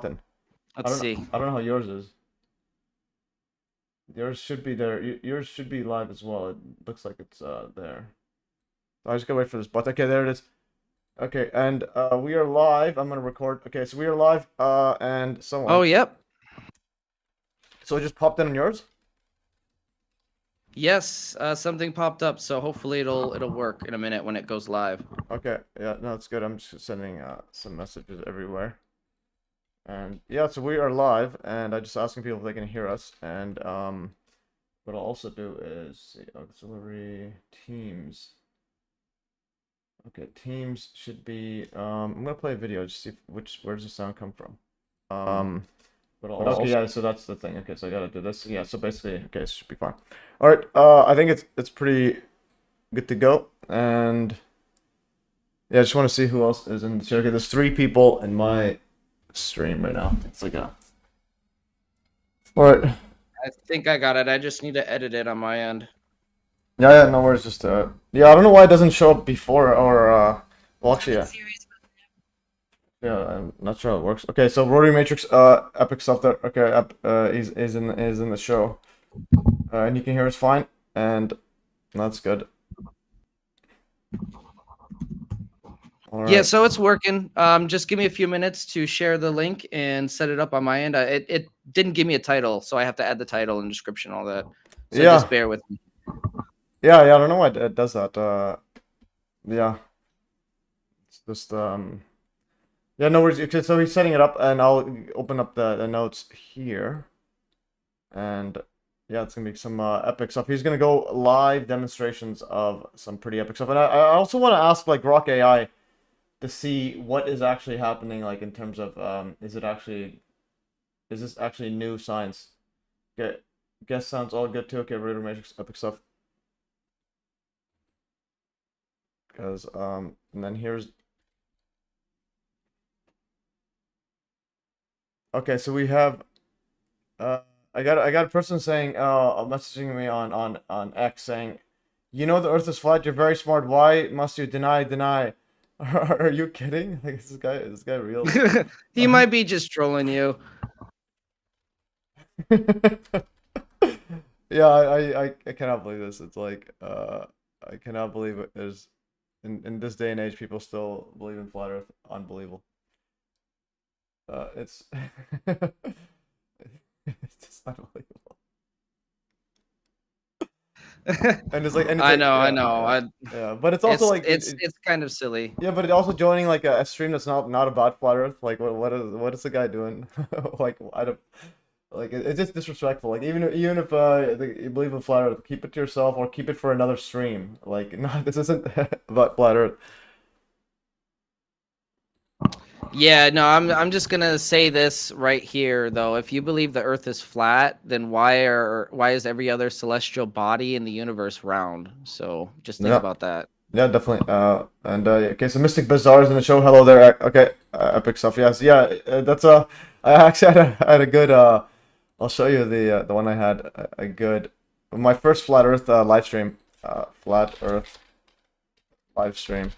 Then Let's see. I don't know how yours is. Yours should be there. Yours should be live as well. It looks like it's there. I just gotta wait for this button. Okay, there it is. Okay, and we are live. I'm gonna record. Okay, so we are live. And so on. Oh, yep. So it just popped in on yours. Yes, something popped up, so hopefully it'll work in a minute when it goes live. Okay, yeah, no, it's good. I'm just sending some messages everywhere. And yeah, so we are live, and I'm just asking people if they can hear us. And what I'll also do is see auxiliary teams. Okay, teams should be. I'm gonna play a video just see where does the sound come from. But okay, yeah. So that's the thing. Okay, so I gotta do this. Yeah. So basically, okay, it should be fine. All right. I think it's pretty good to go, and yeah, I just want to see who else is in the show. Okay, there's 3 people in my stream right now. It's like a. All right. I think I got it. I just need to edit it on my end. Yeah, yeah, no worries. Just yeah, I don't know why it doesn't show up before or well, actually, yeah. Yeah, I'm not sure how it works. Okay, so Rotary Matrix, epic stuff there. Okay, is in the show, and you can hear us fine, and that's good. All right. Yeah, so it's working. Just give me a few minutes to share the link and set it up on my end. It didn't give me a title, so I have to add the title and description, all that. So Yeah. just bear with me. Yeah, yeah. I don't know why it does that. Yeah. It's just Yeah, no worries. Okay, so he's setting it up, and I'll open up the notes here, and yeah, it's gonna be some epic stuff. He's gonna go live demonstrations of some pretty epic stuff, and I also want to ask like Rock AI to see what is actually happening, like in terms of is this actually new science? Okay, guess sounds all good too. Okay, Raider Matrix epic stuff. Because and then here's. Okay, so we have I got a person saying messaging me on X saying, "You know the Earth is flat. You're very smart. Why must you deny?" Are you kidding? Like is this guy real? He might be just trolling you. Yeah, I cannot believe this. It's like I cannot believe it. There's in this day and age people still believe in flat Earth. Unbelievable. It's it's just unbelievable. And it's like, and it's I like, know, yeah, I know. yeah, but it's also like it's kind of silly. yeah, but it also joining like a stream that's not about flat Earth. Like, what is the guy doing? Like, I don't like it's just disrespectful. Like, even if you believe in flat Earth, keep it to yourself or keep it for another stream. Like, no, this isn't about flat Earth. Yeah, no, I'm just gonna say this right here though. If you believe the Earth is flat, then why is every other celestial body in the universe round? So just think Yeah. about that. Yeah, definitely. And okay, so Mystic Bazaar is in the show. Hello there. Okay, epic stuff. Yes, yeah. That's I actually had a good. I'll show you the one I had a good. My first flat Earth live stream. Flat Earth live stream.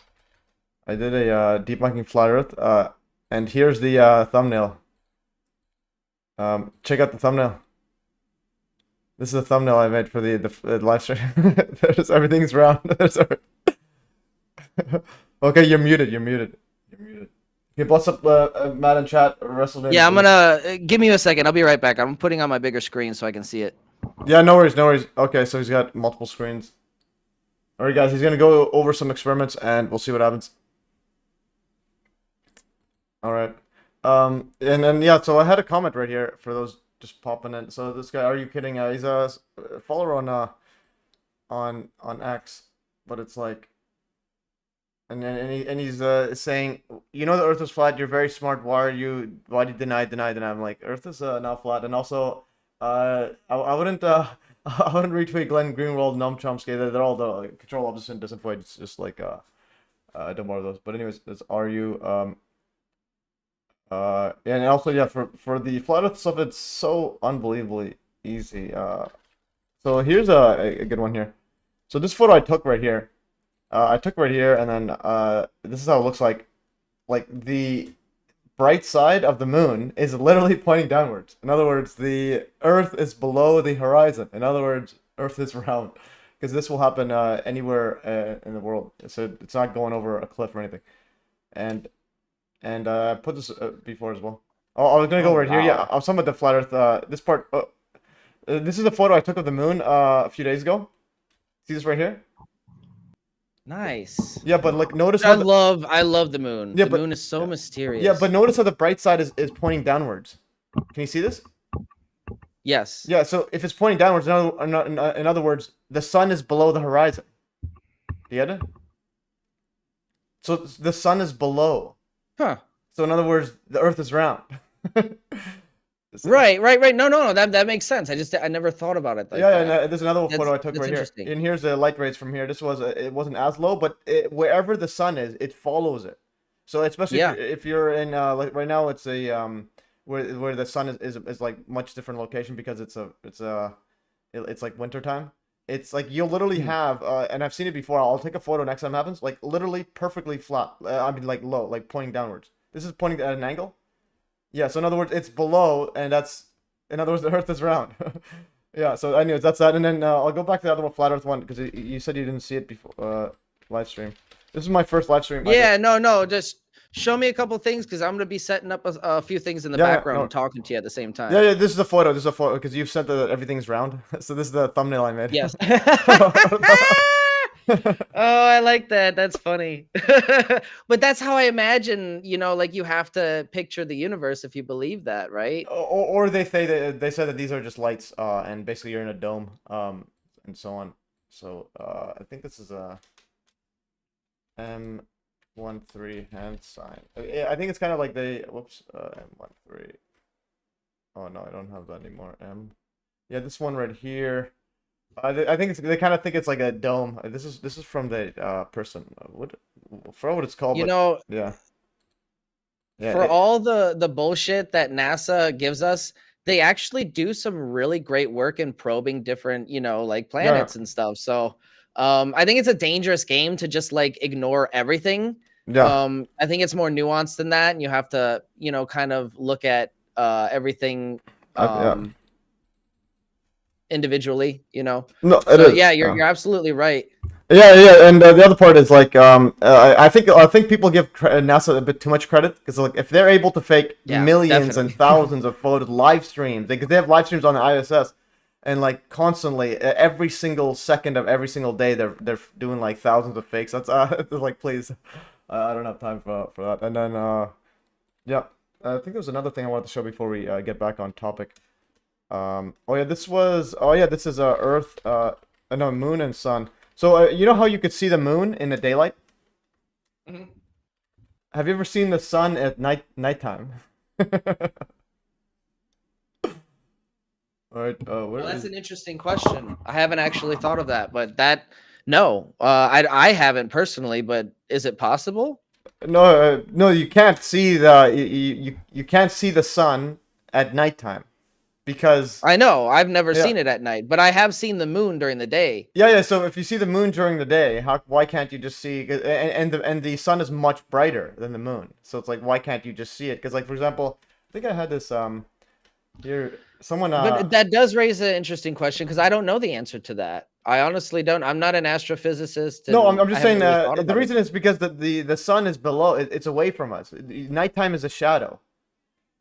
I did a debunking flat Earth. And here's the thumbnail. Check out the thumbnail. This is the thumbnail I made for the live stream. There's everything's round. There's okay, you're muted. You're muted. Okay, what's up, Matt in chat? WrestleMania. Yeah, I'm gonna give me a second. I'll be right back. I'm putting on my bigger screen so I can see it. Yeah, no worries, no worries. Okay, so he's got multiple screens. All right, guys, he's gonna go over some experiments, and we'll see what happens. All right. And then yeah, so I had a comment right here for those just popping in. So this guy, are you kidding? He's a follower on X, but it's like. And he's saying, you know the Earth is flat. You're very smart. Why do you deny? I'm like, Earth is not flat. And also, I wouldn't I wouldn't retweet Glenn Greenwald, Noam Chomsky. They're all the control opposite and disinfo. It's just like I don't more of those. But anyways, it's are you and also yeah for the flat Earth stuff, it's so unbelievably easy. So here's a good one here. So this photo I took right here. I took right here, and then this is how it looks like the bright side of the moon is literally pointing downwards. In other words, the Earth is below the horizon. In other words, Earth is round. Because this will happen anywhere in the world. So it's not going over a cliff or anything. And I put this before as well. Oh, I was gonna go right here. Yeah, I was talking about the flat Earth. This part. This is a photo I took of the moon a few days ago. See this right here? Nice. Yeah, but like notice I how love the moon. Yeah, the moon is so mysterious. Yeah, but notice how the bright side is pointing downwards. Can you see this? Yes. Yeah, so if it's pointing downwards, in other words, the sun is below the horizon. Do you get it? So the sun is below. Huh. So in other words, the Earth is round. Right. No. That makes sense. I never thought about it like that. Yeah, there's another photo I took right here. And here's the light rays from here. This was it wasn't as low, but wherever the sun is, it follows it. So especially if you're in like right now, it's a where the sun is like much different location because it's like winter time. It's like you'll literally have and I've seen it before. I'll take a photo next time it happens. Like literally perfectly flat. I mean like low, like pointing downwards. This is pointing at an angle. Yeah, so in other words, it's below, and in other words, the Earth is round. Yeah, so anyways, that's that. And then I'll go back to the other one, flat Earth one, because you said you didn't see it before, live stream. This is my first live stream. Yeah, no, just show me a couple things, because I'm going to be setting up a few things in the background and talking to you at the same time. Yeah, this is a photo, because you've said that everything's round. So this is the thumbnail I made. Yes. Oh, I like that. That's funny. But that's how I imagine, like you have to picture the universe if you believe that, right? Or they say that these are just lights, and basically you're in a dome, and so on. So I think this is a M13 hand sign. I think it's kind of like M13. Oh no, I don't have that anymore. Yeah, this one right here. I think they kind of think it's like a dome. This is from the person. I forgot what it's called. Yeah. For all the bullshit that NASA gives us, they actually do some really great work in probing different, like planets and stuff. So, I think it's a dangerous game to just like ignore everything. Yeah. I think it's more nuanced than that, and you have to, kind of look at everything. Individually, No, so yeah, you're absolutely right. Yeah, and the other part is like I think people give NASA a bit too much credit, because like if they're able to fake millions and thousands of photos, live streams, because they have live streams on the ISS, and like constantly every single second of every single day they're doing like thousands of fakes. That's like, please, I don't have time for that. And then yeah, I think there was another thing I wanted to show before we get back on topic. This is Earth, no, moon and sun. So you know how you could see the moon in the daylight? Mm-hmm. Have you ever seen the sun at nighttime? All right. Well, that's an interesting question. I haven't actually thought of that, but no, I haven't personally. But is it possible? No, you can't see you can't see the sun at nighttime. Because I know I've never seen it at night, but I have seen the moon during the day. Yeah. So if you see the moon during the day, why can't you just see? And the sun is much brighter than the moon, so it's like, why can't you just see it? Because like, for example, I think I had this here someone. But that does raise an interesting question, because I don't know the answer to that. I honestly don't. I'm not an astrophysicist. No, I'm just saying the reason is because the sun is below. It's away from us. Nighttime is a shadow.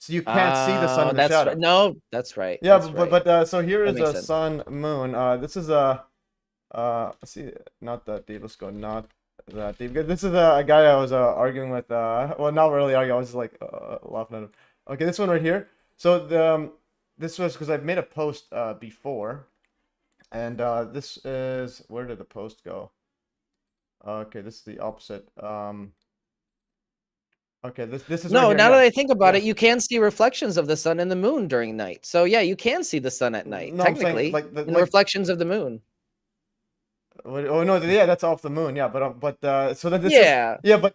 So you can't see the sun in the shadow. No, that's right. Yeah, that's but so here is a sun moon. This is a let's see, not that deep. Let's go not that deep. This is a guy I was arguing with. Well, not really arguing. I was just like laughing at him. Okay, this one right here. So this was because I've made a post before, and this is, where did the post go? Okay, this is the opposite. Okay, this is no. right now that I think about it, you can see reflections of the sun and the moon during night. So yeah, you can see the sun at night. No, technically, I'm saying, the reflections of the moon. Oh no, yeah, that's off the moon. Yeah, but so then this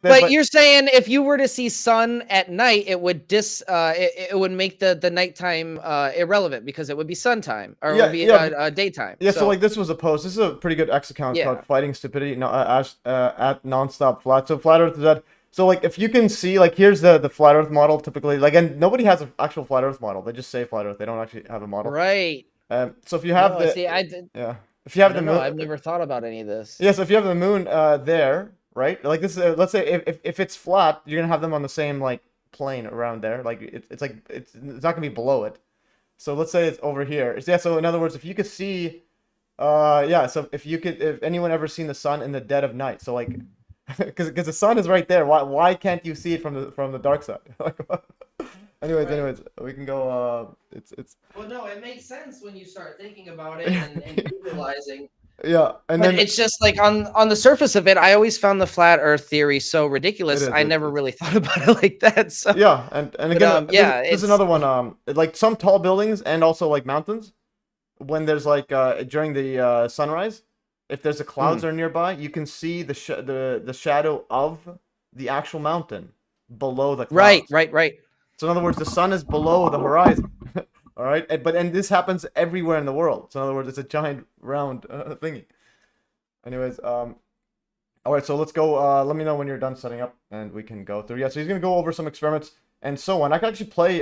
but you're saying if you were to see sun at night, it would it would make the nighttime irrelevant, because it would be sun time, or it would be daytime. Yeah, so like this was a post. This is a pretty good X account called Fighting Stupidity. No, at Nonstop Flat. So Flat Earth is that. So like if you can see, like here's the flat Earth model typically, like, and nobody has an actual flat Earth model. They just say flat Earth. They don't actually have a model. Right. So if you have No, the see, I did. yeah, if you I have the don't know. moon, I've never thought about any of this. yeah, so if you have the moon there, right? Like this, let's say if it's flat, you're gonna have them on the same like plane around there. Like it's like it's not gonna be below it. So let's say it's over here. Yeah. So in other words, if you could see, yeah. So if anyone ever seen the sun in the dead of night, so like, because the sun is right there. Why can't you see it from the dark side? Like, Right. anyways, we can go. It's Well, no, it makes sense when you start thinking about it and visualizing. yeah, and But then it's just like on the surface of it, I always found the flat Earth theory so it ridiculous. is. I never really thought about it like that. So, Yeah, and but again, yeah, this is it's another one. Like some tall buildings and also like mountains, when there's like during the sunrise, if there's a clouds mm, are nearby, you can see the shadow of the actual mountain below the right, clouds. right, right. So in other words, the sun is below the horizon. All right, and this happens everywhere in the world. So in other words, it's a giant round thingy. Anyways, all right, so let's go. Let me know when you're done setting up, and we can go through. Yeah, so he's gonna go over some experiments and so on. I can actually play.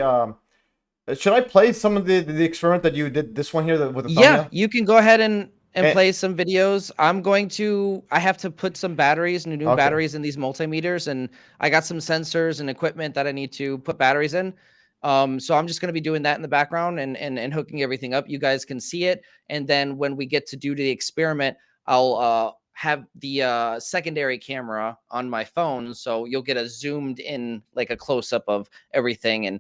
Should I play some of the experiment that you did? This one here with the Yeah, thumbnail. you can go ahead and Eh, play some videos. I have to put some batteries, new okay. batteries in these multimeters, and I got some sensors and equipment that I need to put batteries in. So I'm just going to be doing that in the background and hooking everything up. You guys can see it, and then when we get to do the experiment, I'll have the secondary camera on my phone, so you'll get a zoomed in, like a close up of everything, and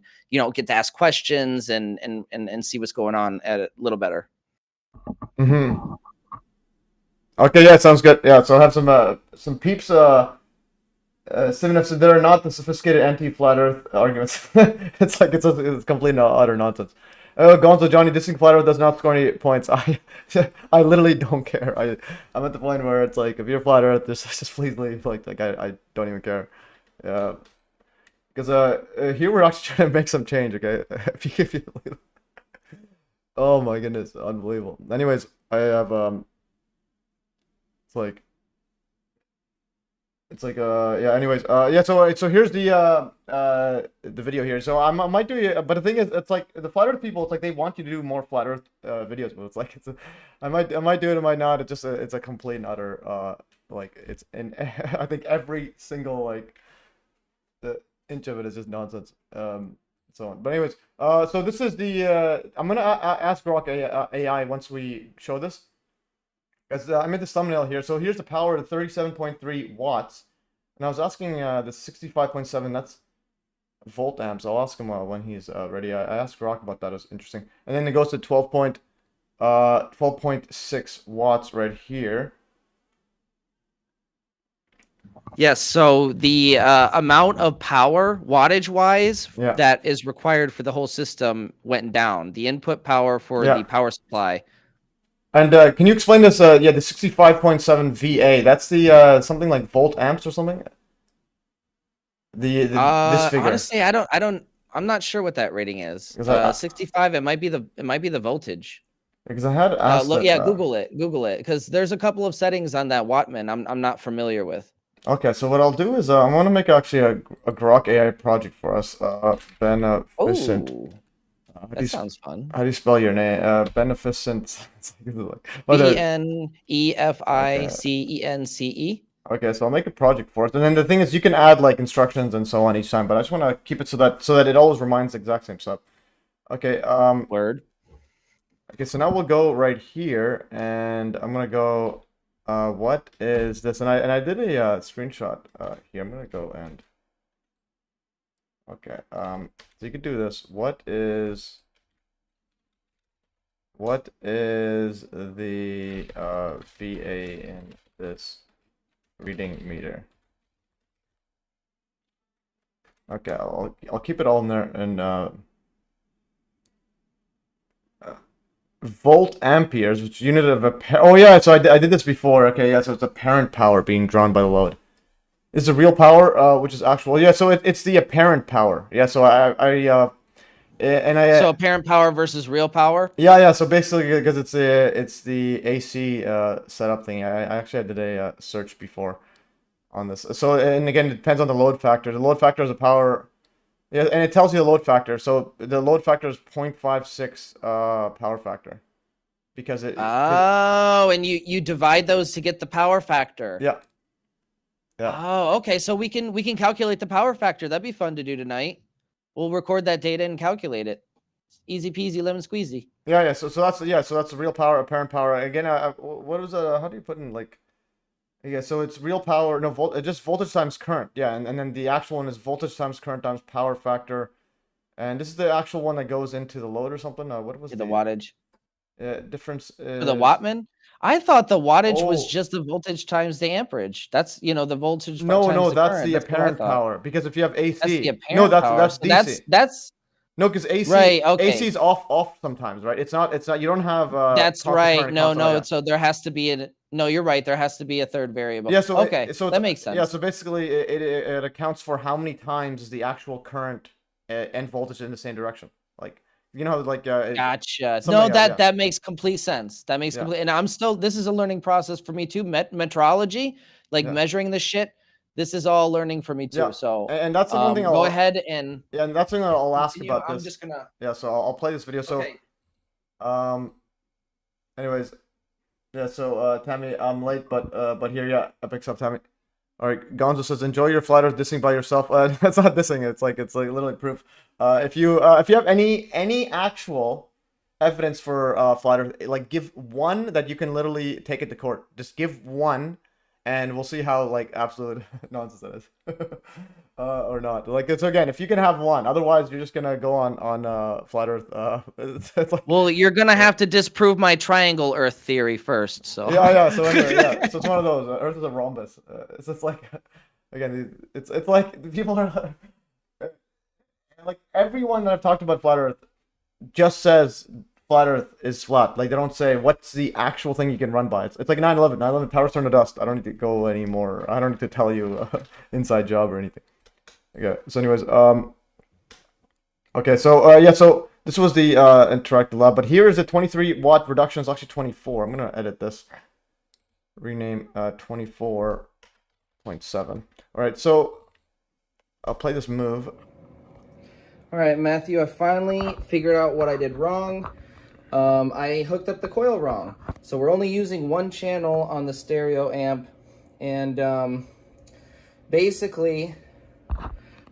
get to ask questions and see what's going on at a little better. Mm-hmm. Okay, yeah, sounds good. Yeah, so I have some peeps. Sitting up, so there are not the sophisticated anti-flat Earth arguments. It's like it's complete and utter nonsense. Oh, Gonzo Johnny, dissing flat Earth does not score any points. I literally don't care. I'm at the point where it's like if you're flat Earth, just please leave. Like I don't even care. Yeah, because here we're actually trying to make some change. Okay, if you leave. Oh my goodness, unbelievable. Anyways, I have it's like. It's like yeah. Anyways, yeah. So here's the video here. So I might do it, but the thing is, it's like the flat Earth people. It's like they want you to do more flat Earth videos, but it's like I might do it, I might not. It's just it's a complete and utter like it's in I think every single like the inch of it is just nonsense. So on. But anyways, so this is the I'm gonna ask Grok AI once we show this. As I made this thumbnail here, so here's the power to 37.3 watts, and I was asking the 65.7, that's volt amps. I'll ask him when he's ready. I asked Rock about that. It was interesting. And then it goes to 12.6 watts right here. Yes, so the amount of power, wattage wise, Yeah, that is required for the whole system went down. The input power for yeah. the power supply. And can you explain this? Yeah, the 65.7 VA. That's the something like volt amps or something. This figure. Honestly, I'm not sure what that rating is. Because 65, it might be the voltage. I had asked Look, that. yeah, Google it, because there's a couple of settings on that Wattman I'm not familiar with. Okay, so what I'll do is I want to make actually a Grok AI project for us. Beneficent. Oh, that sounds fun. How do you spell your name? Beneficent. Beneficence. Okay, so I'll make a project for us, and then the thing is, you can add like instructions and so on each time. But I just want to keep it so that it always reminds the exact same stuff. Okay. Word. Okay, so now we'll go right here, and I'm gonna go. What is this? And I did a screenshot here. I'm gonna go and. Okay. So you could do this. What is the VA in this reading meter? Okay, I'll keep it all in there and volt amperes, which unit of oh yeah, so I did this before. Okay, yeah, so it's apparent power being drawn by the load. Is the real power, which is actual. Yeah, so it's the apparent power. Yeah, so So apparent power versus real power. Yeah. So basically, because it's the AC setup thing. I actually did a search before. on this. So, and again, it depends on the load factor. The load factor is a power. Yeah, and it tells you the load factor. So the load factor is 0.56 power factor because Oh, and you divide those to get the power factor. yeah. Yeah. Oh, okay. So we can calculate the power factor. That'd be fun to do tonight. We'll record that data and calculate it. Easy peasy lemon squeezy. Yeah. So that's the real power, apparent power. Again, what was how do you put in like? Yeah, so it's real power. No, just voltage times current. Yeah, and then the actual one is voltage times current times power factor. And this is the actual one that goes into the load or something. What was The wattage. difference For the is wattman? I thought the wattage was oh just the voltage times the amperage. That's, the voltage no times the that's current. the That's what I apparent thought. power because if you have AC That's the no apparent power. that's So DC. that's No, because AC right. Okay. AC is off sometimes, right? It's not you don't have That's constant right. current and No, constant light, no. yeah. So there has to be no, you're right. There has to be a third variable. Yeah, so okay, so that makes sense. Yeah, so basically it accounts for how many times is the actual current and voltage in the same direction. Like like Gotcha. something No, like that, yeah. that makes complete sense. That makes Yeah. complete. And I'm still. This is a learning process for me too. Metrology, like Yeah. measuring this shit. This is all learning for me too. Yeah. So And that's the one thing go ahead and yeah, and that's the thing that I'll ask continue. about this. I'm just gonna. Yeah, so I'll play this video. So Okay. anyways, yeah, so Tammy, I'm late, but here, yeah, epic sub Tammy. All right, Gonzo says, "Enjoy your flat Earth dissing by yourself." That's not dissing. It's like literally proof. If you have any actual evidence for flat Earth, like give one that you can literally take it to court. Just give one, and we'll see how like absolute nonsense that is, or not. Like it's again, if you can have one, otherwise you're just gonna go on flat Earth. It's like, Well, you're gonna have to disprove my triangle Earth theory first. So yeah. So anyway, yeah. So it's one of those. Earth is a rhombus. It's just like, again, it's like people are like everyone that I've talked about flat Earth just says flat Earth is flat. Like they don't say what's the actual thing you can run by. It's like 9/11. 9/11 towers turned to dust. I don't need to go anymore. I don't need to tell you inside job or anything. Okay. So anyways, okay. So yeah. So this was the interactive lab, but here is a 23 watt reduction. It's actually 24. I'm gonna edit this. Rename 24.7. All right. So I'll play this move. All right, Matthew, I finally figured out what I did wrong. I hooked up the coil wrong. So we're only using one channel on the stereo amp. And basically,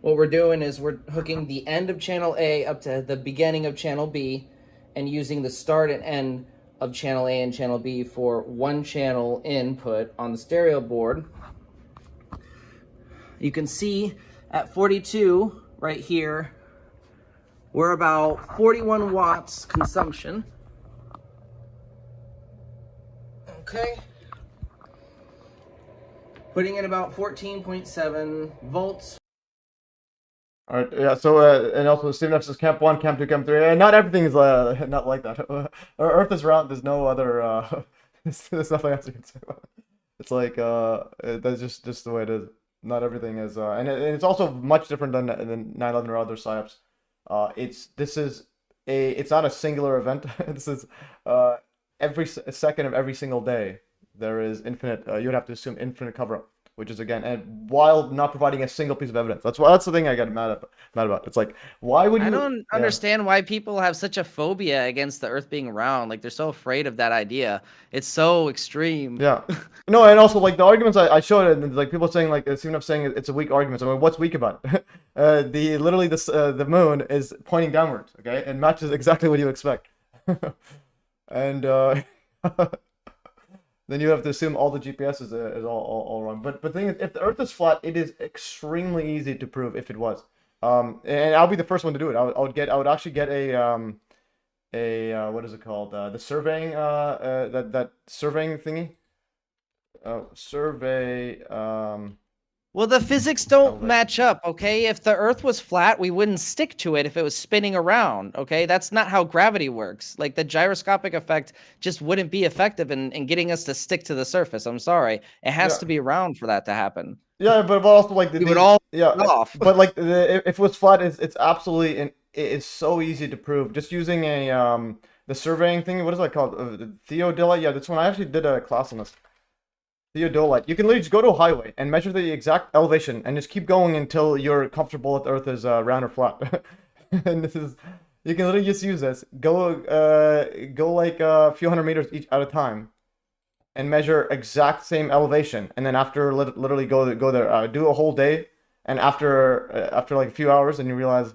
what we're doing is we're hooking the end of channel A up to the beginning of channel B and using the start and end of channel A and channel B for one channel input on the stereo board. You can see at 42 right here, we're about 41 watts consumption. Okay. Putting in about 14.7 volts. All right, yeah. So and also Steven F says Camp 1, Camp 2, Camp 3. Not everything is not like that. Earth is round. There's no other. There's nothing else you can say about it. It's like that's just the way it is. Not everything is, and it's also much different than 9/11 or other psyops. It's not a singular event. This is every second of every single day there is infinite. You would have to assume infinite cover up, which is again, and while not providing a single piece of evidence. That's the thing I get mad about. It's like, why would you? I don't understand why people have such a phobia against the Earth being round. Like they're so afraid of that idea. It's so extreme. Yeah. No, and also like the arguments I showed, and like people saying like Steven F saying it's a weak argument. I mean, what's weak about it? The moon is pointing downwards, okay, and matches exactly what you expect. And then you have to assume all the GPS is all wrong. But the thing is, if the Earth is flat, it is extremely easy to prove if it was. And I'll be the first one to do it. I would actually get a what is it called? The surveying that surveying thingy. Survey. Well, the physics don't match up, okay? If the Earth was flat, we wouldn't stick to it if it was spinning around, okay? That's not how gravity works. Like, the gyroscopic effect just wouldn't be effective in getting us to stick to the surface. I'm sorry. It has to be round for that to happen. Yeah, but also, like, we would all off. But, like, if it was flat, it's absolutely, it's so easy to prove. Just using the surveying thing, what is that called? Theodilla? Yeah, that's one. I actually did a class on this. theodolite. You can literally just go to a highway and measure the exact elevation and just keep going until you're comfortable that the Earth is round or flat. And this is, you can literally just use this. Go like a few hundred meters each at a time, and measure exact same elevation, and then after literally go there, do a whole day, and after like a few hours, and you realize,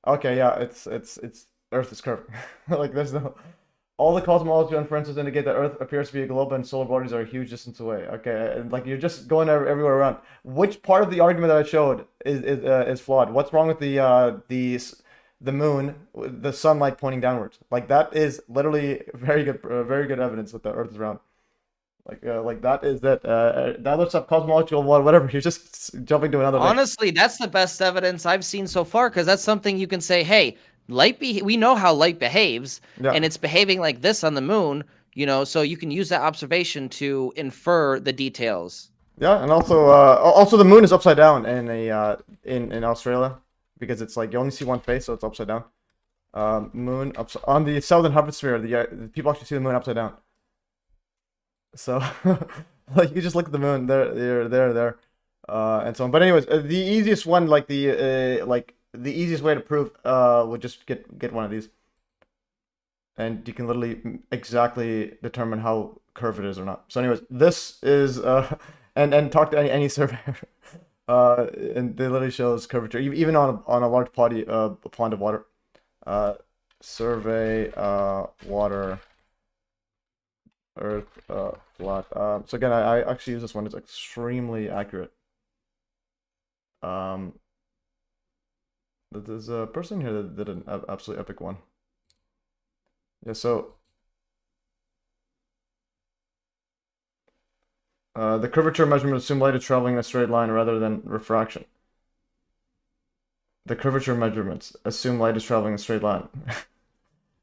okay, yeah, it's Earth is curved. Like there's no. All the cosmological inferences indicate that Earth appears to be a globe and solar bodies are a huge distance away. Okay, and like you're just going everywhere around. Which part of the argument that I showed is flawed? What's wrong with the moon, the sunlight pointing downwards? Like that is literally very good evidence that the Earth is round. Like that is that that looks up cosmological whatever. You're just jumping to another. Honestly, that's the best evidence I've seen so far, because that's something you can say, hey, we know how light behaves, and it's behaving like this on the moon, so you can use that observation to infer the details. Yeah, and also the moon is upside down in Australia, because it's like you only see one face, so it's upside down. Moon on the southern hemisphere, the people actually see the moon upside down. So like you just look at the moon there, and so on. But anyways, the easiest one, like the easiest way to prove would just get one of these, and you can literally exactly determine how curved it is or not. So anyways, this is and talk to any surveyor, and they literally shows curvature even on a large pond of water. Survey water Earth flat. So again, I actually use this one. It's extremely accurate. There's a person here that did an absolutely epic one. Yeah, so the curvature measurement assume light is traveling in a straight line rather than refraction. The curvature measurements assume light is traveling in a straight line.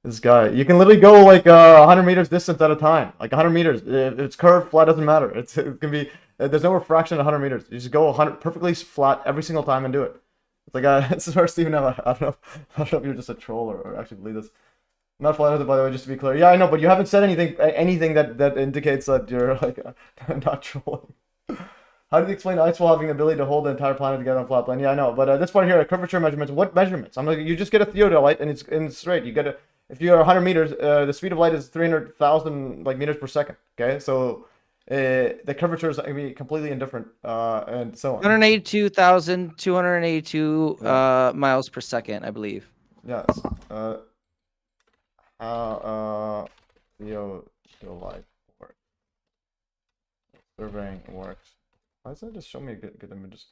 This guy, you can literally go like 100 meters distance at a time, like 100 meters. If it's curved, flat, doesn't matter. It can be, there's no refraction at 100 meters. You just go 100 perfectly flat every single time and do it. It's like this is where Stephen, I don't know if you're just a troll or actually believe this. I'm not flat earther, by the way, just to be clear. Yeah, I know, but you haven't said anything that indicates that you're like not trolling. How do you explain ice wall having the ability to hold the entire planet together on a flat plane? Yeah, I know, but this part here, curvature measurements. What measurements? I'm like, you just get a theodolite and it's straight. You get a, if you're 100 meters, the speed of light is 300,000 like meters per second. Okay, so the curvature is going to be completely indifferent, and so on. 182,282 miles per second, I believe. Yes. How theodolite works. Surveying works. Why doesn't it just show me good images?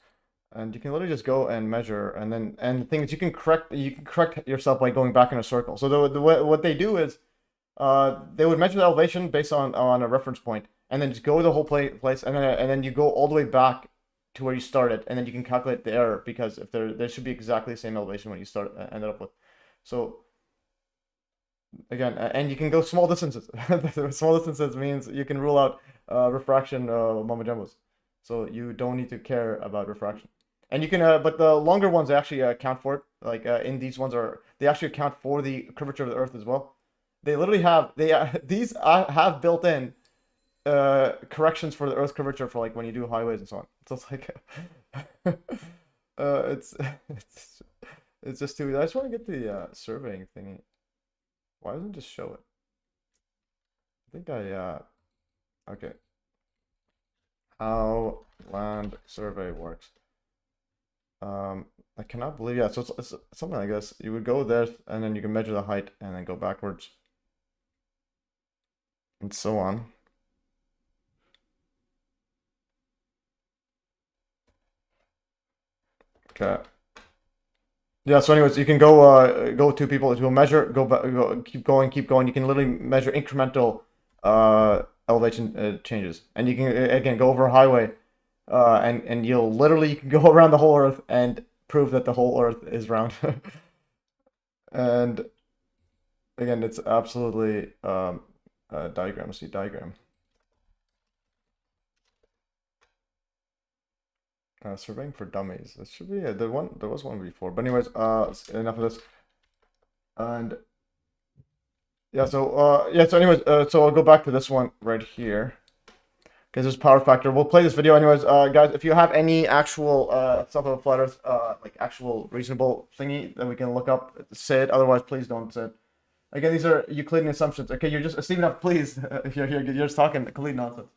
And you can literally just go and measure, and the thing is you can correct yourself by going back in a circle. So what they do is they would measure the elevation based on a reference point, and then just go the whole place, and then you go all the way back to where you started, and then you can calculate the error, because if there should be exactly the same elevation when you ended up with. So again, and you can go small distances. Small distances means you can rule out refraction mumbo jumbos. So you don't need to care about refraction. And you can, but the longer ones actually account for it. Like in these ones they actually account for the curvature of the Earth as well. They literally have, these have built in corrections for the Earth's curvature for like when you do highways and so on. So it's like, it's just too, I just want to get the surveying thingy. Why doesn't it just show it? I think okay. How land survey works. I cannot believe, yeah, so it's something like this. You would go there, and then you can measure the height, and then go backwards, and so on. Okay. Yeah, so anyways, you can go to people to measure, keep going. You can literally measure incremental elevation changes, and you can again go over a highway, and you can go around the whole Earth and prove that the whole Earth is round. And again, it's absolutely diagram. See diagram. Surveying for dummies. This should be there was one before, but anyways, enough of this. And yeah, so anyways, so I'll go back to this one right here. because there's power factor. We'll play this video anyways. Guys, if you have any actual stuff of flat Earth, like actual reasonable thingy that we can look up, say it. Otherwise, please don't say it. Again, these are Euclidean assumptions. Okay, you're just Stephen, please. You're just talking complete nonsense.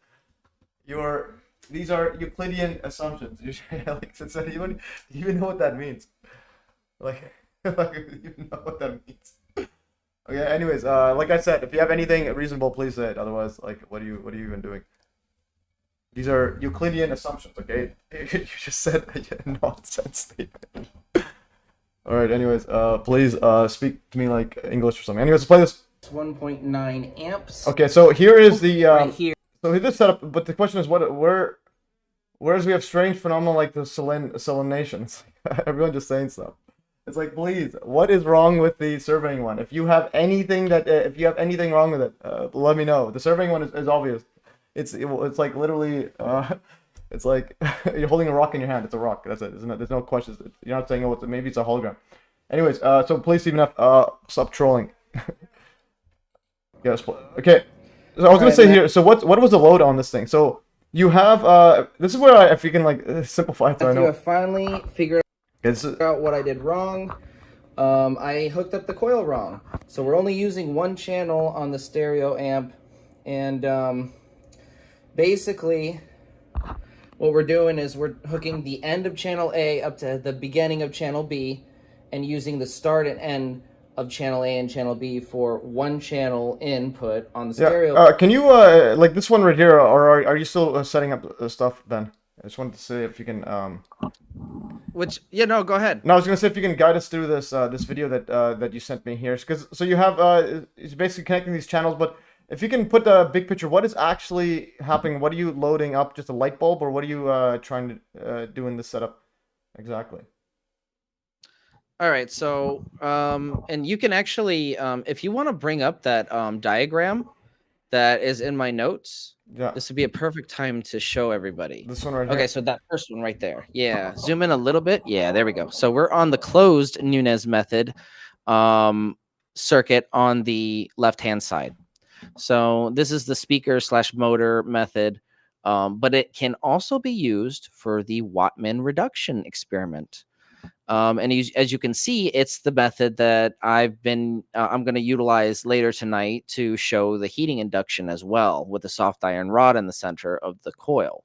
These are Euclidean assumptions. Like, you even know what that means. Like, like you know what that means. Okay. Anyways, like I said, if you have anything reasonable, please say it. Otherwise, like, what are you even doing? These are Euclidean assumptions. Okay, you just said a nonsense statement. All right. Anyways, please speak to me like English or something. Anyways, let's play this. 1.9 amps. Okay, so here is the right here. So this setup, but the question is, whereas we have strange phenomena like the selenation. It's like, everyone just saying stuff. It's like, please, what is wrong with the surveying one? If you have anything wrong with it, let me know. The surveying one is obvious. It's like literally, it's like you're holding a rock in your hand. It's a rock. That's it. There's no questions. You're not saying, oh, maybe it's a hologram. Anyways, so please, Stephen F, stop trolling. Yes. Okay. So I was gonna say here. So what was the load on this thing? So you have this is where if you can like simplify it. So I know. I finally figured out what I did wrong. I hooked up the coil wrong. So we're only using one channel on the stereo amp, and basically what we're doing is we're hooking the end of channel A up to the beginning of channel B, and using the start and end of channel A and channel B for one channel input on the stereo. Yeah. Can you like this one right here, or are you still setting up stuff, Ben? I just wanted to see if you can Which, no, go ahead. No, I was gonna say if you can guide us through this this video that you sent me here, because so you have it's basically connecting these channels, but if you can put the big picture, what is actually happening? What are you loading up? Just a light bulb, or what are you trying to do in this setup exactly? All right, so and you can actually if you want to bring up that diagram that is in my notes, Yeah, this would be a perfect time to show everybody. this one right here. Okay, so that first one right there. Yeah, zoom in a little bit. Yeah, there we go. So we're on the closed Nunez method circuit on the left-hand side. So this is the speaker/motor method, but it can also be used for the Wattman reduction experiment. And as you can see, it's the method that I'm going to utilize later tonight to show the heating induction as well, with the soft iron rod in the center of the coil.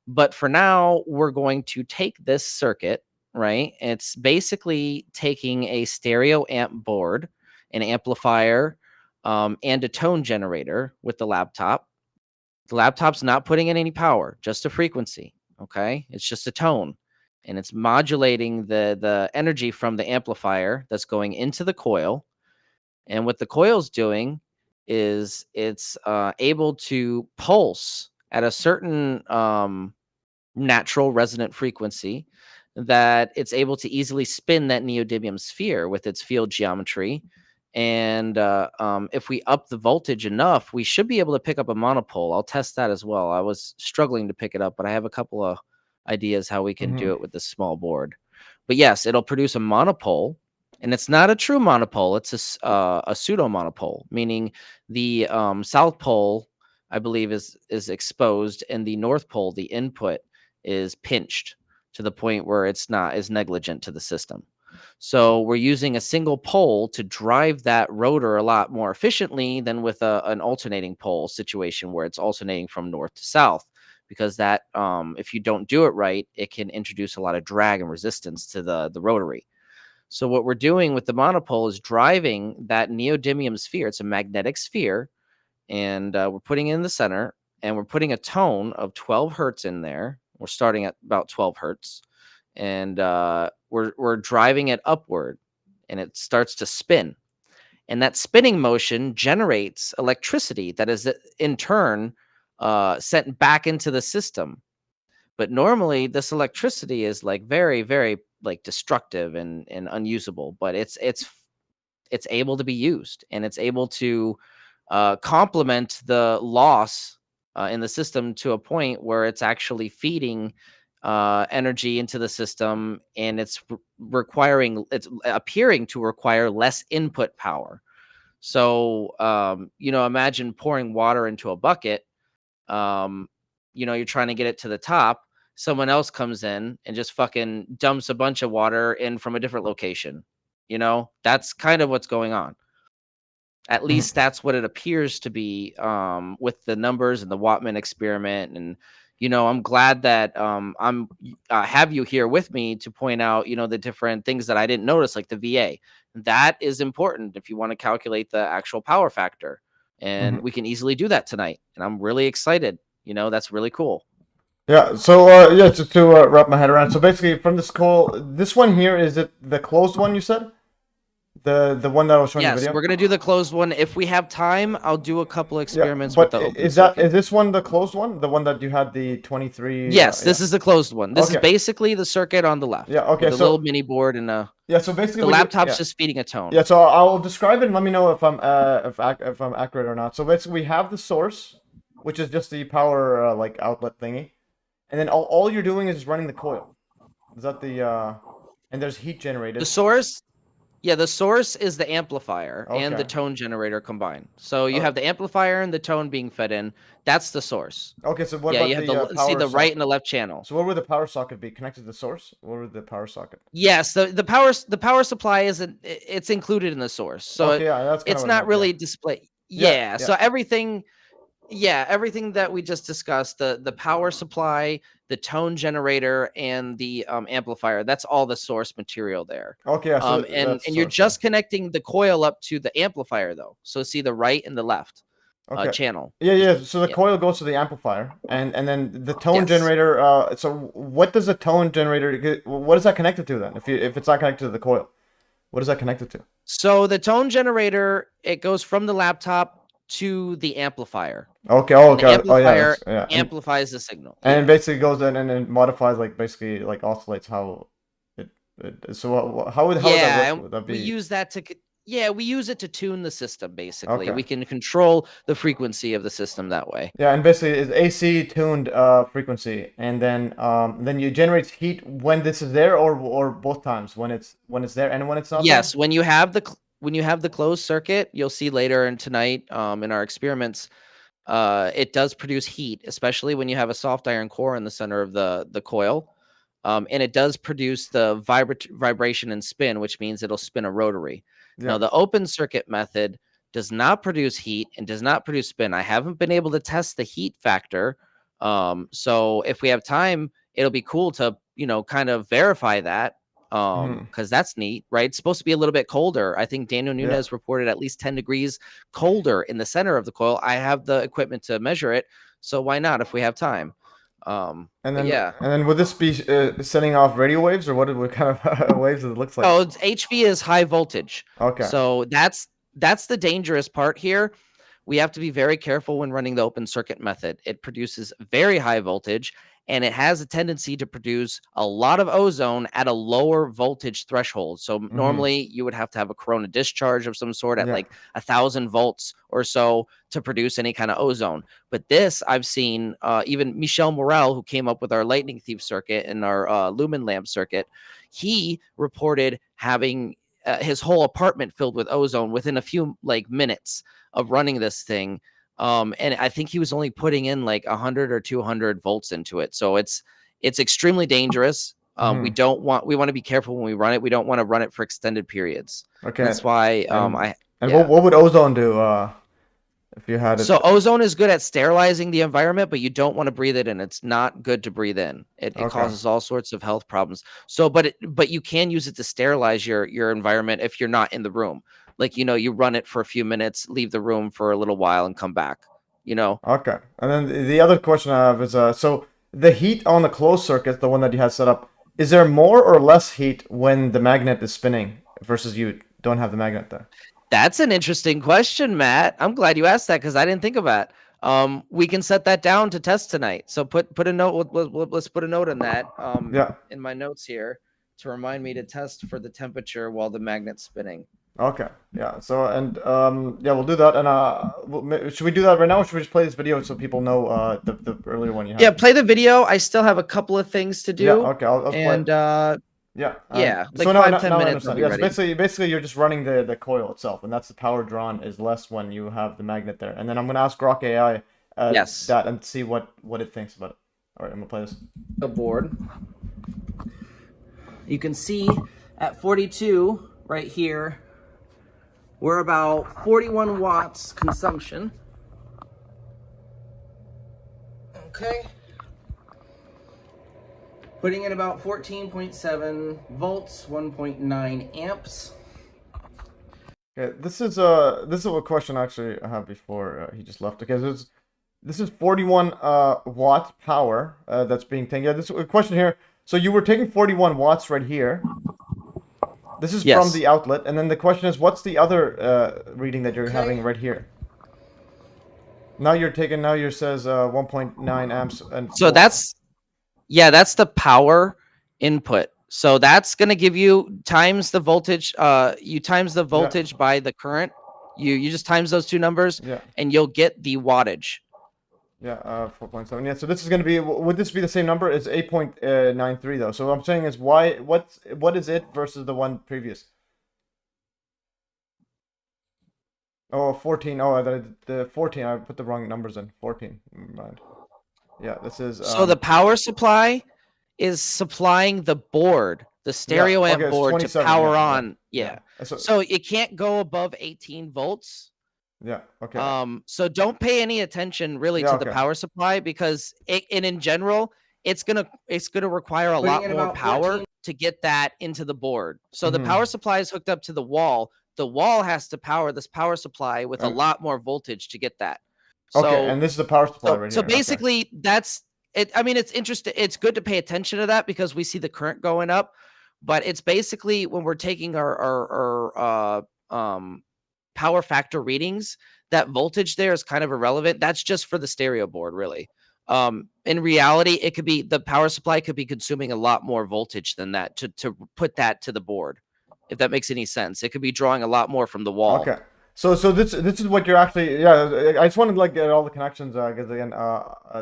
But for now, we're going to take this circuit, right? It's basically taking a stereo amp board, an amplifier, and a tone generator with the laptop. The laptop's not putting in any power, just a frequency, okay? It's just a tone. And it's modulating the energy from the amplifier that's going into the coil. And what the coil's doing is it's able to pulse at a certain natural resonant frequency that it's able to easily spin that neodymium sphere with its field geometry. And if we up the voltage enough, we should be able to pick up a monopole. I'll test that as well. I was struggling to pick it up, but I have a couple of ideas how we can do it with this small board. But yes, it'll produce a monopole, and it's not a true monopole. It's a pseudo monopole, meaning the south pole, I believe, is exposed, and the north pole, the input, is pinched to the point where it's not as negligent to the system. So we're using a single pole to drive that rotor a lot more efficiently than with an alternating pole situation where it's alternating from north to south, because that if you don't do it right, it can introduce a lot of drag and resistance to the rotary. So what we're doing with the monopole is driving that neodymium sphere. It's a magnetic sphere, and we're putting it in the center, and we're putting a tone of 12 hertz in there. We're starting at about 12 hertz, and we're driving it upward, and it starts to spin. And that spinning motion generates electricity that is in turn sent back into the system. But normally this electricity is like very, very like destructive and unusable, but it's able to be used, and it's able to complement the loss in the system to a point where it's actually feeding energy into the system, and it's appearing to require less input power. So imagine pouring water into a bucket. you know, you're trying to get it to the top, someone else comes in and just fucking dumps a bunch of water in from a different location. You know, that's kind of what's going on. At least that's what it appears to be, with the numbers and the Wattman experiment. And, you know, I'm glad that I'm have you here with me to point out, you know, the different things that I didn't notice, like the VA. That is important if you want to calculate the actual power factor. And we can easily do that tonight. And I'm really excited. You know, that's really cool. Yeah, so yeah, just to wrap my head around. So basically, from this call, this one here, is it the closed one you said? The one that I was showing you Yes, video? we're gonna do the closed one. If we have time, I'll do a couple experiments but with the open is circuit. this one the closed one? The one that you had the 23? Yes, this is the closed one. This is Okay. basically the circuit on the left. Yeah, okay, With a so- little mini board and Yeah, so basically the what you- laptop's yeah. just feeding a tone. Yeah, so I'll describe it and let me know if I'm if I'm accurate or not. So basically, we have the source, which is just the power like outlet thingy, and then all you're doing is just running the coil. Is that the and there's heat generated. The source, yeah, the source is the amplifier and the Okay. tone generator combined. So you have the amplifier and the tone being fed in. That's the source. Okay, so what Yeah, about you have the see power the right socket? and the left channel. So where would the power socket be connected to the source? Where would the power socket? Yes, the power supply isn't, it's included in the source. So Okay, yeah, that's kinda it's what I not meant, really display. Yeah, Yeah, so everything, yeah, everything that we just discussed, the power supply, the tone generator, and the amplifier, that's all the source material there. Okay, yeah, so And that's you're source, just connecting the coil up to the amplifier though. So see the right and the left okay. channel. Yeah. So the Yeah. coil goes to the amplifier, and then the tone Yes. generator. So what does the tone generator? What is that connected to then? If it's not connected to the coil, what is that connected to? So the tone generator, it goes from the laptop to the amplifier. Okay. And the Okay. amplifier Yeah. amplifies the signal. And it basically goes in and then modifies, like, basically like oscillates how it. So how would that Yeah, work? Would that and we be? use that to we use it to tune the system basically. Okay. We can control the frequency of the system that way. Yeah, and basically it's AC tuned frequency, and then you generate heat when this is there, or both times, when it's there and when it's not Yes, there? when you have the closed circuit, you'll see later in tonight in our experiments, it does produce heat, especially when you have a soft iron core in the center of the coil. And it does produce the vibration and spin, which means it'll spin a rotary. Now, Yeah. the open circuit method does not produce heat and does not produce spin. I haven't been able to test the heat factor. So if we have time, it'll be cool to, you know, kind of verify that. Because that's neat, right? It's supposed to be a little bit colder. I think Daniel Nunes reported at least 10 degrees colder in the center of the coil. I have the equipment to measure it, so why not if we have time? And But then yeah. and then would this be sending off radio waves, or what kind of waves it looks like? Oh, HV is high voltage. Okay. So that's the dangerous part here. We have to be very careful when running the open circuit method. It produces very high voltage, and it has a tendency to produce a lot of ozone at a lower voltage threshold. So normally you would have to have a corona discharge of some sort at like 1,000 volts or so to produce any kind of ozone. But this, I've seen even Michel Morel, who came up with our lightning thief circuit and our lumen lamp circuit, he reported having his whole apartment filled with ozone within a few minutes of running this thing. And I think he was only putting in like 100 or 200 volts into it. So it's extremely dangerous. We want to be careful when we run it. We don't want to run it for extended periods. Okay. That's why what would ozone do if you had it? So ozone is good at sterilizing the environment, but you don't want to breathe it in. It's not good to breathe in. It causes all sorts of health problems. So but you can use it to sterilize your environment if you're not in the room. Like, you know, you run it for a few minutes, leave the room for a little while and come back, you know? Okay. And then the other question I have is, so the heat on the closed circuit, the one that you had set up, is there more or less heat when the magnet is spinning versus you don't have the magnet there? That's an interesting question, Matt. I'm glad you asked that because I didn't think of that. We can set that down to test tonight. So put a note. Let's put a note on that. In my notes here to remind me to test for the temperature while the magnet's spinning. Okay. Yeah. So we'll do that. And should we do that right now, or should we just play this video so people know the earlier one you had? Yeah, play the video. I still have a couple of things to do. Yeah. Okay. I'll play. And like so 5-10 minutes. I understand. Yeah, so basically you're just running the coil itself, and that's the power drawn is less when you have the magnet there. And then I'm gonna ask Grok AI Yes. that and see what it thinks about it. All right, I'm gonna play this. The board. You can see at 42 right here, we're about 41 watts consumption. Okay. Putting in about 14.7 volts, 1.9 amps. Okay, this is a question actually I have before he just left. Okay, this is 41 watt power that's being taken. Yeah, this question here. So you were taking 41 watts right here. This is from the outlet, and then the question is, what's the other reading that you're having right here? Now you're taking. Now yours says 1.9 amps, and so that's the power input. So that's going to give you times the voltage. You times the voltage by the current. You just times those two numbers, and you'll get the wattage. Yeah, 4.7. Yeah, so this is going to be. Would this be the same number? It's 8.93 though. So what I'm saying is, what is it versus the one previous? Oh, 14. Oh, the 14. I put the wrong numbers in. 14. Never mind. Yeah, this is. So the power supply is supplying the board, the stereo amp board, to power on. Yeah. So it can't go above 18 volts. Yeah. Okay. So don't pay any attention really to the power supply, because in general, it's gonna require a lot more power to get that into the board. So the power supply is hooked up to the wall. The wall has to power this power supply with a lot more voltage to get that. So, okay, and this is the power supply right here. So basically, that's it. I mean, it's interesting. It's good to pay attention to that because we see the current going up, but it's basically when we're taking our power factor readings, that voltage there is kind of irrelevant. That's just for the stereo board, really. In reality, it could be the power supply could be consuming a lot more voltage than that to put that to the board, if that makes any sense. It could be drawing a lot more from the wall. Okay. So this is what you're actually, I just wanted to like get all the connections because again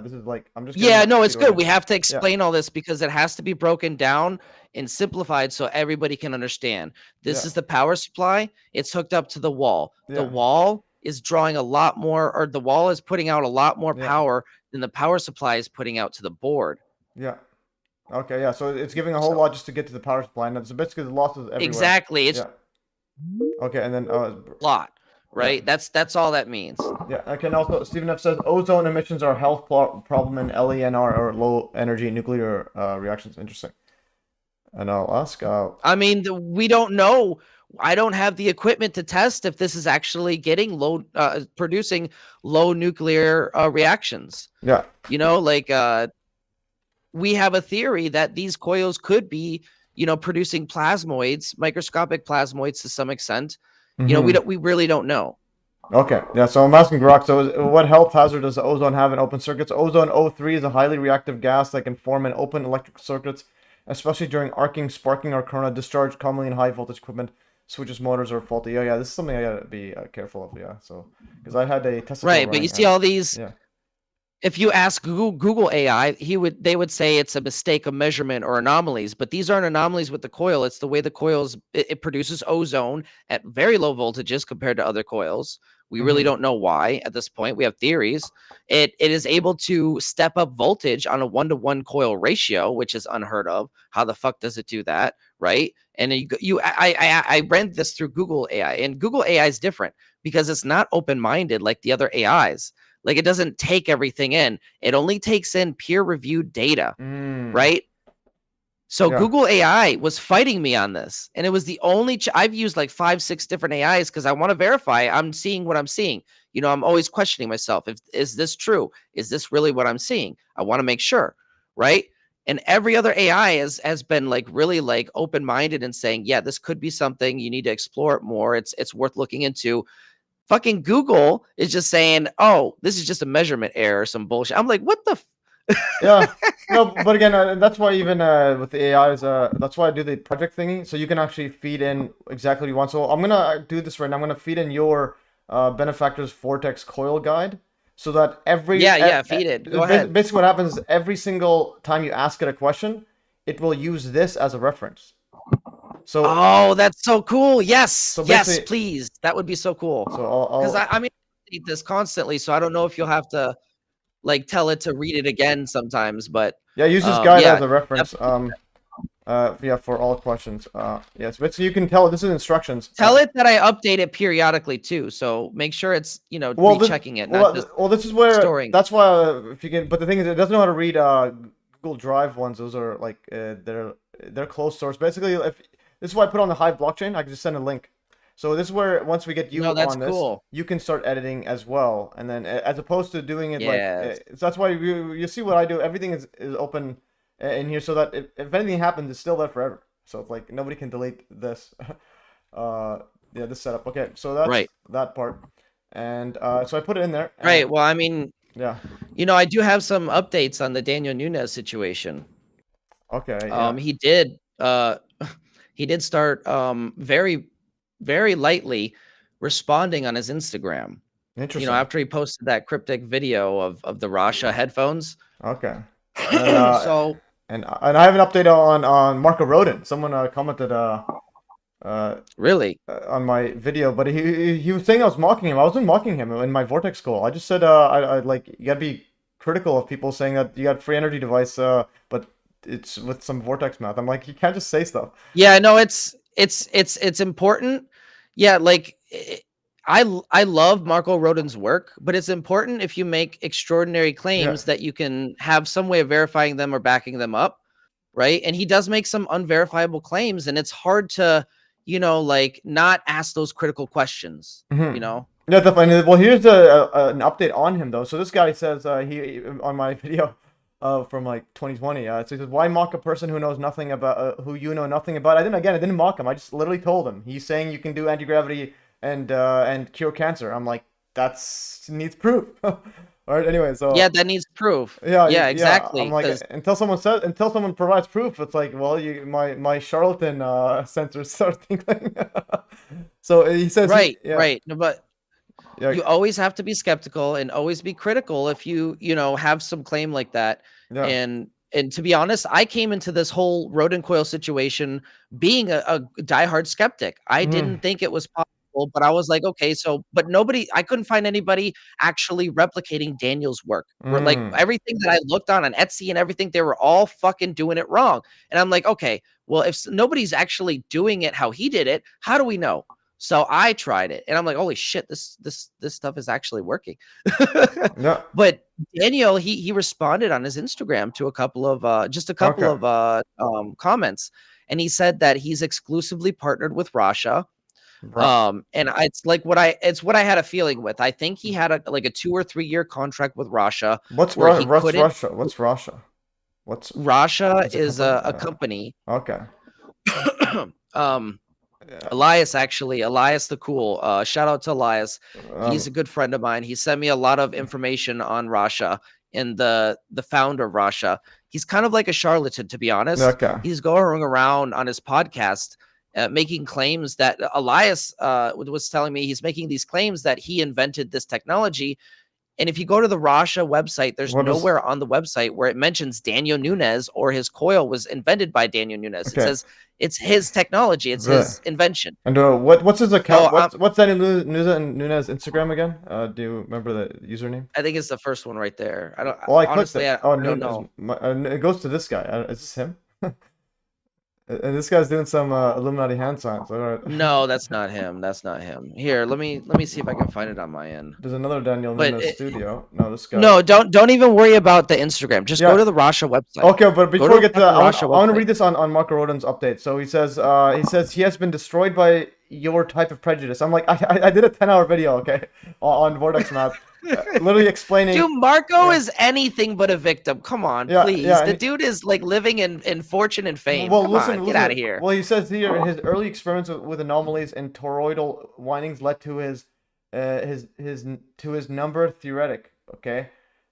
this is like I'm just no, it's good. We have to explain all this because it has to be broken down and simplified so everybody can understand. This is the power supply. It's hooked up to the wall. The wall is drawing a lot more, or the wall is putting out a lot more power than the power supply is putting out to the board. Yeah. Okay. Yeah. So it's giving a whole lot just to get to the power supply, and it's basically the losses everywhere. Exactly. It's okay, and then a lot. Right, that's all that means. Yeah. Okay. And also, Stephen F says ozone emissions are a health problem in LENR or low energy nuclear reactions. Interesting. And I'll ask. I mean, we don't know. I don't have the equipment to test if this is actually getting producing low nuclear reactions. Yeah. You know, like we have a theory that these coils could be, producing plasmoids, microscopic plasmoids to some extent. You know, we really don't know. Okay, yeah. So I'm asking Grok. So, what health hazard does the ozone have in open circuits? Ozone O3 is a highly reactive gas that can form in open electric circuits, especially during arcing, sparking, or corona discharge. Commonly in high voltage equipment, switches, motors are faulty. Yeah, this is something I gotta be careful of. Yeah, so because I had a test. Right, but you see all these. Yeah. If you ask Google AI, they would say it's a mistake of measurement or anomalies, but these aren't anomalies with the coil. It's the way the coils, it produces ozone at very low voltages compared to other coils. We really don't know why at this point. We have theories. It is able to step up voltage on a 1-to-1 coil ratio, which is unheard of. How the fuck does it do that, right? And I ran this through Google AI, and Google AI is different because it's not open-minded like the other AIs. Like, it doesn't take everything in. It only takes in peer-reviewed data, right? So Google AI was fighting me on this. And it was the only... I've used like 5-6 different AIs because I want to verify I'm seeing what I'm seeing. You know, I'm always questioning myself. Is this true? Is this really what I'm seeing? I want to make sure, right? And every other AI has been like really like open-minded and saying, yeah, this could be something. You need to explore it more. It's worth looking into. Fucking Google is just saying, oh, this is just a measurement error or some bullshit. I'm like, what the? Yeah, no, but again, that's why even with the AIs, that's why I do the project thingy, so you can actually feed in exactly what you want. So I'm gonna do this right now. I'm gonna feed in your Benefactor's Vortex coil guide, so that every feed it. Go ahead. Basically, what happens is every single time you ask it a question, it will use this as a reference. So, oh, that's so cool. Yes. So yes, please. That would be so cool. So because I mean, I eat this constantly, so I don't know if you'll have to like tell it to read it again sometimes. But Yeah, use this guide yeah, as a reference. Yeah, for all questions. Yes, but so you can tell this is instructions. tell it that I update it periodically too. So make sure it's, you know, rechecking it, not just this is where storing. that's why if you can. But the thing is, it doesn't know how to read Google Drive ones. Those are like they're closed source. Basically, if this is why I put on the Hive blockchain, I can just send a link. So this is where once we get you No, that's on this, cool. you can start editing as well, and then as opposed to doing it Yes. like so that's why you see what I do. Everything is open in here, so that if anything happens, it's still there forever. So it's like nobody can delete this. Yeah, this setup. Okay, so that's Right. that part, and so I put it in there. And, Right. Well, I mean, yeah. you know, I do have some updates on the Daniel Nunes situation. Okay. Yeah. He did start very, very lightly responding on his Instagram. Interesting. You know, after he posted that cryptic video of the Rasha headphones. Okay. And, so and I have an update on Marco Rodin. Someone commented really on my video, but he was saying I was mocking him. I wasn't mocking him in my Vortex call. I just said I like you gotta be critical of people saying that you got free energy device, but it's with some Vortex math. I'm like, you can't just say stuff. Yeah, no, it's important. Yeah, like I love Marco Rodin's work, but it's important if you make extraordinary claims that you can have some way of verifying them or backing them up, right? And he does make some unverifiable claims, and it's hard to, you know, like not ask those critical questions, you know? Yeah, definitely. Well, here's an update on him though. So this guy says he on my video from like 2020. So he says, "Why mock a person who knows nothing about who you know nothing about?" I didn't mock him. I just literally told him. He's saying you can do anti-gravity and cure cancer. I'm like, that's needs proof. All right. Anyway, so yeah, that needs proof. Yeah, exactly. I'm like, until someone provides proof, it's like, well, my charlatan sensors start thinking. So he says, right. No, but yeah. You always have to be skeptical and always be critical if you know, have some claim like that. Yeah. And to be honest, I came into this whole rodent coil situation being a diehard skeptic. I didn't think it was possible, but I was like, okay, so, but I couldn't find anybody actually replicating Daniel's work. Like everything that I looked on Etsy and everything, they were all fucking doing it wrong. And I'm like, okay, well, if nobody's actually doing it how he did it, how do we know? So I tried it, and I'm like, holy shit, this stuff is actually working. Yeah. But Daniel, he responded on his Instagram to a couple of comments, and he said that he's exclusively partnered with Rasha. Right. And it's like what I had a feeling with. I think he had a 2 or 3 year contract with Rasha. What's Rasha? What's Rasha? Rasha is a company. Okay. Elias the Cool. Shout out to Elias. He's a good friend of mine. He sent me a lot of information on Rasha and the founder of Rasha. He's kind of like a charlatan, to be honest. Okay. He's going around on his podcast making claims that Elias was telling me he's making these claims that he invented this technology. And if you go to the Rasha website, there's nowhere on the website where it mentions Daniel Nunes or his coil was invented by Daniel Nunes. Okay. It says it's his technology. It's his invention. And what's his account? What's Daniel Nunes Instagram again? Do you remember the username? I think it's the first one right there. I don't. Well, honestly, I don't know. It goes to this guy. Is this him? And this guy's doing some Illuminati hand signs. Right. No, that's not him. That's not him. Here, let me see if I can find it on my end. There's another Daniel Nunes studio. No, this guy. No, don't even worry about the Instagram. Just go to the Rasha website. Okay, but before we get to that, I want to read this on Marco Rodin's update. So he says he has been destroyed by your type of prejudice. I'm like, I did a 10-hour video, okay, on Vortex Map. Literally explaining. Dude, Marco is anything but a victim. Come on, please. The dude is like living in fortune and fame. Well, listen, get out of here. Well, he says here his early experiments with anomalies in toroidal windings led to his number theoretic. Okay,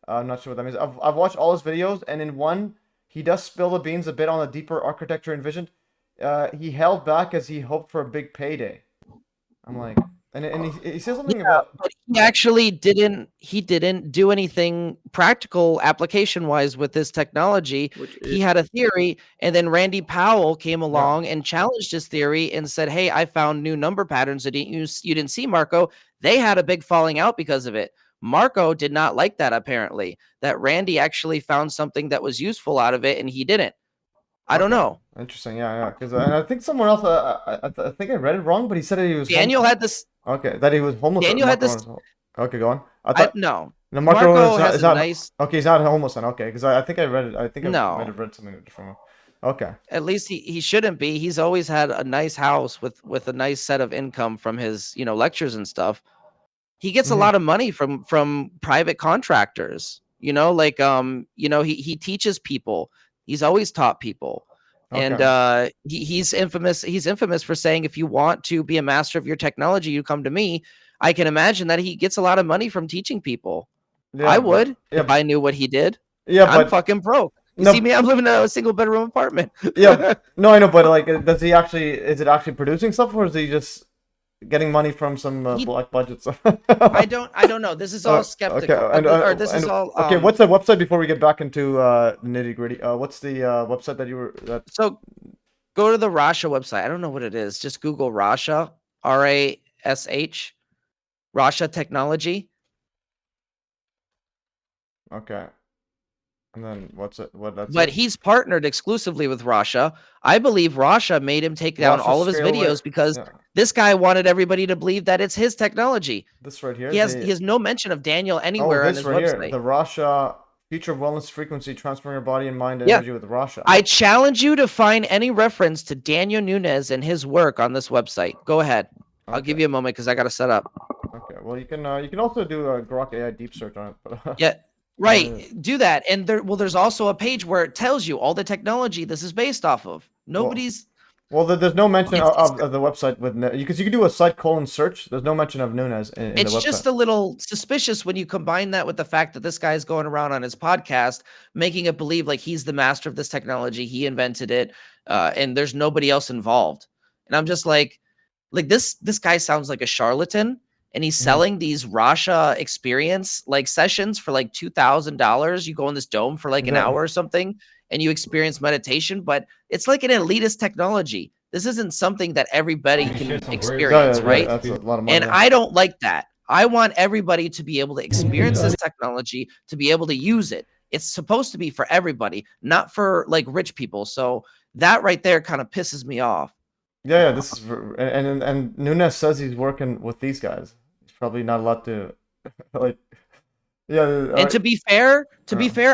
I'm not sure what that means. I've watched all his videos, and in one he does spill the beans a bit on the deeper architecture envisioned. He held back as he hoped for a big payday. I'm like. And he says something about. But he actually didn't do anything practical application wise with this technology. He had a theory, and then Randy Powell came along and challenged his theory and said, "Hey, I found new number patterns that you didn't see, Marco." They had a big falling out because of it. Marco did not like that, apparently, that Randy actually found something that was useful out of it and he didn't. I don't know. Interesting, yeah. Because and I think someone else, I think I read it wrong, but he said that he was Daniel had this. Okay, that he was homeless. Daniel had this. Okay, go on. I thought No. no, Marco has is a not nice. Okay, he's not homeless then. Okay, because I think I read it. I think I No. might have read something different. Okay. At least he shouldn't be. He's always had a nice house with a nice set of income from his lectures and stuff. He gets a lot of money from private contractors. Like he teaches people. He's always taught people. Okay. And he's infamous for saying, if you want to be a master of your technology, you come to me. I can imagine that he gets a lot of money from teaching people. Yeah, I would if I knew what he did. Yeah, I'm fucking broke. You see me? I'm living in a single bedroom apartment. Yeah, no, I know, but like, is it actually producing stuff, or is he just getting money from some black budgets? I don't know. This is all skeptical. Okay, this is all. Okay, what's the website before we get back into nitty gritty? What's the website that you were? So, go to the Rasha website. I don't know what it is. Just Google Rasha, RASH, Rasha Technology. Okay. And then But he's partnered exclusively with Rasha. I believe Rasha made him take down all of his videos because this guy wanted everybody to believe that it's his technology. This right here. He has no mention of Daniel anywhere on his website. Here, the Rasha future wellness frequency, transferring your body and mind energy with Rasha. I challenge you to find any reference to Daniel Nunes and his work on this website. Go ahead. Okay. I'll give you a moment because I got to set up. Okay. Well, you can also do a Grok AI deep search on it. Yeah. Right, do that, and there's also a page where it tells you all the technology this is based off of. Nobody's. Well, there's no mention of the website because you can do a site search. There's no mention of Nunes in the website. It's just a little suspicious when you combine that with the fact that this guy's going around on his podcast making it believe like he's the master of this technology, he invented it, and there's nobody else involved. And I'm just like this guy sounds like a charlatan. And he's selling these Rasha experience sessions for like $2,000. You go in this dome for like an hour or something, and you experience meditation. But it's like an elitist technology. This isn't something that everybody can experience, right? That's a lot of money. And I don't like that. I want everybody to be able to experience this technology, to be able to use it. It's supposed to be for everybody, not for like rich people. So that right there kind of pisses me off. Yeah, this is and Nunes says he's working with these guys. He's probably not allowed to, like, yeah. And to be fair,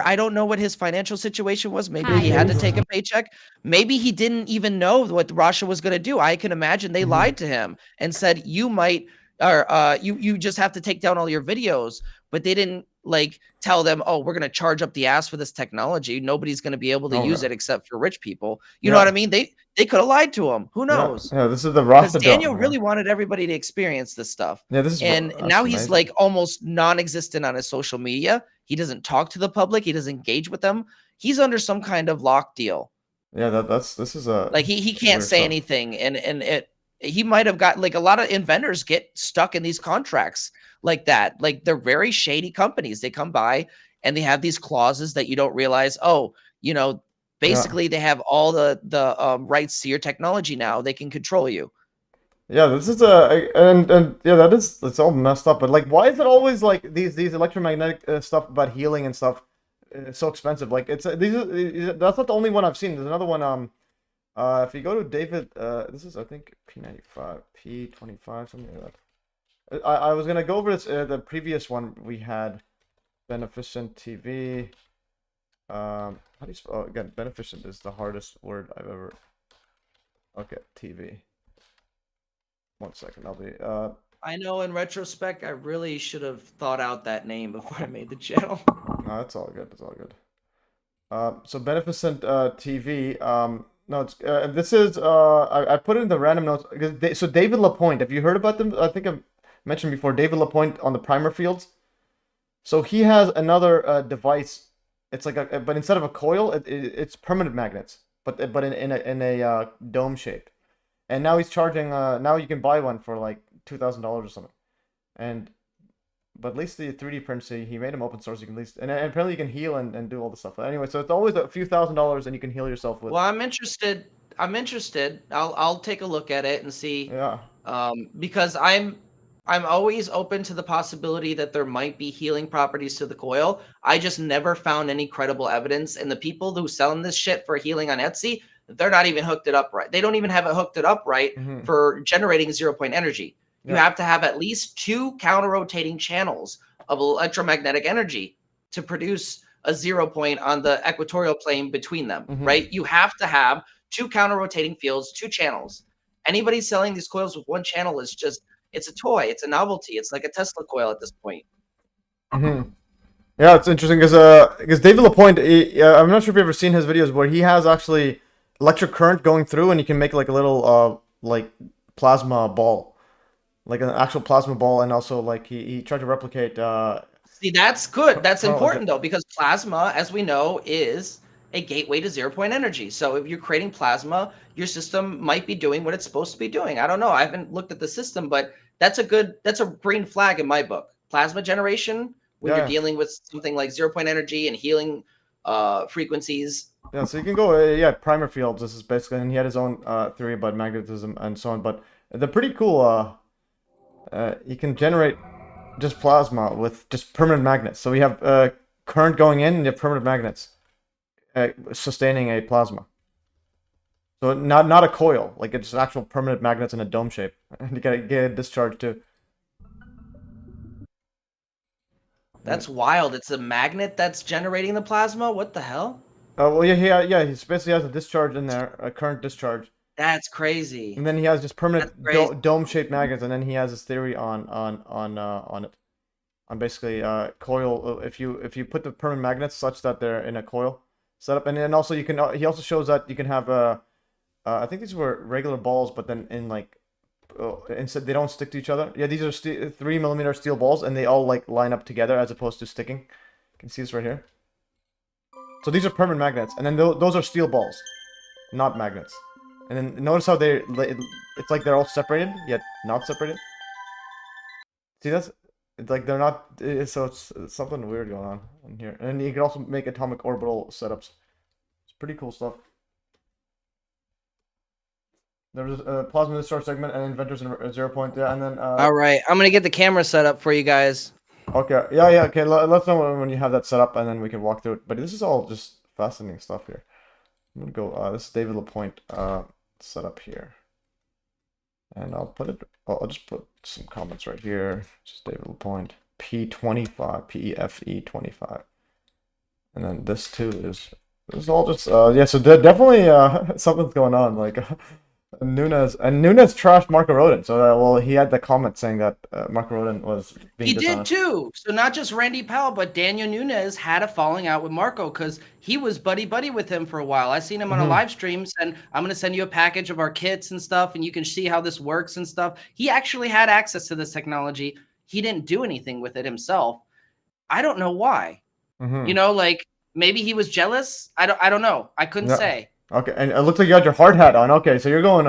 I don't know what his financial situation was. Maybe he had to take a paycheck. Maybe he didn't even know what Rasha was going to do. I can imagine they lied to him and said you might, or you just have to take down all your videos. But they didn't tell them, oh, we're going to charge up the ass for this technology. Nobody's going to be able to use it except for rich people. You know what I mean? They could have lied to him. Who knows? Yeah, this is the Rasha. Daniel really wanted everybody to experience this stuff. Yeah, this is. And now he's almost non-existent on his social media. He doesn't talk to the public. He doesn't engage with them. He's under some kind of lock deal. Yeah, this is a he can't say anything, and he might have got a lot of inventors get stuck in these contracts like that. They're very shady companies. They come by and they have these clauses that you don't realize. Oh, basically they have all the rights to your technology now. They can control you. Yeah, this is and yeah, it's all messed up. But why is it always these electromagnetic stuff about healing and stuff so expensive? That's not the only one I've seen. There's another one. If you go to David, this is I think P95, P25, something like that. I was gonna go over this the previous one we had, BeneficenceTV. How do you spell again? Beneficent is the hardest word I've ever. Okay, TV. 1 second, I'll be. I know. In retrospect, I really should have thought out that name before I made the channel. No, it's all good. It's all good. So Beneficent TV. No, it's this is I put it in the random notes because so David Lapointe. Have you heard about them? I think I've mentioned before. David Lapointe on the primer fields. So he has another device. It's but instead of a coil, it's permanent magnets, but in a dome shape. And now he's charging. Now you can buy one for like $2,000 or something. But at least the 3D prints, he made them open source. You can at least and apparently you can heal and do all the stuff. But anyway, so it's always a few $1,000s, and you can heal yourself with. Well, I'm interested. I'll take a look at it and see. Yeah. Because I'm I'm always open to the possibility that there might be healing properties to the coil. I just never found any credible evidence. And the people who selling this shit for healing on Etsy, they're not even hooked it up right. They don't even have it hooked it up right for generating 0-point energy. You have to have at least 2 counter-rotating channels of electromagnetic energy to produce a 0 point on the equatorial plane between them, right? You have to have 2 counter-rotating fields, 2 channels. Anybody selling these coils with 1 channel is just, it's a toy. It's a novelty. It's like a Tesla coil at this point. Yeah, it's interesting because David Lapointe, I'm not sure if you've ever seen his videos where he has actually electric current going through, and you can make like a little like plasma ball, like an actual plasma ball, and also like he tried to replicate. See, that's good. That's important though, because plasma, as we know, is a gateway to 0-point energy. So if you're creating plasma, your system might be doing what it's supposed to be doing. I don't know. I haven't looked at the system, but that's a green flag in my book. Plasma generation, when you're dealing with something like 0-point energy and healing frequencies. Yeah, so you can go, primer fields. This is basically, and he had his own theory about magnetism and so on. But they're pretty cool. You can generate just plasma with just permanent magnets. So we have current going in, and you have permanent magnets sustaining a plasma. So not a coil, like it's actual permanent magnets in a dome shape. And you gotta get it discharged too. That's wild. It's a magnet that's generating the plasma? What the hell? Oh, well, yeah. He basically has a discharge in there, a current discharge. That's crazy. And then he has just permanent dome-shaped magnets, and then he has his theory on it, on basically coil. If you put the permanent magnets such that they're in a coil setup, and then also you can. He also shows that you can have I think these were regular balls, but then in like instead they don't stick to each other. Yeah, these are 3mm steel balls, and they all like line up together as opposed to sticking. You can see this right here. So these are permanent magnets, and then those are steel balls, not magnets. And then notice how it's like they're all separated, yet not separated. See, it's like they're not, so it's something weird going on in here. And you can also make atomic orbital setups. It's pretty cool stuff. There was a plasma discharge segment and inventors and 0 point, and then... All right, I'm going to get the camera set up for you guys. Okay, yeah, okay, let's know when you have that set up, and then we can walk through it. But this is all just fascinating stuff here. I'm gonna go, this is David Lapointe set up here. And I'll just put some comments right here. Just David Lapointe, P25, PEFE25. And then this too is all just, yeah, so definitely something's going on, like... Nunes trashed Marco Rodin. So well, he had the comment saying that Marco Rodin was being dishonest. Did too. So not just Randy Powell, but Daniel Nunes had a falling out with Marco because he was buddy with him for a while. I seen him on a live stream, and I'm gonna send you a package of our kits and stuff, and you can see how this works and stuff. He actually had access to this technology. He didn't do anything with it himself. I don't know why. You know, like maybe he was jealous. I don't know. I couldn't say. Okay, and it looks like you got your hard hat on. Okay, so you're going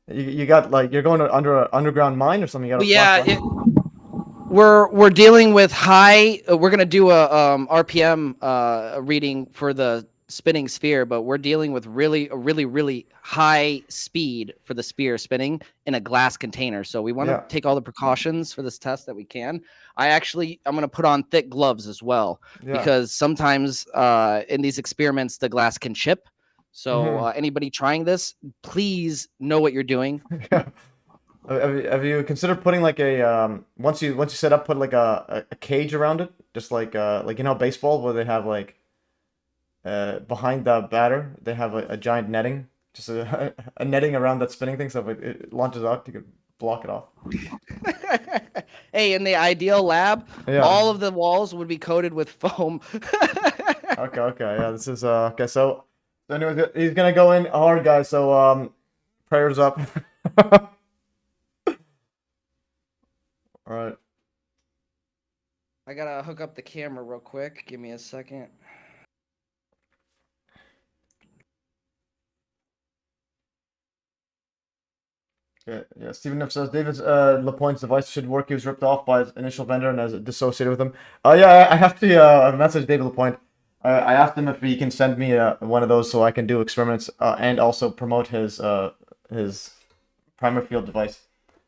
you got like you're going under an underground mine or something. You got we're dealing with high. We're gonna do a RPM reading for the spinning sphere, but we're dealing with really high speed for the sphere spinning in a glass container. So we want to take all the precautions for this test that we can. I'm gonna put on thick gloves as well because sometimes in these experiments the glass can chip. So anybody trying this, please know what you're doing. Have you considered putting like a once you set up, put like a cage around it, just like you know baseball where they have like behind the batter they have a giant netting, just a netting around that spinning thing, so if it launches out you could block it off. Hey, in the ideal lab, all of the walls would be coated with foam. Okay, yeah, this is okay. So anyway, he's gonna go in hard, guys. So prayers up. All right. I gotta hook up the camera real quick. Give me a second. Yeah. Stephen F says David Lapointe's device should work. He was ripped off by his initial vendor and has dissociated with him. Yeah, I have to message David Lapointe. I asked him if he can send me one of those so I can do experiments and also promote his primer field device.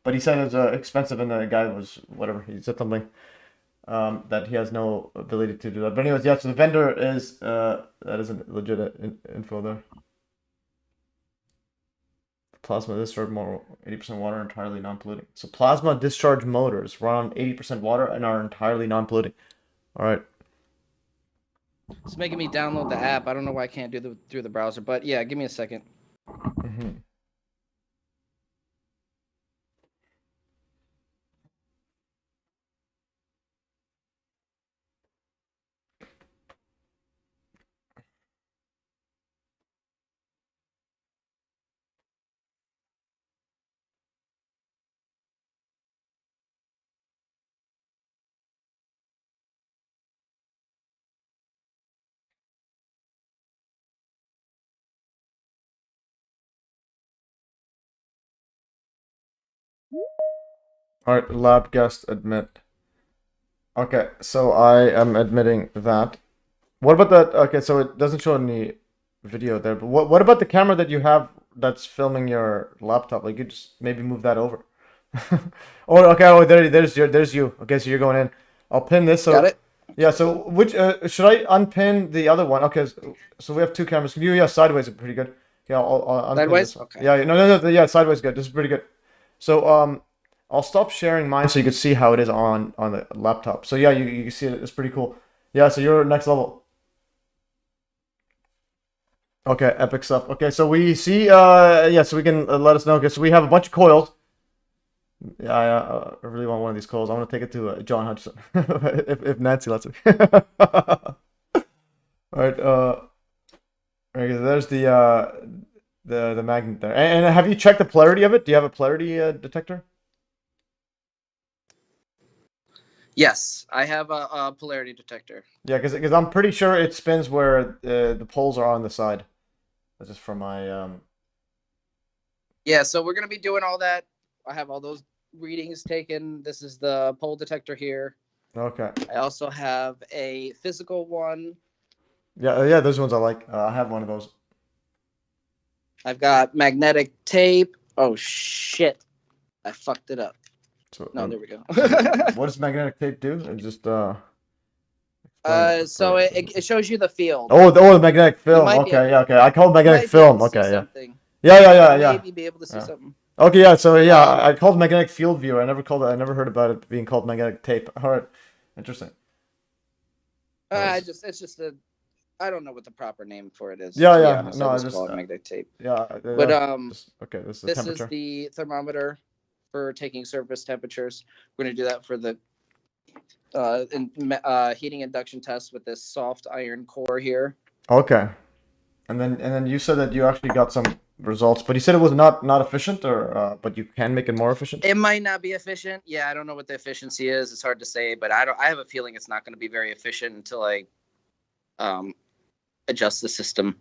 but he said it was expensive, and the guy was whatever. He said something that he has no ability to do that. But anyways, yeah. So the vendor is that isn't legit info there. Plasma discharge motor, 80% water, entirely non-polluting. So plasma discharge motors run on 80% water and are entirely non-polluting. All right. It's making me download the app. I don't know why I can't do the through the browser, but yeah, give me a second. Mm-hmm. All right, lab guest admit. Okay, so I am admitting that. What about that? Okay, so it doesn't show any video there, but what about the camera that you have that's filming your laptop? Like, you just maybe move that over. Oh, okay. Oh, there's you. Okay, so you're going in. I'll pin this. So Got it? yeah. So which should I unpin the other one? Okay, so we have two cameras. Yeah, sideways is pretty good. Yeah, I'll unpin Sideways? this. Okay. Yeah, no, yeah, sideways good. This is pretty good. So I'll stop sharing mine so you can see how it is on the laptop. So yeah, you can see it. It's pretty cool. Yeah, so you're next level. Okay, epic stuff. Okay, so we see yeah, so we can let us know. Okay, so we have a bunch of coils. Yeah, I really want one of these coils. I want to take it to John Hudson if Nancy lets me. All right, okay, so there's the magnet there. And have you checked the polarity of it? Do you have a polarity detector? Yes, I have a polarity detector. Yeah, because I'm pretty sure it spins where the poles are on the side. That's just from my Yeah, so we're gonna be doing all that. I have all those readings taken. This is the pole detector here. Okay. I also have a physical one. Yeah, those ones I like. I have one of those. I've got magnetic tape. Oh shit, I fucked it up. So, No, there we go. what does magnetic tape do? It just So it shows you the field. Oh, the magnetic film. might be Okay, able- yeah, okay. I call it You magnetic might be able film. to see Okay, yeah. something. Yeah. Maybe be able to see Yeah. something. Okay, yeah. So yeah, I called magnetic field viewer. I never called it. I never heard about it being called magnetic tape. All right, interesting. Nice. It's just a. I don't know what the proper name for it is. Yeah, to be yeah. honest. No, I I just just call it magnetic tape. yeah. But okay, this is the this temperature. is the thermometer for taking surface temperatures. We're gonna do that for the heating induction test with this soft iron core here. Okay, and then you said that you actually got some results, but you said it was not efficient, or but you can make it more efficient. It might not be efficient. Yeah, I don't know what the efficiency is. It's hard to say, but I have a feeling it's not going to be very efficient until I adjust the system.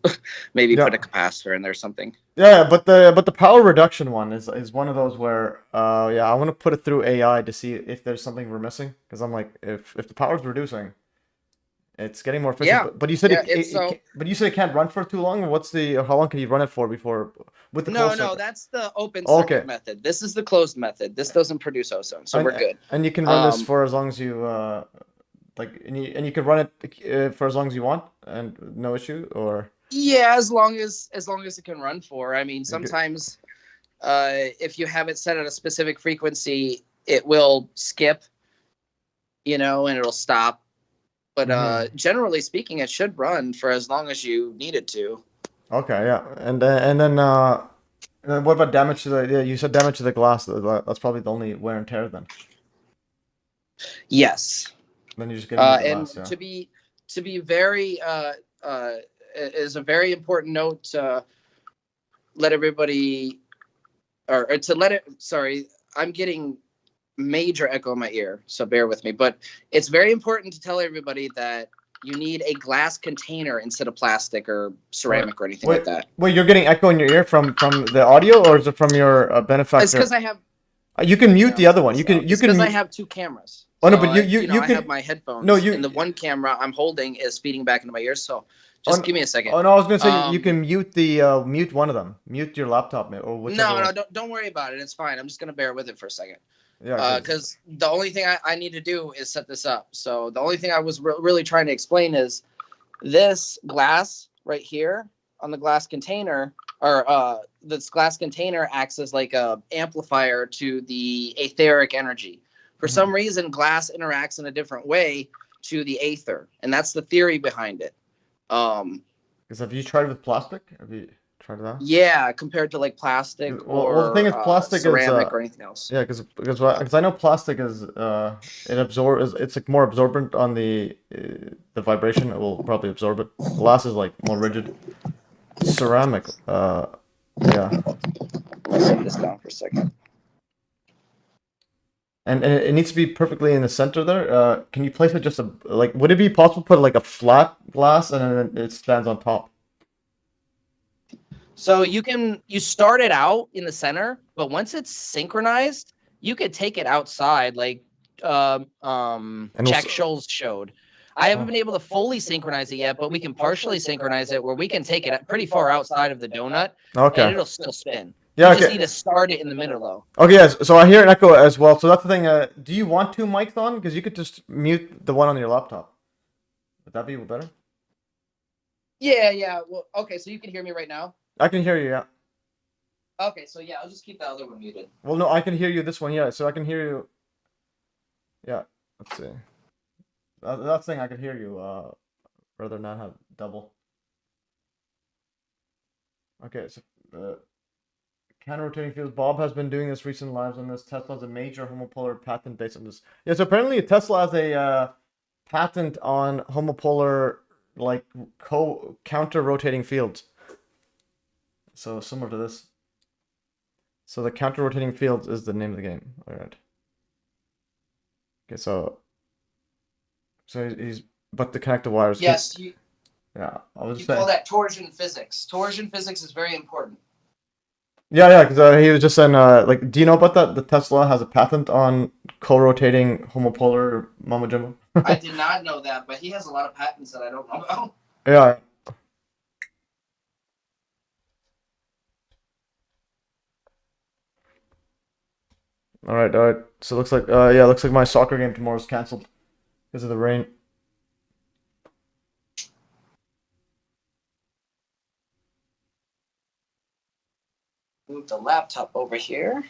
Maybe Yeah. put a capacitor in there or something. Yeah, but the power reduction one is one of those where yeah, I want to put it through AI to see if there's something we're missing, because I'm like, if the power's reducing, it's getting more efficient. Yeah. But you said Yeah, but you said it can't run for too long. What's how long can you run it for before with the closed No, circuit? that's the open Okay. circuit method. This is the closed method. This doesn't produce ozone, so we're good. And you can run this Um, for as long as you and you can run it for as long as you want and no issue, or Yeah, as long as it can run for. I mean, sometimes if you have it set at a specific frequency, it will skip, and it'll stop. But generally speaking, it should run for as long as you need it to. okay, yeah, and then what about damage to the? Yeah, you said damage to the glass. That's probably the only wear and tear then. Yes. Then you just get into the And glass, yeah. to be very is a very important note to let everybody or to let it. Sorry, I'm getting major echo in my ear, so bear with me. But it's very important to tell everybody that you need a glass container instead of plastic or ceramic or anything like that. Wait, you're getting echo in your ear from the audio, or is it from your Benefactor? It's because I have. You can mute the other one. You can because I have two cameras. Oh no, So but you I can. have my headphones, No, you. and the one camera I'm holding is feeding back into my ears. So Oh, just give me a second. oh no, I was gonna say you Um, can mute mute one of them. Mute your laptop or whichever no, one. don't worry about it. It's fine. I'm just gonna bear with it for a second. Yeah, good. Because the only thing I need to do is set this up. So the only thing I was really trying to explain is this glass right here on the glass container, or this glass container acts as like a amplifier to the etheric energy. For some reason, glass interacts in a different way to the aether, and that's the theory behind it. Because have you tried with plastic? Have you tried that? Yeah, compared to like plastic Well, the thing or is, plastic ceramic is or anything else. yeah, because I know plastic is it absorbs, it's like more absorbent on the vibration. It will probably absorb it. Glass is like more rigid. Ceramic, yeah, Let's set this down for a second. and it needs to be perfectly in the center there. Can you place it just like? Would it be possible to put like a flat glass and then it stands on top? So you start it out in the center, but once it's synchronized, you could take it outside, like And Jack also- Scholes showed. I haven't been able to fully synchronize it yet, but we can partially synchronize it where we can take it pretty far outside of the donut, and Okay. it'll still spin. Yeah. You just Okay. need to start it in the middle, though. Okay. Yes. So I hear an echo as well. So that's the thing. Do you want two mics on? Because you could just mute the one on your laptop. Would that be better? Yeah. Well, okay, so you can hear me right now? I can hear you. Yeah. Okay, so yeah, I'll just keep the other one muted. Well, no, I can hear you this one. Yeah. So I can hear you. Yeah. Let's see. That thing I can hear you. Rather not have double. Okay. So counter-rotating fields. Bob has been doing this recent lives on this. Tesla has a major homopolar patent based on this. Yeah. So apparently Tesla has a patent on homopolar like counter-rotating fields. So similar to this. So the counter-rotating fields is the name of the game. All right. Okay, so he's but the connected wires. Yes, Yeah, I was you saying. call that torsion physics. Torsion physics is very important. Yeah, because he was just saying, like, do you know about that? The Tesla has a patent on co-rotating homopolar mumbo jumbo. I did not know that, but he has a lot of patents that I don't know about. Yeah. All right. So it looks like, yeah, it looks like my soccer game tomorrow is canceled because of the rain. Move the laptop over here.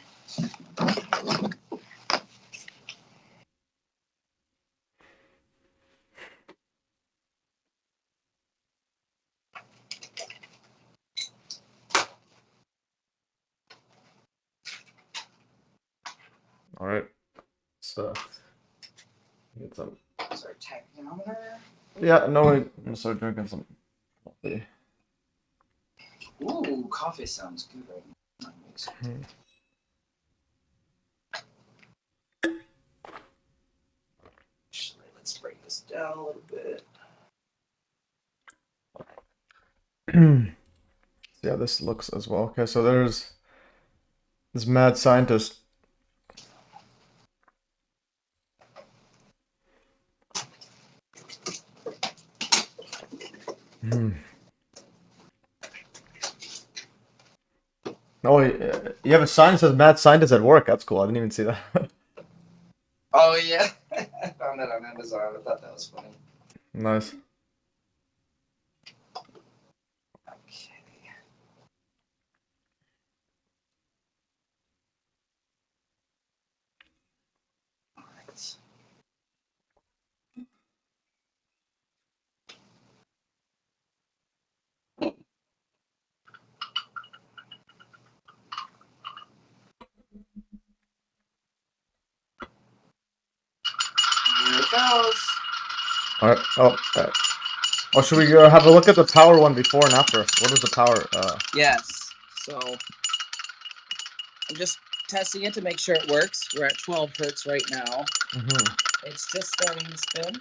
All right. So get some. Is our tachometer? Yeah, no, I'm gonna start drinking some coffee. Ooh, coffee sounds good right now. Actually, let's break this down a little bit. Yeah, this looks as well. Okay, so there's this mad scientist. Oh, you have a sign that says mad scientist at work. That's cool. I didn't even see that. Oh, yeah. I found that on Amazon. I thought that was funny. Nice. Okay. All right. Here it goes. All right. Oh, should we go have a look at the power one before and after? What is the power? Yes. So I'm just testing it to make sure it works. We're at 12 hertz right now. It's just starting to spin.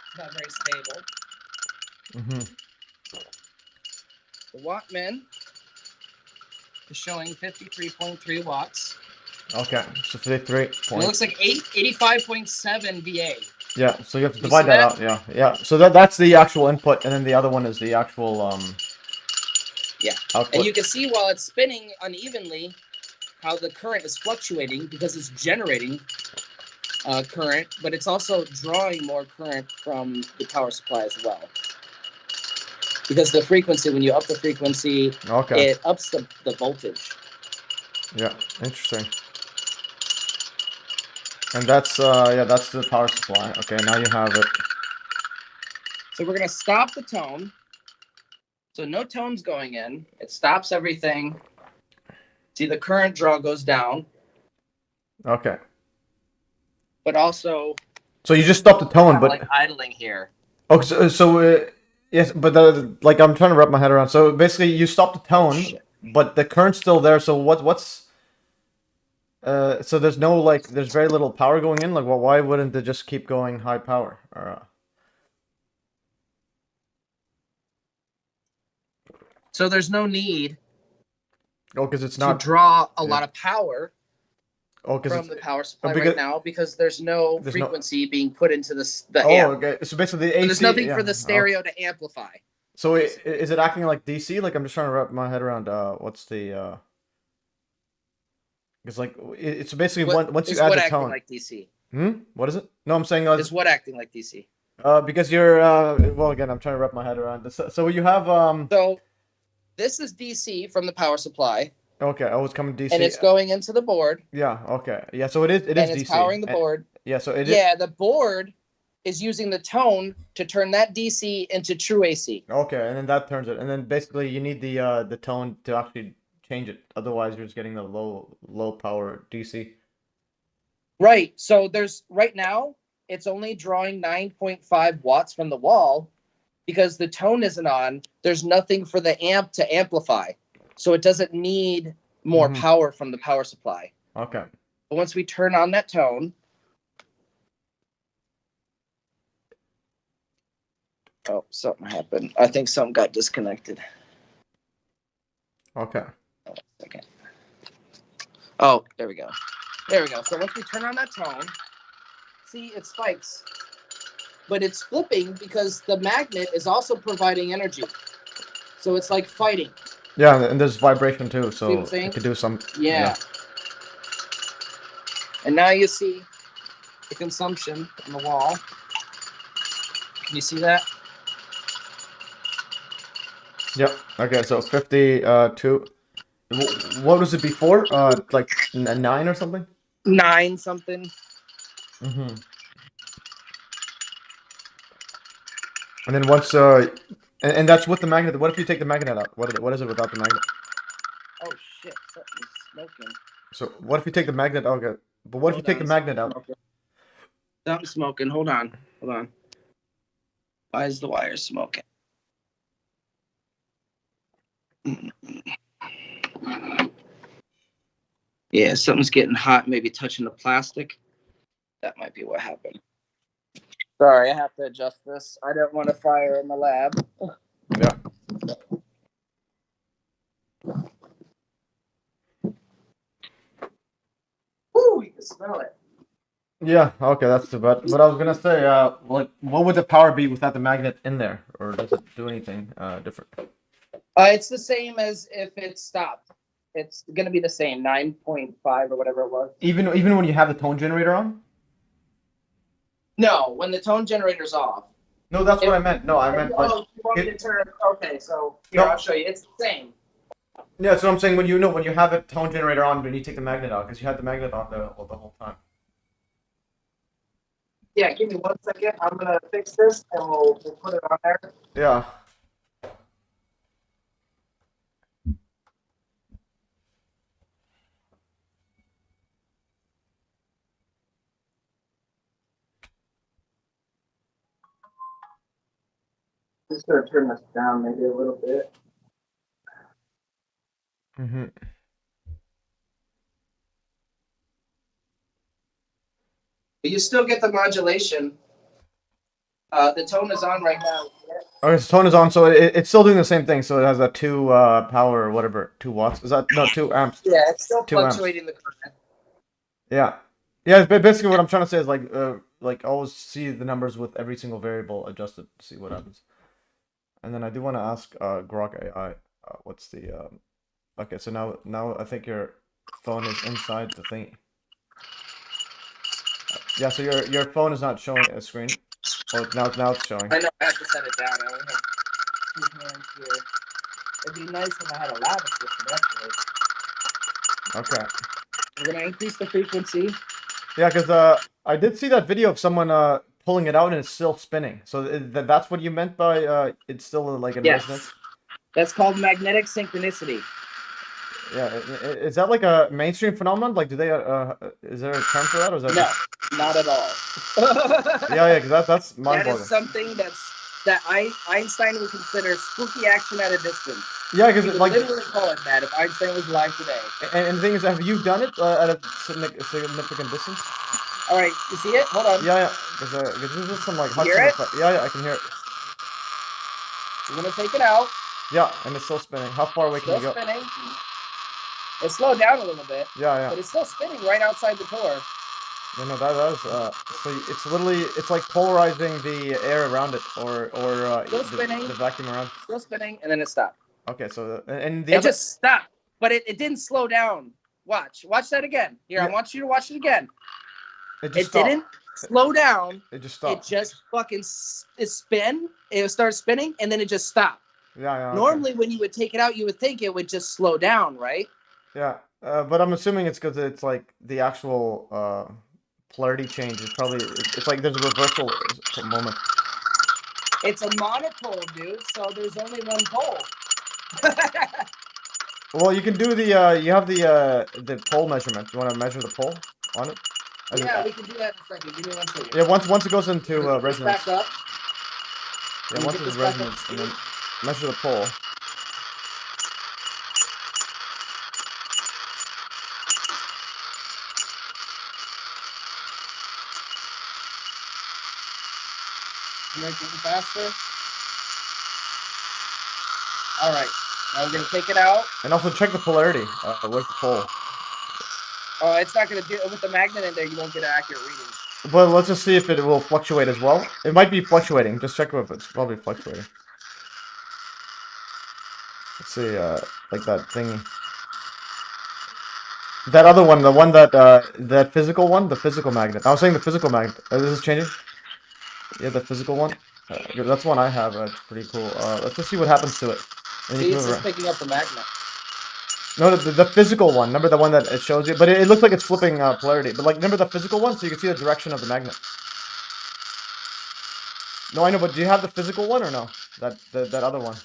It's not very stable. The Wattman is showing 53.3 watts. Okay, so 53 And it point. looks like 85.7 VA. Yeah, so you have to You divide see that that? out. Yeah, yeah. So that's the actual input, and then the other one is the actual Yeah. output. And you can see while it's spinning unevenly, how the current is fluctuating because it's generating current, but it's also drawing more current from the power supply as well. Because the frequency, when you up the frequency, Okay. it ups the voltage. Yeah, interesting. And that's yeah, that's the power supply. Okay, now you have it. So we're gonna stop the tone. So no tone's going in. It stops everything. See, the current draw goes down, Okay. but also So you just stopped the tone, kind of but like idling here. oh, so yes, but like I'm trying to wrap my head around. So basically, you stop the tone, but the current's still there. So what's so there's no like there's very little power going in. Like, well, why wouldn't it just keep going high power? Or, So there's no need oh, because it's to not. draw a lot of power Oh, because from the power supply because, right now because there's no frequency being put into the oh, amp. okay. So basically, the AC. So there's nothing yeah, for the stereo to amplify. So is it acting like DC? Like I'm just trying to wrap my head around what's the because like it's basically once you add the tone. Like DC? What is it? No, I'm saying Is what acting like DC? Because you're well again I'm trying to wrap my head around this. So you have So this is DC from the power supply. Okay, oh, it's coming DC. And it's going into the board. Yeah, okay. Yeah, so it is and DC. It's powering the board. Yeah, so it is. The board is using the tone to turn that DC into true AC. Okay, and then that turns it. And then basically you need the tone to actually change it. Otherwise you're just getting the low power DC. Right. So there's right now it's only drawing 9.5 watts from the wall because the tone isn't on. There's nothing for the amp to amplify. So it doesn't need more power from the power supply. Okay. But once we turn on that tone. Oh, something happened. I think something got disconnected. Okay. Okay. Oh, there we go. There we go. So once we turn on that tone, see, it spikes. But it's flipping because the magnet is also providing energy. So it's like fighting. Yeah, and there's vibration too, so it could do some... Yeah. And now you see the consumption on the wall. Can you see that? Yep. Okay, so 52. What was it before? Like 9 or something? 9 something. And then once and that's with the magnet. What if you take the magnet out? What is it without the magnet? Oh shit! Something's smoking. So what if you take the magnet? Okay, but what if you take the magnet out? Something's smoking. Hold on. Why is the wire smoking? Yeah, something's getting hot. Maybe touching the plastic. That might be what happened. Sorry, I have to adjust this. I don't want a fire in the lab. Yeah. Woo, you can smell it. Yeah, okay, that's too bad. But I was gonna say, like, what would the power be without the magnet in there, or does it do anything different? It's the same as if it stopped. It's gonna be the same, 9.5 or whatever it was. Even when you have the tone generator on? No, when the tone generator's off. No, that's what I meant. No, I meant like. Oh, you want me to turn? Okay, so here, I'll show you. It's the same. Yeah, so I'm saying when you have a tone generator on, when you take the magnet out, because you had the magnet on the whole time. Yeah, give me 1 second. I'm gonna fix this and we'll put it on there. Yeah. Just gonna turn this down maybe a little bit. But you still get the modulation. The tone is on right now. Okay, so tone is on, so it's still doing the same thing. So it has a 2 power or whatever, 2 watts. Is that no 2 amps? Yeah, it's still fluctuating the current. Yeah. Yeah, basically what I'm trying to say is like always see the numbers with every single variable adjusted to see what happens. And then I do want to ask Grok AI, what's the okay, so now I think your phone is inside the thing. Yeah, so your phone is not showing a screen. Oh, now it's showing. I know, I have to set it down. I only have 2 hands here. It'd be nice if I had a lab assistant, actually. Okay. We're gonna increase the frequency. Yeah, because I did see that video of someone pulling it out and it's still spinning. So that's what you meant by it's still like in resonance? That's called magnetic synchronicity. Yeah, is that like a mainstream phenomenon? Like, do they is there a term for that, or is that No, just... not at all. Yeah, because that's That mind-boggling. is something that Einstein would consider spooky action at a distance. Yeah, He because would like, literally call it that if Einstein was alive today. and the thing is, have you done it at a significant distance? All right, you see it? Hold on. Yeah, because this is some like You hear Hudson it? effect. Yeah, I can hear it. We're gonna take it out. Yeah, and it's still spinning. How far away can Still you go? spinning. It slowed down a little bit. Yeah. But it's still spinning right outside the door. Yeah, no, that is so it's literally it's like polarizing the air around it, or Still spinning. the vacuum around. Still spinning, and then it stopped. Okay, so and the It other... just stopped, but it didn't slow down. Watch that again. Here, Yeah. I want you to watch it again. it It didn't slow down. It just It stopped. just fucking it started spinning, and then it just stopped. Yeah. Okay. Normally, when you would take it out, you would think it would just slow down, right? Yeah, but I'm assuming it's because it's like the actual polarity change is probably it's like there's a reversal moment. It's a monopole, dude. So there's only one pole. Well, you can do the you have the pole measurement. You want to measure the pole on it? Yeah, we can do that in a second. Give me 1 second. Yeah, once it goes into resonance. Back up. Yeah, once it's resonance, and then measure the pole. Make it faster. All right. Now we're gonna take it out. And also check the polarity. Where's the pole? Oh, it's not gonna do it with the magnet in there. You won't get an accurate reading. But let's just see if it will fluctuate as well. It might be fluctuating. Just check if it's probably fluctuating. Let's see, like that thingy. That other one, the one that that physical one, the physical magnet. I was saying the physical magnet. This is changing. Yeah, the physical one. That's one I have. It's pretty cool. Let's just see what happens to it. And See, it's just picking up the magnet. No, the physical one. Remember the one that it shows you? But it looks like it's flipping polarity. But like, remember the physical one, so you can see the direction of the magnet. No, I know, but do you have the physical one or no? That other one.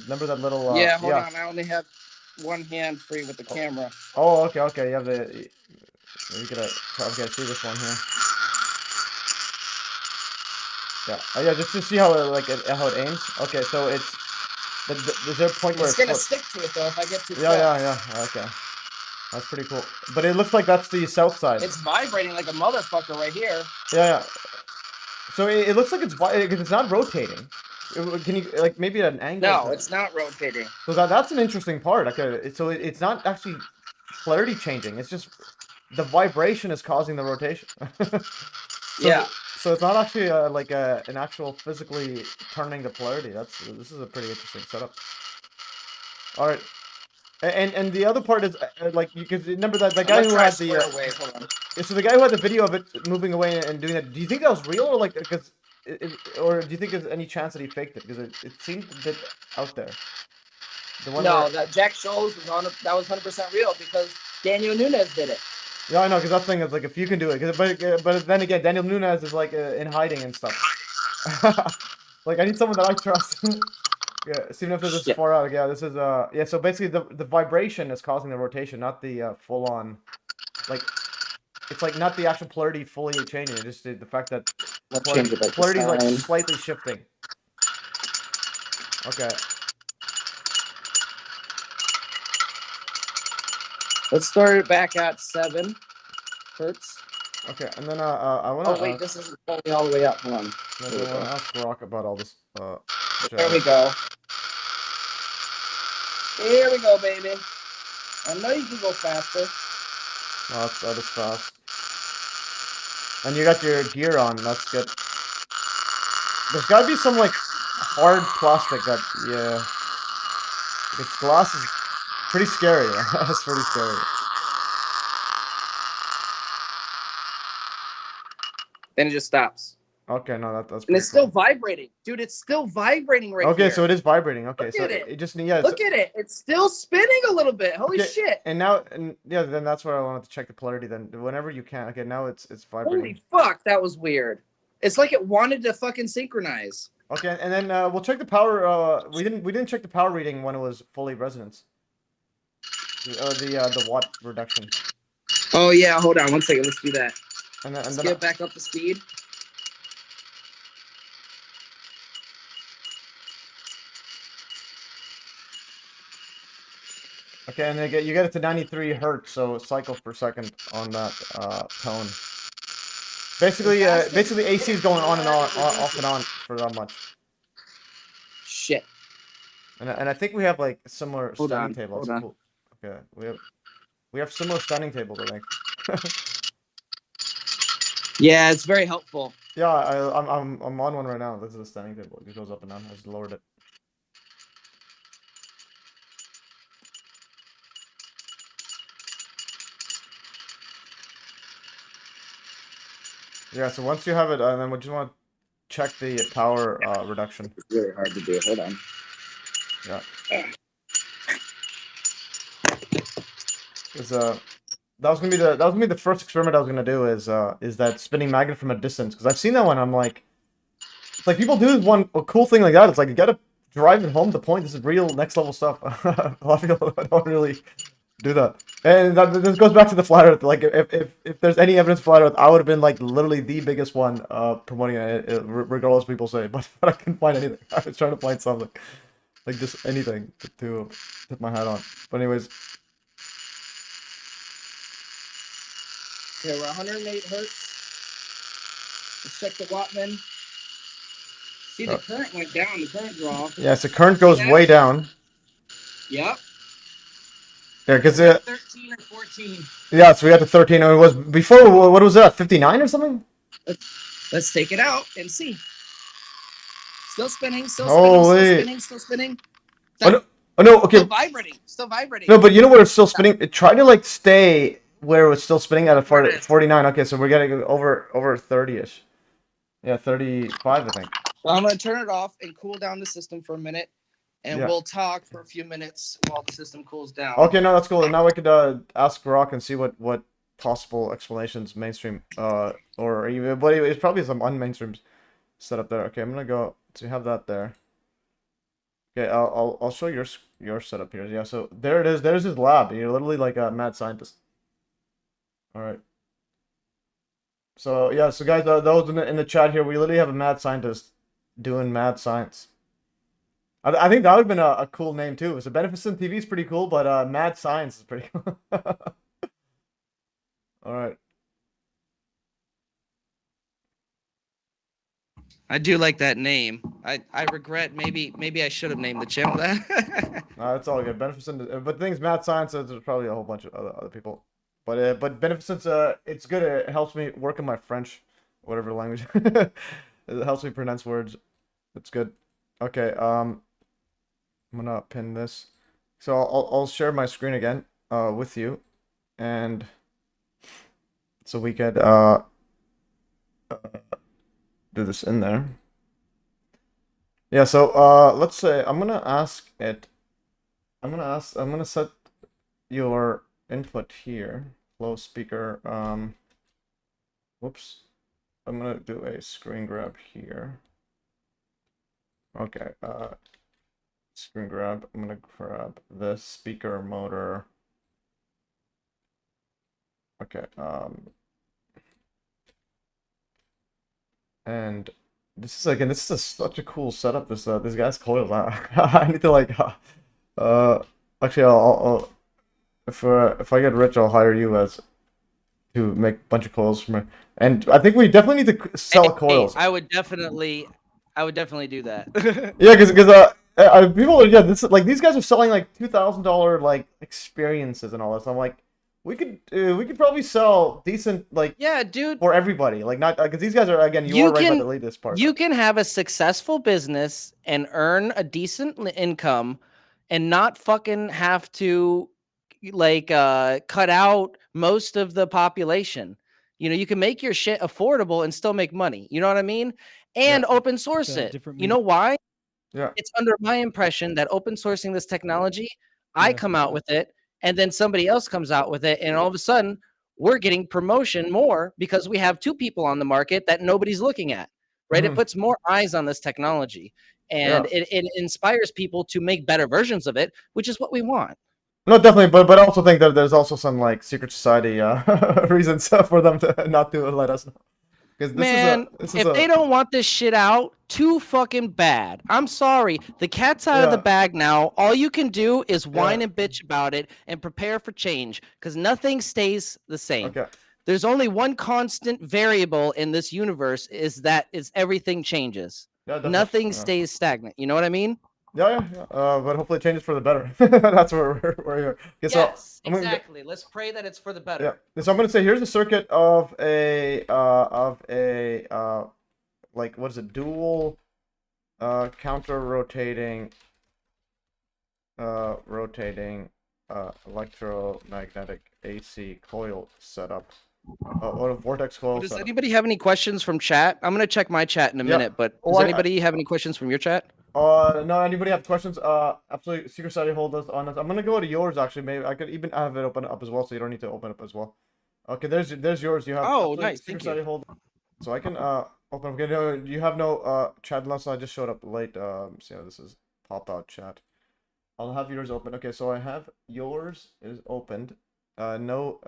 Remember that little? Yeah, hold on. I only have one hand free with the camera. Oh, okay. You have the. You gotta. Okay, see this one here. Yeah. Oh, yeah. Just to see how how it aims. Okay, so it's. Is there a point where it's gonna stick to it though if I get too close. Yeah. Okay. That's pretty cool. But it looks like that's the south side. It's vibrating like a motherfucker right here. Yeah. So it looks like it's not rotating. Can you like maybe at an angle? No, it's not rotating. So that's an interesting part. Okay, so it's not actually polarity changing. It's just the vibration is causing the rotation. Yeah. So it's not actually like an actual physically turning the polarity. This is a pretty interesting setup. All right. And the other part is like you can remember that the guy who had the Hold on. so the guy who had the video of it moving away and doing that. Do you think that was real or like because or do you think there's any chance that he faked it because it seemed a bit out there? The one that Jack Scholes was on that was 100% real because Daniel Nunes did it. Yeah, I know, because that thing is like if you can do it, but then again, Daniel Nunes is like in hiding and stuff. Like I need someone that I trust. Yeah, even if this is far out. Yeah, this is yeah. So basically, the vibration is causing the rotation, not the full on. Like it's like not the actual polarity fully changing. It's just the fact that polarity is like slightly shifting. Okay. Let's start it back at 7 hertz. Okay, and then I want to. Oh wait, this isn't fully all the way up. Hold on. I want to ask Rock about all this. There we go. Here we go, baby. I know you can go faster. Oh, that is fast. And you got your gear on. That's good. There's gotta be some like hard plastic that this glass is pretty scary. That's pretty scary. Then it just stops. Okay, no, that's And pretty it's still cool. vibrating, dude. It's still vibrating right Okay, here. so it is vibrating. Okay, Look so at it. it just yeah. Look at it. It's still spinning a little bit. Holy Okay, shit. And now, yeah, then that's where I wanted to check the polarity. Then whenever you can. Okay, now it's vibrating. Holy fuck, that was weird. It's like it wanted to fucking synchronize. Okay, and then we'll check the power. We didn't check the power reading when it was fully resonance. The watt reduction. Oh yeah, hold on 1 second. Let's do that. And Let's then get back up to speed. okay, and then you get it to 93 hertz, so cycles per second on that tone. Basically, AC is going on and on, off and on for that much. Shit. And I think we have like similar Hold standing on, tables. hold on. Cool. Okay, we have similar standing tables, I think. Yeah, it's very helpful. Yeah, I'm on one right now. This is a standing table. It goes up and down. I just lowered it. Yeah, so once you have it, and then we just want to check the power reduction. It's really hard to do. Hold on. Yeah. That was gonna be the first experiment I was gonna do is that spinning magnet from a distance, because I've seen that one. I'm like, it's like people do a cool thing like that. It's like you gotta drive it home to the point. This is real next level stuff. A lot of people don't really do that. And this goes back to the flat earth. Like if there's any evidence of flat earth, I would have been like literally the biggest one promoting it, regardless of what people say. But I couldn't find anything. I was trying to find something, like just anything to put my hat on. But anyways. Okay, we're 108 hertz. Let's check the Wattman. See, the current went down, the current draw. Yeah, so current goes way down. Yep. Yeah, because 13 or 14. Yeah, so we got to 13. And it was before. What was that? 59 or something? Let's take it out and see. Still spinning. Still Holy. Still spinning. Oh no. Okay. Still vibrating. No, but you know where it's still spinning? It tried to like stay where it was still spinning at a 49. Okay, so we're getting over 30ish. Yeah, 35, I think. Well, I'm gonna turn it off and cool down the system for a minute, and we'll talk for a few minutes while the system cools down. Okay, no, that's cool. And now we could ask Rock and see what possible explanations mainstream or even, but it's probably some unmainstream setup there. Okay, I'm gonna go to have that there. Okay, I'll show your setup here. Yeah, so there it is. There's his lab. You're literally like a mad scientist. All right. So yeah, so guys, those in the chat here, we literally have a mad scientist doing mad science. I think that would have been a cool name too. So Beneficence TV is pretty cool, but mad science is pretty cool. All right. I do like that name. I regret maybe I should have named the channel that. No, it's all good. Beneficence, but the thing is, mad science. There's probably a whole bunch of other people. But Beneficence, it's good. It helps me work in my French, whatever language. It helps me pronounce words. It's good. Okay. I'm gonna pin this. So I'll share my screen again with you, and so we could do this in there. Yeah. So let's say I'm gonna set your input here. Flow speaker. Whoops. I'm gonna do a screen grab here. Okay. Screen grab. I'm gonna grab this speaker motor. Okay. And this is such a cool setup. This guy's coils. I need to like. Actually, I'll if I get rich, I'll hire you as to make a bunch of coils for me. And I think we definitely need to sell coils. I would definitely do that. Yeah, because people are this like these guys are selling like $2,000 like experiences and all this. I'm like, we could probably sell decent like Yeah, dude. for everybody. Like not because these guys are again. You are right about the elitist part. You can have a successful business and earn a decent income, and not fucking have to like cut out most of the population. You know, you can make your shit affordable and still make money. You know what I mean? And Yeah. open source It's a it. different You know why? Yeah. It's under my impression that open sourcing this technology, I Yeah. come out with it, and then somebody else comes out with it, and all of a sudden we're getting promotion more because we have two people on the market that nobody's looking at, right? It Mhm. puts more eyes on this technology, and Yeah. it inspires people to make better versions of it, which is what we want. No, definitely, but I also think that there's also some like secret society reasons for them to not to let us know. Because Man, this is if they a don't want this shit out, too fucking bad. I'm sorry. The cat's out of the Yeah. bag now. All you can do is whine Yeah. and bitch about it and prepare for change because nothing stays the same. Okay. There's only one constant variable in this universe is everything changes. Yeah, definitely. Nothing Yeah. stays stagnant. You know what I mean? Yeah. But hopefully it changes for the better. That's where we're here. Okay, so Yes, I'm gonna- exactly. Let's pray that it's for the better. Yeah. So I'm gonna say here's a circuit of a like what is it? Dual counter rotating electromagnetic AC coil setup. Or a vortex coil Does setup. anybody have any questions from chat? I'm gonna check my chat in a Yeah. minute, but Oh, does I- anybody have any questions from your chat? No, anybody have questions? Absolutely, Secret Society hold us on us. I'm gonna go to yours actually. Maybe I could even have it open up as well, so you don't need to open up as well. Okay, there's yours. You have Oh, absolutely nice, Secret thank Society you. hold. So I can open up. Okay, no, you have no chat unless I just showed up late. See how this is pop out chat. I'll have yours open. Okay, so I have yours is opened. No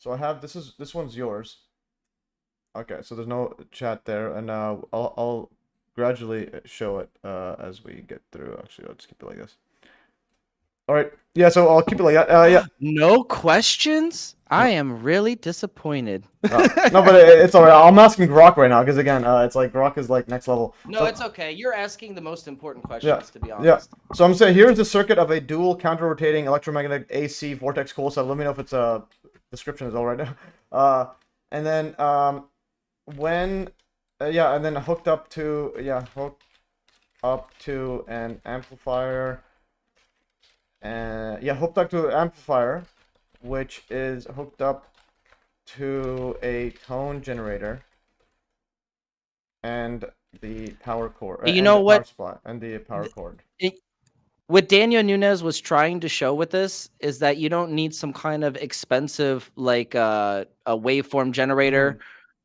So I have this one's yours. Okay, so there's no chat there, and I'll gradually show it as we get through. Actually, I'll just keep it like this. All right, yeah. So I'll keep it like that. Yeah. No questions? I am really disappointed. No, but it's all right. I'm asking Grok right now because again, it's like Grok is like next level. No, So- it's okay. You're asking the most important questions, to be Yeah. honest. So I'm saying here's the circuit of a dual counter-rotating electromagnetic AC vortex coil cell. Let me know if it's a description is all right now. And then when and then hooked up to an amplifier. And hooked up to an amplifier, which is hooked up to a tone generator and the power cord. You and know the what? Power supply and the power cord. What Daniel Nunes was trying to show with this is that you don't need some kind of expensive, like a waveform generator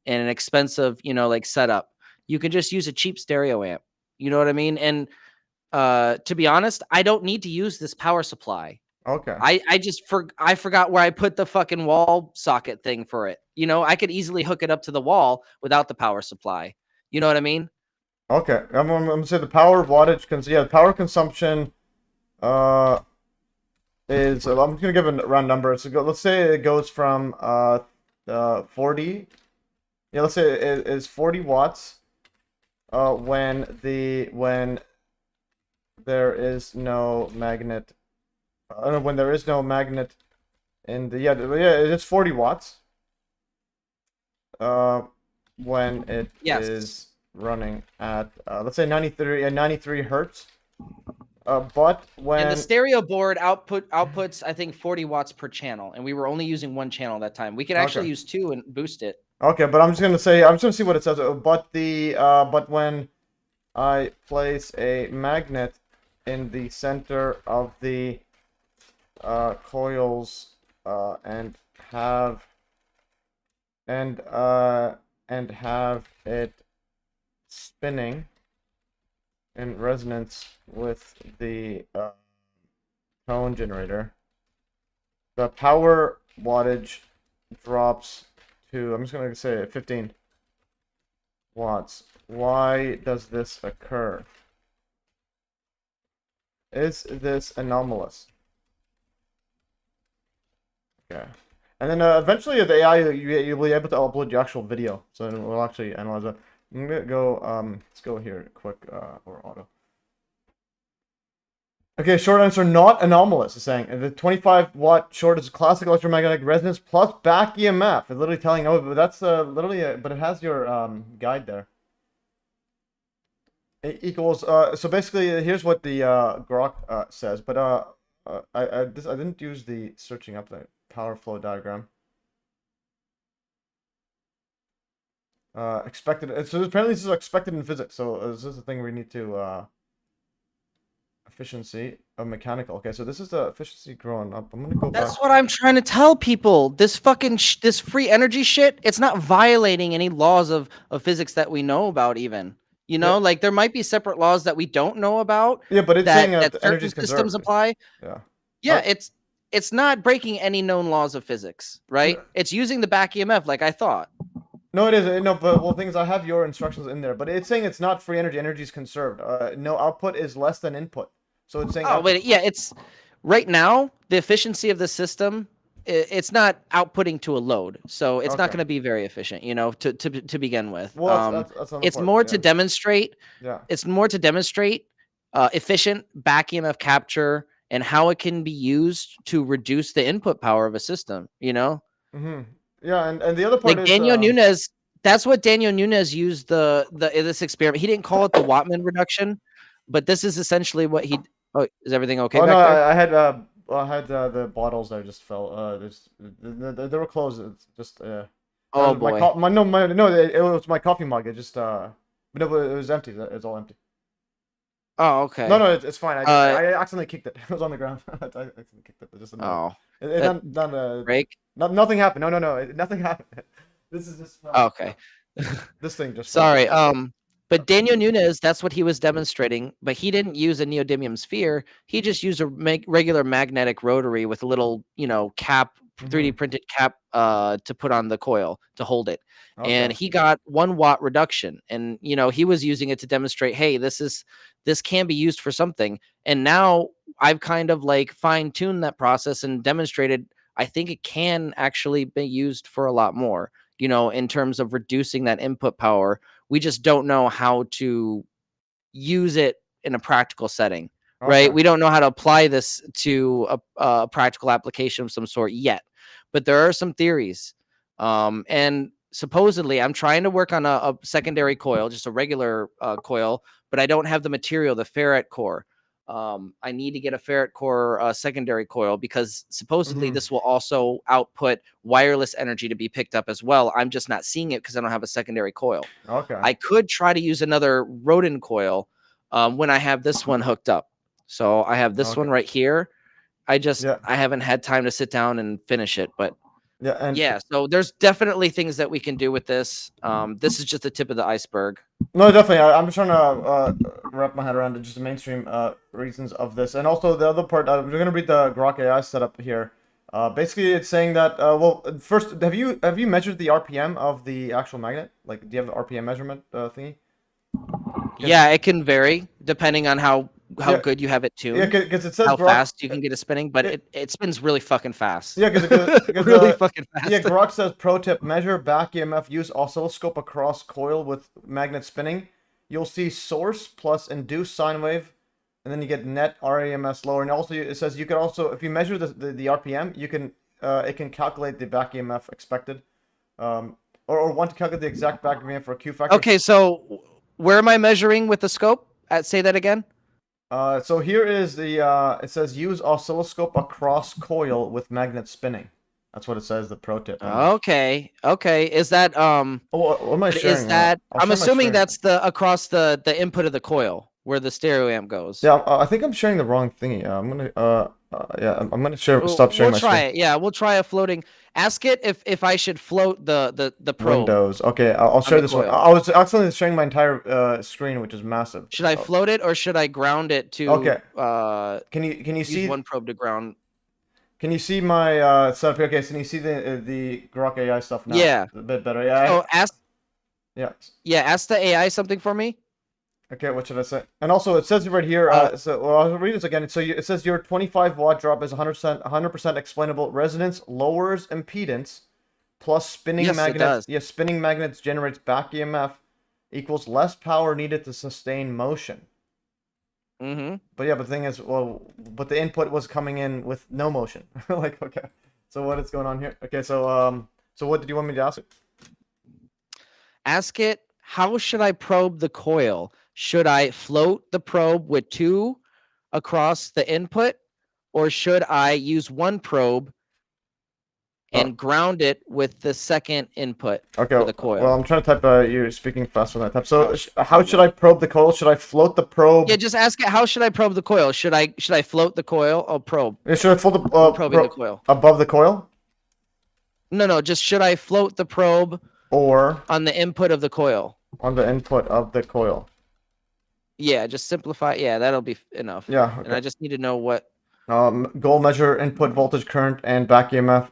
and an expensive, like setup. You can just use a cheap stereo amp. You know what I mean? And to be honest, I don't need to use this power supply. Okay. I forgot where I put the fucking wall socket thing for it. You know, I could easily hook it up to the wall without the power supply. You know what I mean? Okay. I'm gonna say the power wattage the power consumption is I'm just gonna give a round number. So let's say it goes from 40. Yeah, let's say it is 40 watts when there is no magnet. When there is no magnet in the it's 40 watts. When it is running at let's say 93 hertz. But when And the stereo board outputs I think 40 watts per channel, and we were only using one channel that time. We could actually use two and boost it. Okay, but I'm just gonna see what it says. But when I place a magnet in the center of the coils and have it spinning in resonance with the tone generator, the power wattage drops to, I'm just going to say 15 watts. Why does this occur? Is this anomalous? Okay. And then eventually the AI, you'll be able to upload your actual video. So then we'll actually analyze that. I'm gonna go let's go here quick or auto. Okay, short answer, not anomalous. It's saying the 25-watt short is classic electromagnetic resonance plus back EMF. It's literally telling, oh, but that's literally, but it has your guide there. It equals, so basically, here's what the grok says, but I didn't use the searching up the power flow diagram. Expected. So apparently this is expected in physics. So this is the thing we need to efficiency of mechanical. Okay, so this is the efficiency growing up. I'm gonna go back. That's what I'm trying to tell people. This fucking this free energy shit, it's not violating any laws of physics that we know about even. You know, Yeah. like there might be separate laws that we don't know about. Yeah, but it's saying that the certain energy's systems conserved. apply. Yeah. Yeah, it's not breaking any known laws of physics, right? It's using the back EMF like I thought. No, it is. No, but well, things I have your instructions in there, but it's saying it's not free energy. Energy is conserved. No output is less than input. So it's saying. Oh, but yeah, it's right now the efficiency of the system. It's not outputting to a load, so it's not Okay. going to be very efficient. You know, to begin with. Well, that's it's more to demonstrate. Yeah. It's more to demonstrate efficient back EMF capture and how it can be used to reduce the input power of a system. You know. Mm-hmm. Yeah, and the other part Like is Daniel Nunes. That's what Daniel Nunes used this experiment. He didn't call it the Wattman reduction, but this is essentially what he. Oh, is everything okay Oh back no, there? I had the bottles there just fell. They were closed. It's just Oh my boy. no, it was my coffee mug. It just but no, but it was empty. It's all empty. Oh, okay. No, it's fine. I accidentally kicked it. It was on the ground. I accidentally kicked it. Just nothing happened. No, nothing happened. This is just okay. This thing just Sorry. But Daniel Nunes, that's what he was demonstrating, but he didn't use a neodymium sphere. He just used a regular magnetic rotary with a little, cap, 3D printed cap to put on the coil to hold it. Okay. And he got 1 watt reduction. And he was using it to demonstrate, hey, this can be used for something. And now I've kind of like fine-tuned that process and demonstrated I think it can actually be used for a lot more, in terms of reducing that input power. We just don't know how to use it in a practical setting, right? We don't know how to apply this to a practical application of some sort yet, but there are some theories. And supposedly I'm trying to work on a secondary coil, just a regular coil, but I don't have the material, the ferrite core. I need to get a ferrite core secondary coil because supposedly this will also output wireless energy to be picked up as well. I'm just not seeing it because I don't have a secondary coil. Okay. I could try to use another rodent coil when I have this one hooked up. So I have this one right here. I haven't had time to sit down and finish it, but so there's definitely things that we can do with this. This is just the tip of the iceberg. No, definitely. I'm just trying to wrap my head around just the mainstream reasons of this, and also the other part. We're gonna read the Grok AI setup here. Basically, it's saying that. Well, first, have you measured the RPM of the actual magnet? Like, do you have the RPM measurement thingy? Yeah, it can vary depending on how good you have it tuned. Yeah, because it says how fast you can get it spinning, but it spins really fucking fast. Yeah, because really fucking fast. Yeah, Grok says pro tip: measure back EMF. Use oscilloscope across coil with magnet spinning. You'll see source plus induced sine wave, and then you get net RAMS lower. And also it says you can also, if you measure the RPM, you can it can calculate the back EMF expected, or want to calculate the exact back EMF for a Q factor. Okay, so where am I measuring with the scope? Say that again. So here is the it says use oscilloscope across coil with magnet spinning. That's what it says, the pro tip. Okay. Is that what am I sharing? Is that I'm assuming that's the across the input of the coil where the stereo amp goes. Yeah, I think I'm sharing the wrong thingy. I'm gonna I'm gonna stop sharing my screen. We'll try it. Yeah, we'll try a floating. Ask it if I should float the probe. Windows. Okay, I'll share this one. I was accidentally sharing my entire screen, which is massive. Should I float it or should I ground it to? Okay. Can you use see one probe to ground? Can you see my setup here? Okay, so can you see the Grok AI stuff now? Yeah. A bit better. Yeah. So ask. Yeah. Yeah. Ask the AI something for me. Okay, what should I say? And also, it says right here. I'll read this again. So it says your 25-watt drop is 100% explainable. Resonance lowers impedance, plus spinning magnets. It does. Yeah, spinning magnets generates back EMF, equals less power needed to sustain motion. Mm-hmm. But yeah, but the thing is, well, but the input was coming in with no motion. Like, okay, so what is going on here? Okay, so what did you want me to ask it? Ask it, how should I probe the coil? Should I float the probe with 2 across the input, or should I use 1 probe and ground it with the second input Okay, for the well, coil? I'm trying to type. You're speaking faster than I type. So, how should I probe the coil? Should I float the probe? Yeah, just ask it, how should I probe the coil? Should I float the coil or probe? Should I float the I'm probing the coil. above the coil, No, just should I float the probe or on the input of the coil? on the input of the coil? Yeah, just simplify. Yeah, that'll be enough. Yeah. And Okay. I just need to know what. Goal measure input voltage, current, and back EMF.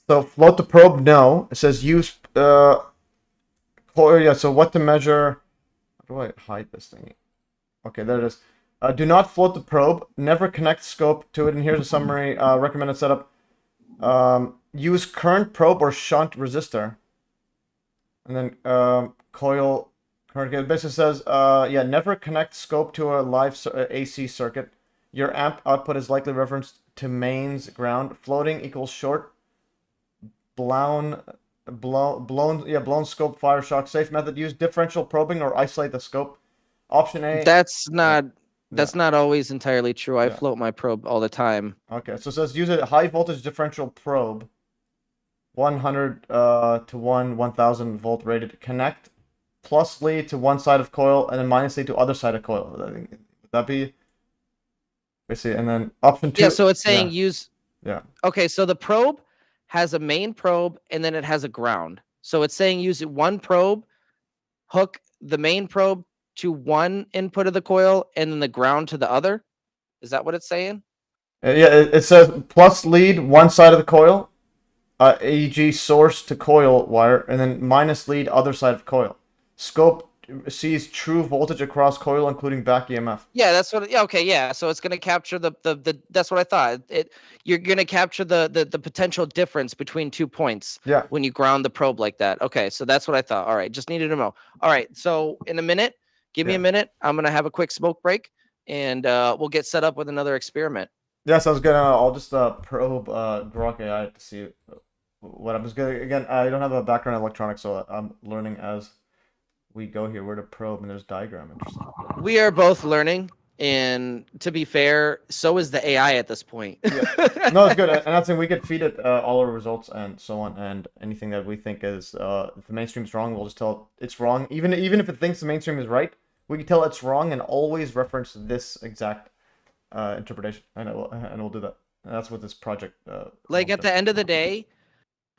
So float the probe. No, it says use coil. Yeah. So what to measure? How do I hide this thing? Okay, there it is. Do not float the probe. Never connect scope to it. And here's a summary. Recommended setup. Use current probe or shunt resistor. And then coil current. It basically says, yeah, never connect scope to a live AC circuit. Your amp output is likely referenced to mains ground. Floating equals short. Blown scope fire shock. Safe method. Use differential probing or isolate the scope. Option A. That's not always entirely true. I float my probe all the time. Okay, so it says use a high voltage differential probe. 100 to 1000 volt rated. Connect plus lead to one side of coil and then minus lead to other side of coil. Would that be? Basically, and then option 2. Yeah, so it's saying use. Yeah. Okay, so the probe has a main probe and then it has a ground. So it's saying use 1 probe, hook the main probe to one input of the coil and then the ground to the other. Is that what it's saying? Yeah, it says plus lead one side of the coil, e.g. source to coil wire, and then minus lead other side of coil. Scope sees true voltage across coil, including back EMF. Yeah, that's what. Yeah, okay, yeah. So it's gonna capture the. That's what I thought. You're gonna capture the potential difference between 2 points. Yeah. When you ground the probe like that. Okay, so that's what I thought. All right, just needed to know. All right, so in a minute, give me a minute. I'm gonna have a quick smoke break, and we'll get set up with another experiment. Yeah, sounds good. I'll just probe Grok AI to see what I'm just gonna. Again, I don't have a background in electronics, so I'm learning as we go here. Where to probe, and there's diagram. Interesting. We are both learning, and to be fair, so is the AI at this point. Yeah. No, it's good, and that's we could feed it all our results and so on, and anything that we think is if the mainstream's wrong, we'll just tell it's wrong. Even if it thinks the mainstream is right, we can tell it's wrong and always reference this exact interpretation, and we'll do that. And that's what this project. Like at the end of the day,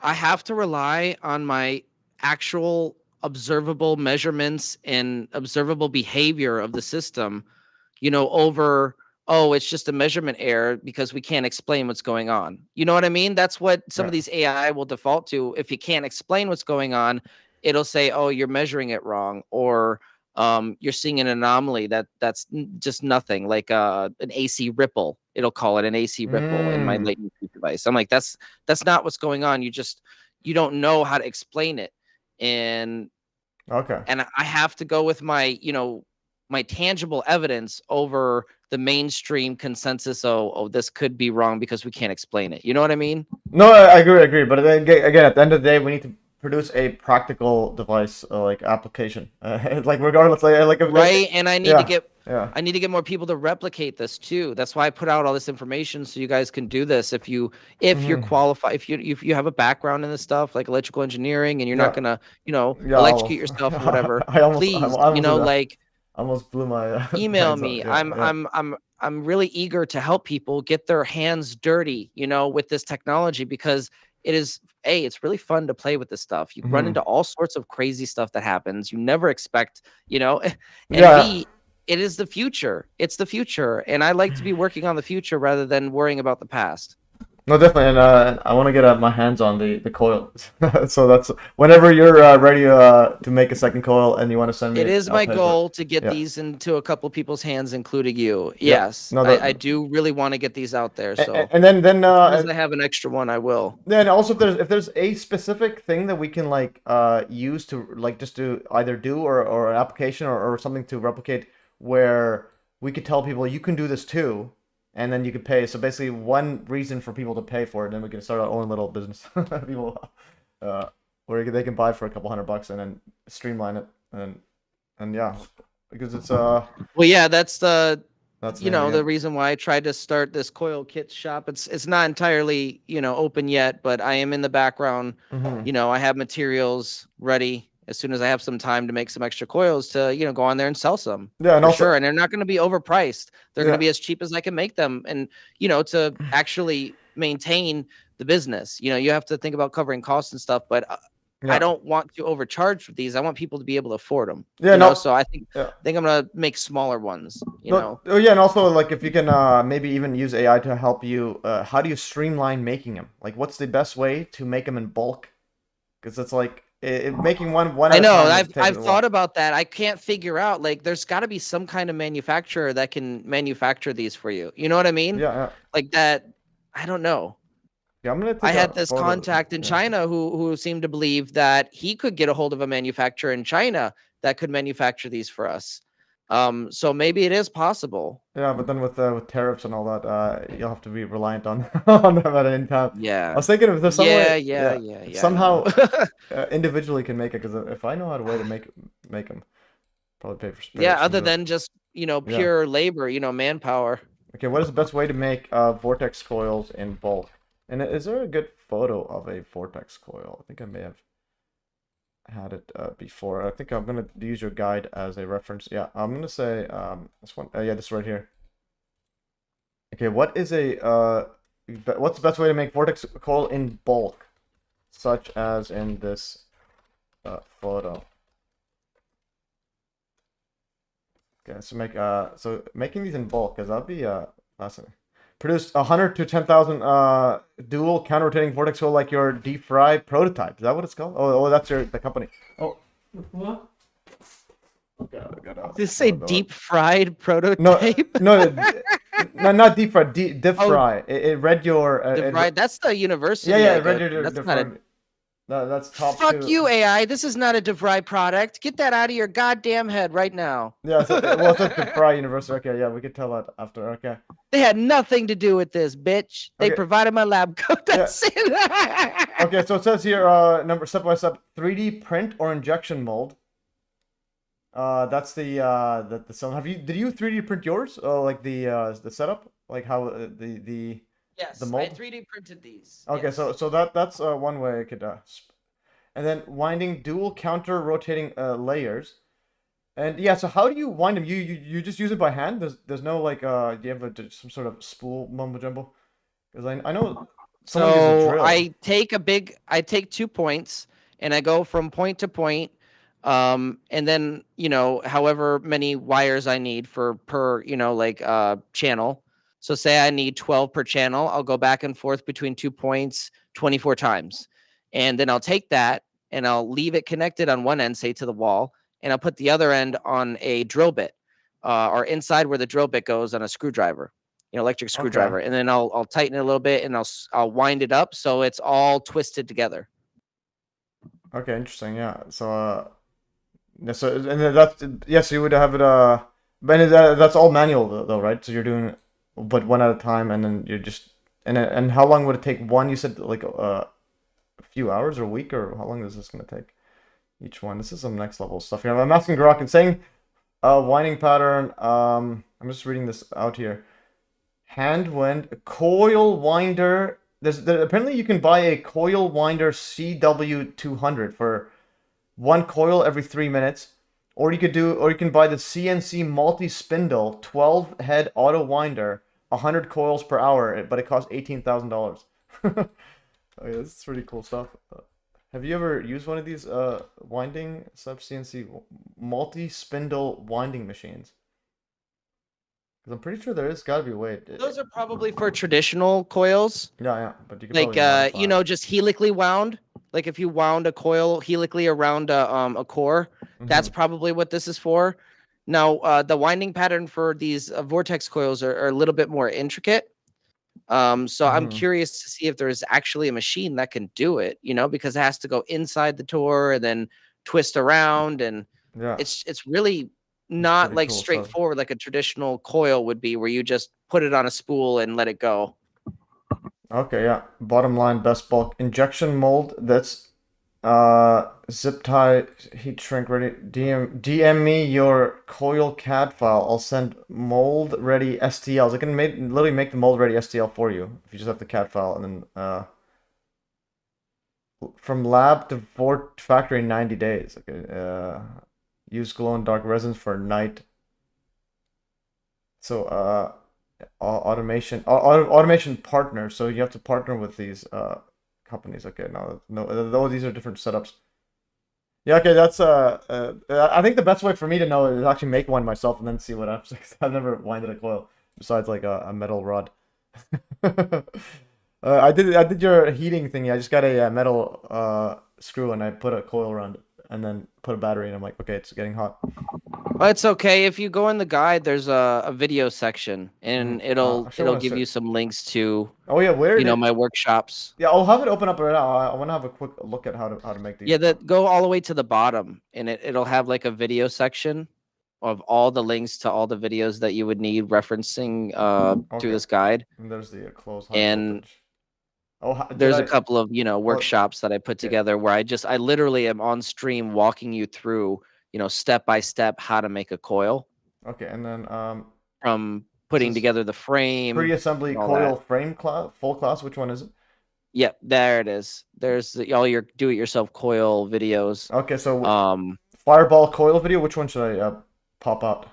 I have to rely on my actual observable measurements and observable behavior of the system, over, oh, it's just a measurement error because we can't explain what's going on. You know what I mean? That's what some of these AI will default to. If you can't explain what's going on, it'll say, oh, you're measuring it wrong, or you're seeing an anomaly that's just nothing, like an AC ripple. It'll call it an AC ripple in my latency device. I'm like, that's not what's going on. You don't know how to explain it. And I have to go with my my tangible evidence over the mainstream consensus. Oh, this could be wrong because we can't explain it. You know what I mean? No, I agree. But again, at the end of the day, we need to produce a practical device, like application, like regardless, right. And I need to get I need to get more people to replicate this too. That's why I put out all this information so you guys can do this. If you're qualified, if you have a background in this stuff like electrical engineering, and you're not gonna electrocute yourself or whatever, please, like almost blew my email me. I'm really eager to help people get their hands dirty, with this technology, because it is it's really fun to play with this stuff. You run into all sorts of crazy stuff that happens you never expect, and B, it is the future. It's the future, and I like to be working on the future rather than worrying about the past. No, definitely, and I want to get my hands on the coil. So that's whenever you're ready to make a second coil and you want to send me. It is my goal to get these into a couple people's hands, including you. Yes, no, I do really want to get these out there. So and then as I have an extra one, I will. Then also, if there's a specific thing that we can use to just to either do or an application or something to replicate where we could tell people you can do this too, and then you could pay. So basically, one reason for people to pay for it, then we can start our own little business. People, where they can buy for a couple $100 and then streamline it, and yeah, because it's Well, yeah, that's the that's you know the reason why I tried to start this coil kit shop. It's not entirely open yet, but I am in the background. I have materials ready as soon as I have some time to make some extra coils to go on there and sell some. Yeah, and for also, sure. And they're not going to be overpriced. They're going to be as cheap as I can make them, and to actually maintain the business, you have to think about covering costs and stuff. But I don't want to overcharge for these. I want people to be able to afford them. Yeah, so I think I'm gonna make smaller ones. Oh yeah, and also like if you can maybe even use AI to help you. How do you streamline making them? Like, what's the best way to make them in bulk? Because it's like making one. I know. I've thought about that. I can't figure out. Like, there's got to be some kind of manufacturer that can manufacture these for you. You know what I mean? Yeah. Like that. I don't know. Yeah, I had this contact in China who seemed to believe that he could get a hold of a manufacturer in China that could manufacture these for us. So maybe it is possible. Yeah, but then with tariffs and all that, you'll have to be reliant on them at any time. Yeah. I was thinking if there's some way, yeah. somehow individually can make it, because if I know how to way to make them, probably pay for spares. Yeah, other than just pure labor, manpower. Okay, what is the best way to make vortex coils in bulk? And is there a good photo of a vortex coil? I think I may have had it before. I think I'm gonna use your guide as a reference. Yeah, I'm gonna say this one. Yeah, this right here. Okay, what's the best way to make vortex coil in bulk, such as in this photo? Okay, so making these in bulk, because that'd be fascinating. Produce 100 to 10,000 dual counter-rotating vortex coil like your deep fry prototype. Is that what it's called? Oh, that's the company. Oh, what? Okay, Did you say deep fried prototype? No, not deep fried. Deep fry. It read your. Deep fried. That's the university. Yeah, it read your. That's not a... No, that's top. Fuck you, AI. This is not a DeVry product. Get that out of your goddamn head right now. Yeah, it's at DeVry University. Okay, yeah, we could tell that after. Okay. They had nothing to do with this, bitch. They provided my lab code. That's it. Okay, so it says here, step by step, 3D print or injection mold. That's the some. Did you 3D print yours? Like the setup, like how the. Yes, the mold? I 3D printed these. Okay, yes. so that's one way I could, and then winding dual counter rotating layers, and yeah. So how do you wind them? You just use it by hand. There's no like do you have some sort of spool mumbo jumbo? Because I know. So I take 2 points and I go from point to point, and then however many wires I need per channel. So say I need 12 per channel, I'll go back and forth between 2 points 24 times. And then I'll take that and I'll leave it connected on one end, say to the wall, and I'll put the other end on a drill bit, or inside where the drill bit goes on a screwdriver, electric screwdriver. And then I'll tighten it a little bit and I'll wind it up so it's all twisted together. Okay, interesting. Yeah. So so and that's yes, you would have it but that's all manual though, right? So you're doing it but one at a time, and then you're just and how long would it take one? You said like a few hours or a week, or how long is this going to take each one? This is some next level stuff here. I'm asking Grok and saying winding pattern. I'm just reading this out here. Hand wind coil winder. Apparently you can buy a coil winder CW200 for 1 coil every 3 minutes. Or you can buy the CNC multi-spindle 12 head auto winder, 100 coils per hour, but it costs $18,000. Okay, this is pretty cool stuff. Have you ever used one of these winding sub CNC multi-spindle winding machines? Because I'm pretty sure there is got to be a way. Those are probably for traditional coils. Yeah, but you can like just helically wound. Like if you wound a coil helically around a core, that's probably what this is for. Now, the winding pattern for these vortex coils are a little bit more intricate. So I'm curious to see if there's actually a machine that can do it, because it has to go inside the tour and then twist around, and it's really not pretty like cool stuff. straightforward like a traditional coil would be, where you just put it on a spool and let it go. Okay, yeah. Bottom line, best bulk injection mold. That's zip tie, heat shrink ready. DM me your coil CAD file. I'll send mold ready STLs. I can literally make the mold ready STL for you if you just have the CAD file, and then from lab to factory in 90 days. Okay. Use glow and dark resins for night. So automation partner. So you have to partner with these companies. Okay, no, these are different setups. Yeah, okay, that's I think the best way for me to know is actually make one myself and then see what happens. I've never winded a coil besides like a metal rod. I did your heating thing. I just got a metal screw and I put a coil around it and then put a battery and I'm like, okay, it's getting hot. Well, it's okay. If you go in the guide, there's a video section, and it'll give you some links to, oh yeah, where my workshops. Yeah, I'll have it open up right now. I want to have a quick look at how to make these. Yeah, go all the way to the bottom, and it'll have like a video section of all the links to all the videos that you would need referencing through this guide. And there's the close high and voltage. Oh, there's a couple of workshops that I put together where I literally am on stream walking you through step by step how to make a coil. Okay, and then from putting together the frame, pre-assembly coil frame class, full class. Which one is it? Yep, there it is. There's all your do-it-yourself coil videos. Okay, so Fireball coil video. Which one should I pop out?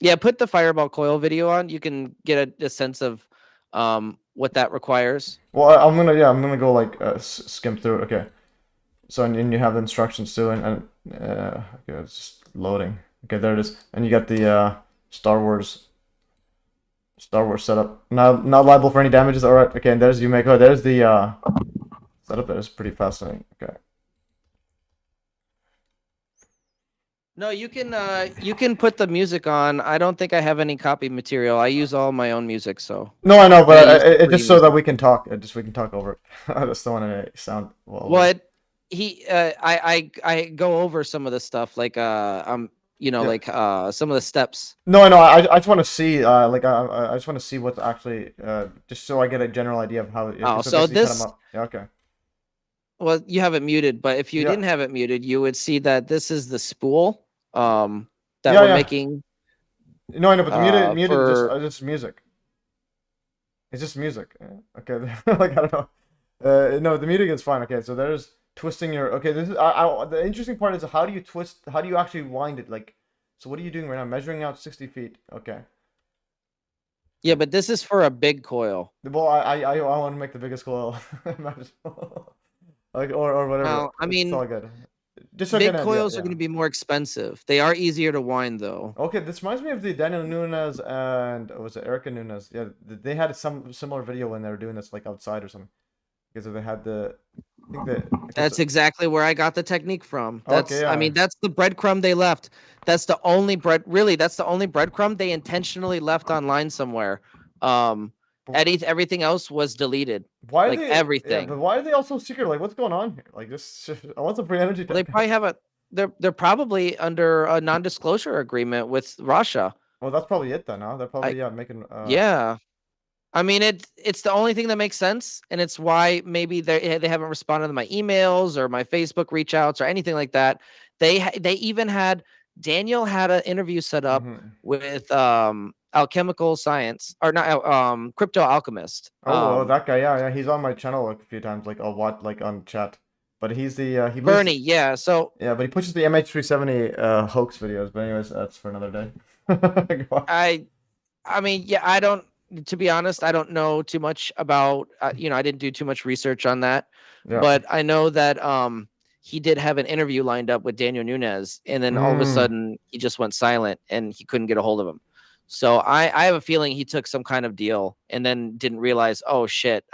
Yeah, put the Fireball coil video on. You can get a sense of what that requires. Well, I'm gonna go like skim through it. Okay, so and you have the instructions too, and okay, it's just loading. Okay, there it is, and you got the Star Wars setup. Not liable for any damages. All right. Okay, and there's there's the setup. That is pretty fascinating. Okay. No, you can put the music on. I don't think I have any copy material. I use all my own music, so. No, I know, but it just so that we can talk. We can talk over it. I just don't want to sound well. What I go over some of the stuff like some of the steps. No, I know. I just want to see I just want to see what's actually just so I get a general idea of how. So this. Yeah, okay. Well, you have it muted, but if you didn't have it muted, you would see that this is the spool that we're making. No, I know, but the muted is just music. It's just music. Okay, like I don't know. No, the music is fine. Okay, so there's twisting your. Okay, this is the interesting part is how do you twist? How do you actually wind it? Like, so what are you doing right now? Measuring out 60 feet. Okay. Yeah, but this is for a big coil. Well, I want to make the biggest coil. Like or whatever. Well, I mean, it's all good. Big coils are going to be more expensive. They are easier to wind, though. Okay, this reminds me of the Daniel Nunes and was it Erica Nunes? Yeah, they had some similar video when they were doing this like outside or something. Because they had That's exactly where I got the technique from. That's okay, yeah. I mean, that's the breadcrumb they left. That's the only that's the only breadcrumb they intentionally left online somewhere. Everything else was deleted. Why like everything? Yeah, but why are they all so secret? Like, what's going on here? Like, this. I want some free energy. Well, they probably have they're probably under a non-disclosure agreement with Russia. Well, that's probably it then. Huh? They're probably making. Yeah, I mean it's the only thing that makes sense, and it's why maybe they haven't responded to my emails or my Facebook reach outs or anything like that. They even had Daniel had an interview set up with Alchemical Science or not Crypto Alchemist. That guy, yeah, he's on my channel a few times, like I'll watch like on chat. But he's the Bernie, yeah. So yeah, but he pushes the MH370 hoax videos. But anyways, that's for another day. I mean, yeah, I don't. To be honest, I don't know too much about. I didn't do too much research on that. Yeah. But I know that he did have an interview lined up with Daniel Nunes, and then all of a sudden he just went silent, and he couldn't get a hold of him. So I have a feeling he took some kind of deal and then didn't realize, oh shit,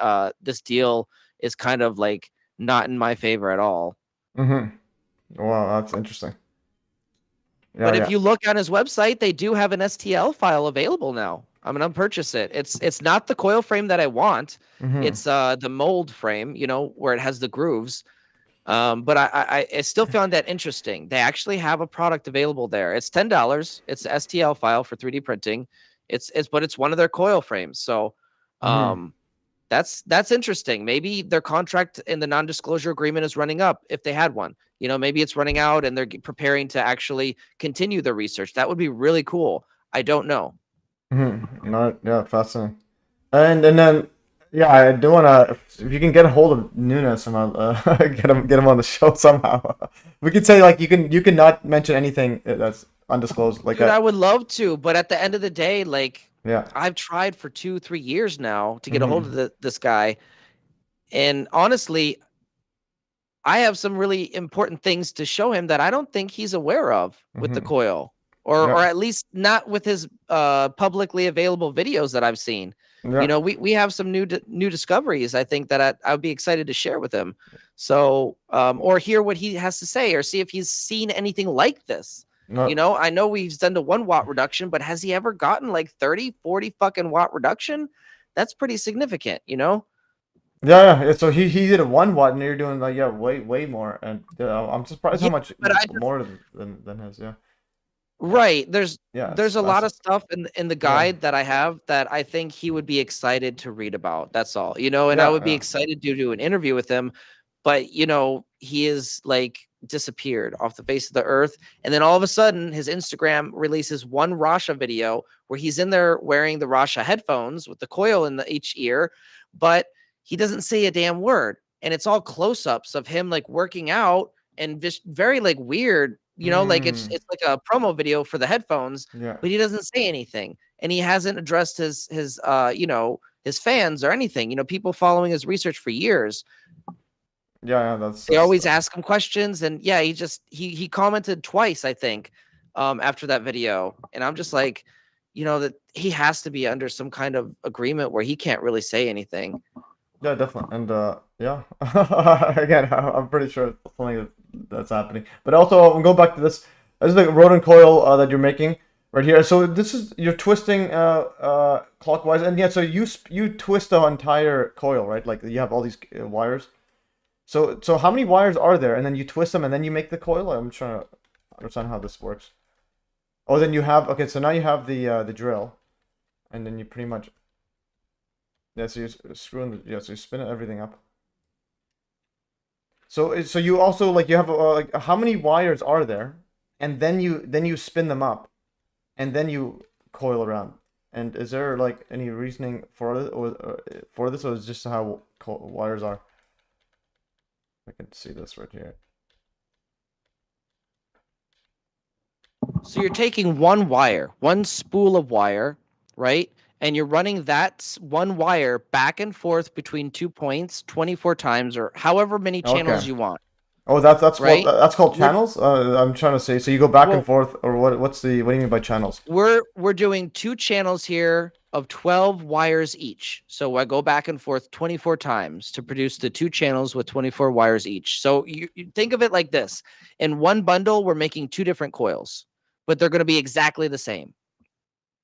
this deal is kind of like not in my favor at all. Wow, that's interesting. Yeah, but if you look on his website, they do have an STL file available now. I'm gonna purchase it. It's not the coil frame that I want. It's the mold frame, where it has the grooves. But I still found that interesting. They actually have a product available there. It's $10. It's an STL file for 3D printing. But it's one of their coil frames. So, that's interesting. Maybe their contract in the non-disclosure agreement is running up if they had one. You know, maybe it's running out and they're preparing to actually continue the research. That would be really cool. I don't know. Yeah, fascinating. And then yeah, I do wanna if you can get a hold of Nunes and get him on the show somehow. We could say like you can not mention anything that's undisclosed like Dude, that. I would love to, but at the end of the day, like Yeah. I've tried for 2-3 years now to get a hold of this guy, and honestly, I have some really important things to show him that I don't think he's aware of with the coil, or at least not with his publicly available videos that I've seen. Yeah. You know, we have some new discoveries. I think that I would be excited to share with him. So, or hear what he has to say, or see if he's seen anything like this. No. You know, I know he's done the 1 watt reduction, but has he ever gotten like 30, 40 fucking watt reduction? That's pretty significant, you know? Yeah. So he did a 1 watt, and you're doing like way more, and I'm surprised how much more than his. Yeah. Right. There's Yeah. a lot of stuff in the guide that I have that I think he would be excited to read about. That's all. You know, and I would be excited to do an interview with him, but you know, he is like disappeared off the face of the earth, and then all of a sudden his Instagram releases one Rasha video where he's in there wearing the Rasha headphones with the coil in each ear, but he doesn't say a damn word, and it's all close-ups of him like working out and just very like weird. You know, like it's like a promo video for the headphones, but he doesn't say anything, and he hasn't addressed his you know, his fans or anything. You know, people following his research for years. Yeah, they always ask him questions, and yeah, he commented twice, I think, after that video, and I'm just like, you know, that he has to be under some kind of agreement where he can't really say anything. Yeah, definitely, and yeah, again, I'm pretty sure it's something that's happening. But also, we'll go back to this. This is the rodent coil that you're making right here. So this is you're twisting clockwise, and yeah, so you twist the entire coil, right? Like you have all these wires. So how many wires are there? And then you twist them, and then you make the coil. I'm trying to understand how this works. Oh, then you have okay. So now you have the drill, and then you pretty much. Yeah, so you're screwing so you're spinning everything up. So you also like you have like how many wires are there, and then you spin them up, and then you coil around. And is there like any reasoning for it or for this, or is it just how wires are? I can see this right here. So you're taking one wire, one spool of wire, right? And you're running that one wire back and forth between 2 points 24 times or however many channels you want. Oh, that's right? That's called channels. I'm trying to say. So you go back and forth, or what? What do you mean by channels? We're doing 2 channels here of 12 wires each. So I go back and forth 24 times to produce the 2 channels with 24 wires each. So you think of it like this: in one bundle, we're making 2 different coils, but they're going to be exactly the same.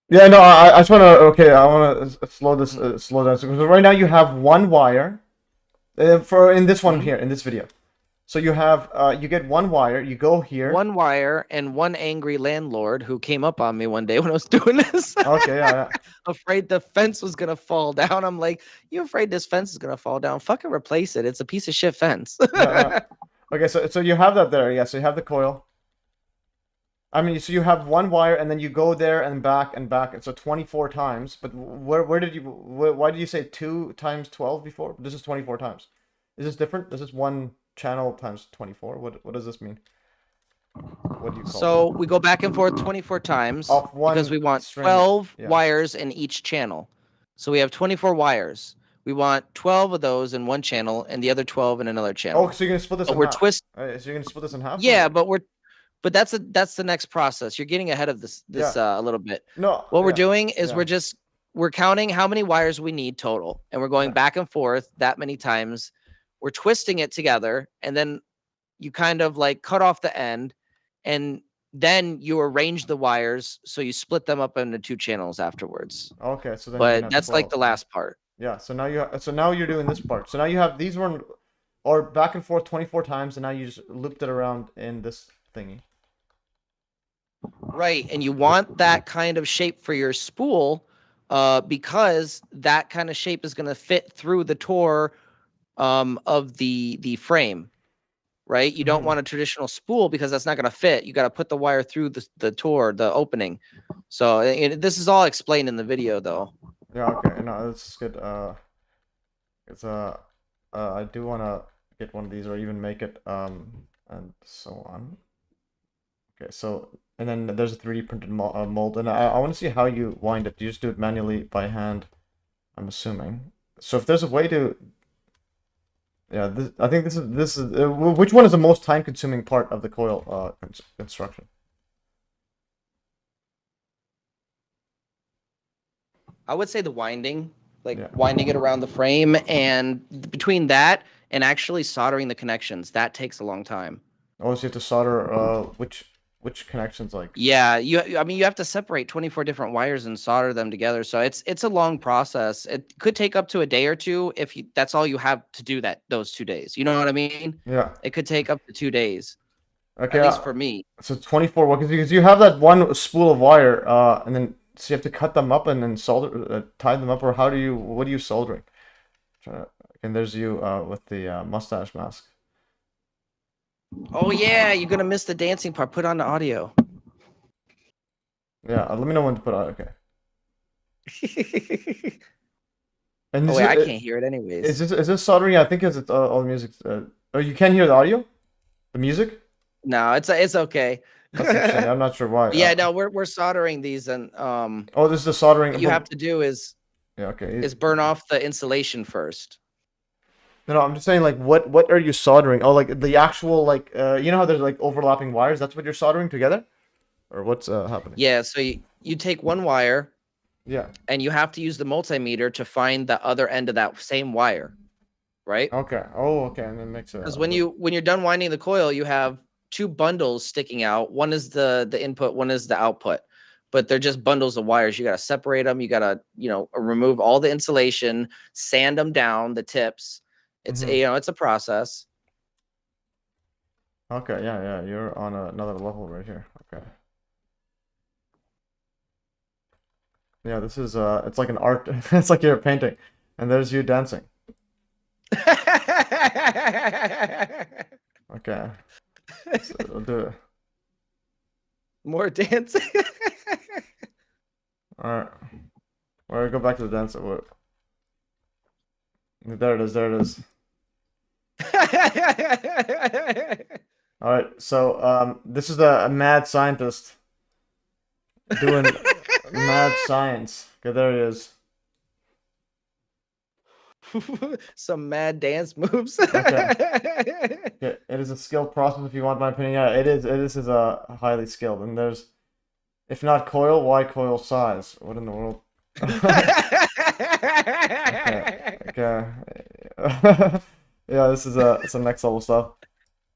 Yeah, no, I just want to. Okay, I want to slow down. Because right now you have one wire, in this one here in this video. So you have you get one wire. You go here. One wire and one angry landlord who came up on me one day when I was doing this. Okay, yeah. Afraid the fence was gonna fall down. I'm like, you afraid this fence is gonna fall down? Fucking replace it. It's a piece of shit fence. Okay, so you have that there. Yeah, so you have the coil. I mean, so you have one wire, and then you go there and back, and so 24 times. But why did you say 2 times 12 before? This is 24 times. Is this different? This is one channel times 24. What does this mean? What do you call so it? We go back and forth 24 times because we want 12 wires in each channel. So we have 24 wires. We want 12 of those in one channel and the other 12 in another channel. Oh, so you're gonna split this in half. So you're gonna split this in half? Yeah, but that's the next process. You're getting ahead of this a little bit. No. What we're doing is we're counting how many wires we need total, and we're going back and forth that many times. We're twisting it together, and then you kind of like cut off the end, and then you arrange the wires so you split them up into 2 channels afterwards. Okay, so then but that's 12. Like the last part. Yeah, so now you're doing this part. So now you have these one. or back and forth 24 times, and now you just looped it around in this thingy. Right, and you want that kind of shape for your spool, because that kind of shape is going to fit through the tore of the frame. Right, you don't want a traditional spool because that's not going to fit. You got to put the wire through the tore, the opening. So this is all explained in the video, though. Yeah. Okay. No, that's good. It's I do want to get one of these or even make it and so on. Okay. So and then there's a 3D printed mold, and I want to see how you wind it. Do you just do it manually by hand? I'm assuming. So if there's a way to, yeah, I think this is which one is the most time-consuming part of the coil construction? I would say the winding, winding it around the frame, and between that and actually soldering the connections, that takes a long time. Oh, so you have to solder which connections, like? Yeah, I mean, you have to separate 24 different wires and solder them together. So it's a long process. It could take up to a day or two if that's all you have to do those 2 days. You know what I mean? Yeah. It could take up to 2 days. Okay. At least for me. So 24, well, because you have that one spool of wire, and then so you have to cut them up and then solder, tie them up, or what are you soldering? And there's you with the mustache mask. Oh yeah, you're gonna miss the dancing part. Put on the audio. Yeah, let me know when to put on. Okay. And wait, I can't hear it anyways. Is this soldering? Yeah, I think it's all the music. Oh, you can't hear the audio, the music. No, it's okay. That's I'm not sure why. Yeah, no, we're soldering these, and Oh, this is the soldering. What you have to do is is burn off the insulation first. No, I'm just saying, like, what are you soldering? Oh, like the actual, like, you know how there's like overlapping wires? That's what you're soldering together, or what's happening? Yeah, so you take one wire. Yeah. And you have to use the multimeter to find the other end of that same wire, right? Okay. Oh, okay, and that makes sense. Because when you're done winding the coil, you have 2 bundles sticking out. One is the input, one is the output, but they're just bundles of wires. You got to separate them. You got to remove all the insulation, sand them down, the tips. It's it's a process. Okay, yeah, you're on another level right here. Okay. Yeah, this is it's like an art. It's like you're painting, and there's you dancing. Okay. So I'll do it. More dancing. All right. All right, go back to the dance. There it is. There it is. All right. So this is a mad scientist doing mad science. Okay, there he is. Some mad dance moves. Okay. It is a skilled process, if you want my opinion. Yeah, it is. This is a highly skilled, and there's, if not coil, why coil size? What in the world? Okay. Yeah, this is some next level stuff.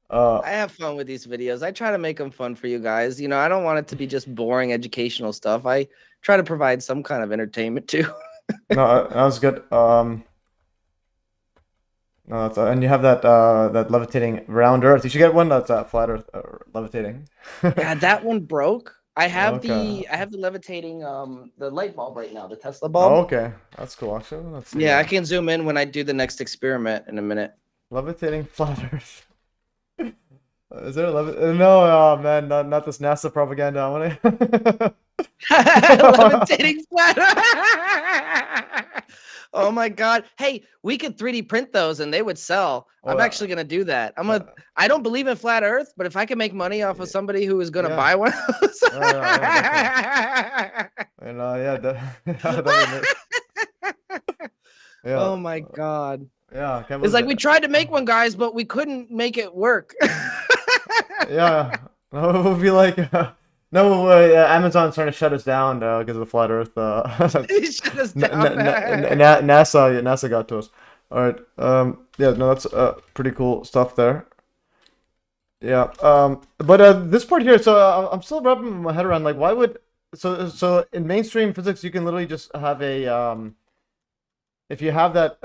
I have fun with these videos. I try to make them fun for you guys. I don't want it to be just boring educational stuff. I try to provide some kind of entertainment too. No, that was good. No, and you have that levitating round Earth. You should get one that's flat Earth levitating. Yeah, that one broke. I have the levitating the light bulb right now, the Tesla bulb. Oh, okay, that's cool. Actually, let's see. Yeah, I can zoom in when I do the next experiment in a minute. Levitating flat Earth. Is there a No, man, not this NASA propaganda. I want to. Levitating flat Earth. Oh my God! Hey, we could 3D print those and they would sell. I'm actually gonna do that. I don't believe in flat Earth, but if I can make money off of somebody who is gonna buy one of those, yeah. Oh my God! Yeah, it's like we tried to make one, guys, but we couldn't make it work. Yeah, it would be like. No, Amazon's trying to shut us down because of the flat Earth. Shut us down. NASA got to us. All right. Yeah. No, that's pretty cool stuff there. Yeah. But this part here. So I'm still wrapping my head around, like, why would so in mainstream physics you can literally just have a if you have that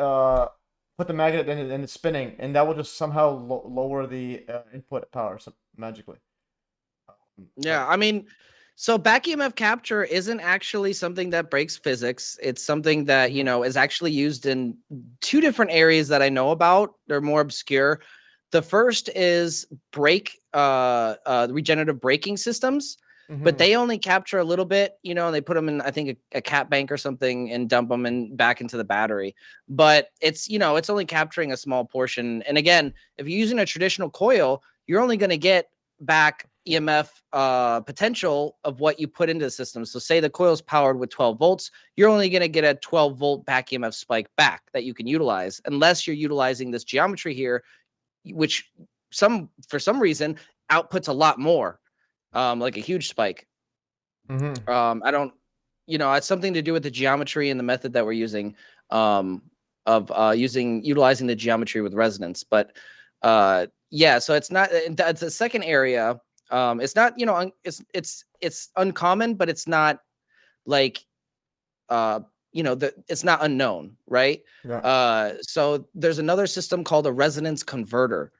put the magnet in it and it's spinning, and that will just somehow lower the input power magically. Yeah, I mean, so back EMF capture isn't actually something that breaks physics. It's something that, you know, is actually used in two different areas that I know about. They're more obscure. The first is regenerative braking systems, but they only capture a little bit, you know, and they put them in, I think, a cat bank or something and dump them back into the battery. But it's, you know, it's only capturing a small portion. And again, if you're using a traditional coil, you're only going to get back EMF potential of what you put into the system. So say the coil's powered with 12 volts, you're only going to get a 12 volt back EMF spike back that you can utilize, unless you're utilizing this geometry here, which for some reason outputs a lot more, like a huge spike. I don't, you know, it's something to do with the geometry and the method that we're using, utilizing the geometry with resonance. But yeah, so it's not, that's a second area. It's not, you know, it's uncommon, but it's not like, you know, it's not unknown, right? Yeah. So there's another system called a resonance converter,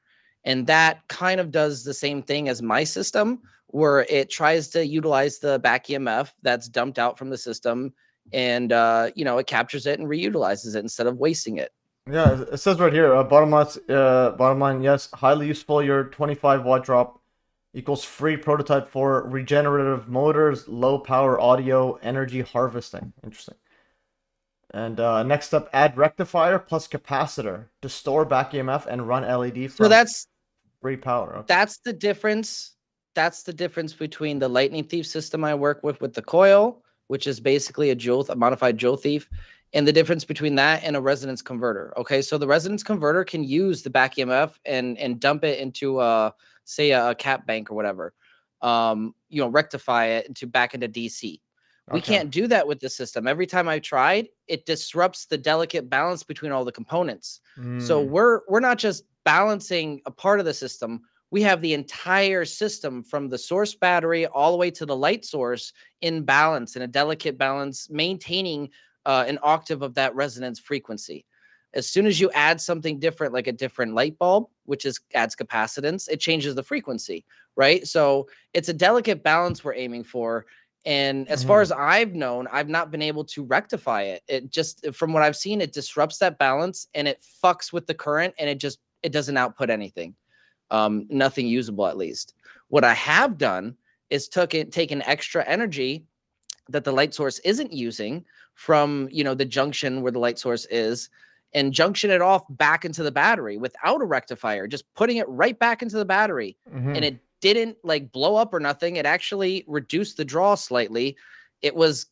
and that kind of does the same thing as my system, where it tries to utilize the back EMF that's dumped out from the system, and you know, it captures it and reutilizes it instead of wasting it. Yeah, it says right here, bottom line, yes, highly useful. Your 25 watt drop equals free prototype for regenerative motors, low power audio, energy harvesting. Interesting. And next up, add rectifier plus capacitor to store back EMF and run LED from So that's free power. Okay. that's the difference. That's the difference between the lightning thief system I work with the coil, which is basically a modified Joule thief, and the difference between that and a resonance converter. Okay, so the resonance converter can use the back EMF and dump it into say a cat bank or whatever, you know, rectify it back into DC. We can't do that with the system. Every time I've tried, it disrupts the delicate balance between all the components. So we're not just balancing a part of the system. We have the entire system from the source battery all the way to the light source in balance, in a delicate balance, maintaining an octave of that resonance frequency. As soon as you add something different, like a different light bulb, which adds capacitance, it changes the frequency, right? So it's a delicate balance we're aiming for. And as far as I've known, I've not been able to rectify it. It just, from what I've seen, it disrupts that balance and it fucks with the current, and it doesn't output anything. Nothing usable, at least. What I have done is taken extra energy that the light source isn't using from, you know, the junction where the light source is, and junction it off back into the battery without a rectifier, just putting it right back into the battery. And it didn't like blow up or nothing. It actually reduced the draw slightly. It was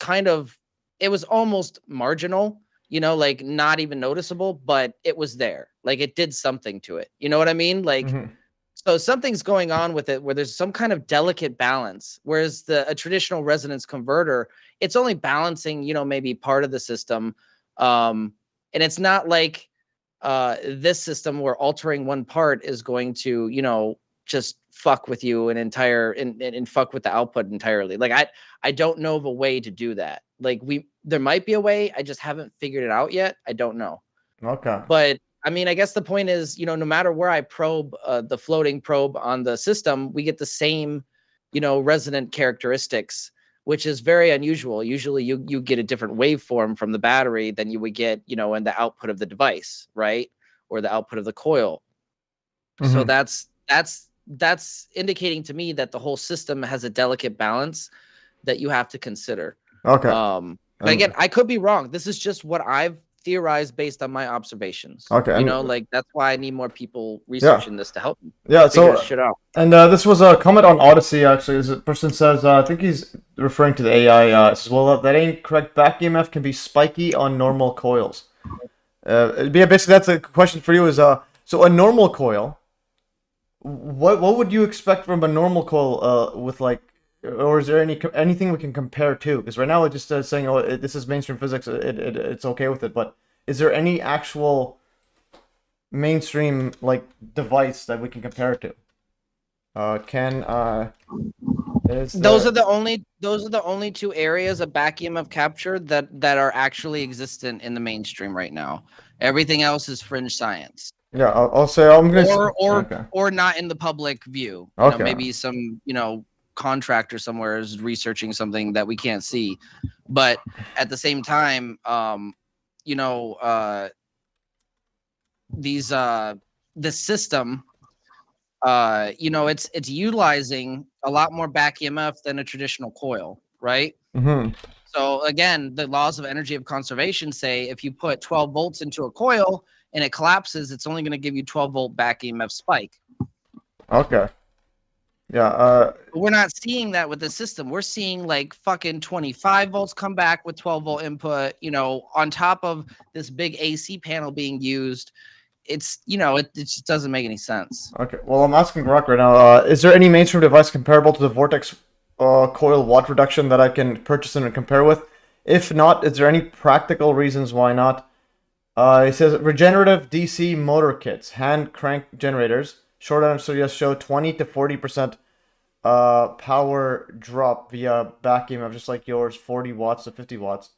almost marginal, you know, like not even noticeable, but it was there. Like it did something to it. You know what I mean? Like, so something's going on with it where there's some kind of delicate balance. Whereas a traditional resonance converter, it's only balancing, you know, maybe part of the system. And it's not like this system where altering one part is going to, you know, just fuck with you and fuck with the output entirely. Like I don't know of a way to do that. Like there might be a way, I just haven't figured it out yet. I don't know. Okay. But I mean, I guess the point is, you know, no matter where I probe the floating probe on the system, we get the same, you know, resonant characteristics, which is very unusual. Usually you get a different waveform from the battery than you would get, you know, in the output of the device, right? Or the output of the coil. So that's indicating to me that the whole system has a delicate balance that you have to consider. Okay. But again, I could be wrong. This is just what I've theorized based on my observations. Okay. You know, like that's why I need more people researching this to help me. Yeah. Figure So this shit out. And this was a comment on Odyssey, actually. This person says, I think he's referring to the AI. Says, well, that ain't correct. Back EMF can be spiky on normal coils. Basically, that's a question for you. Is so a normal coil. What would you expect from a normal coil with like, or is there anything we can compare to? Because right now it just says saying, oh, this is mainstream physics. It's okay with it. But is there any actual mainstream like device that we can compare it to? Is Those are the only two areas of back EMF capture that are actually existent in the mainstream right now. Everything else is fringe science. Yeah, I'll say I'm gonna. Okay. Or not in the public view. Okay. Maybe some contractor somewhere is researching something that we can't see, but at the same time, these the system, it's utilizing a lot more back EMF than a traditional coil, right? Mm-hmm. So again, the laws of energy of conservation say if you put 12 volts into a coil and it collapses, it's only going to give you 12-volt back EMF spike. Okay. Yeah. But we're not seeing that with the system. We're seeing like fucking 25 volts come back with 12-volt input, on top of this big AC panel being used. It's, it just doesn't make any sense. Okay. Well, I'm asking Rock right now. Is there any mainstream device comparable to the Vortex coil watt reduction that I can purchase and compare with? If not, is there any practical reasons why not? It says regenerative DC motor kits, hand crank generators. Short answer yes, show 20 to 40% power drop via back EMF, just like yours, 40 watts to 50 watts.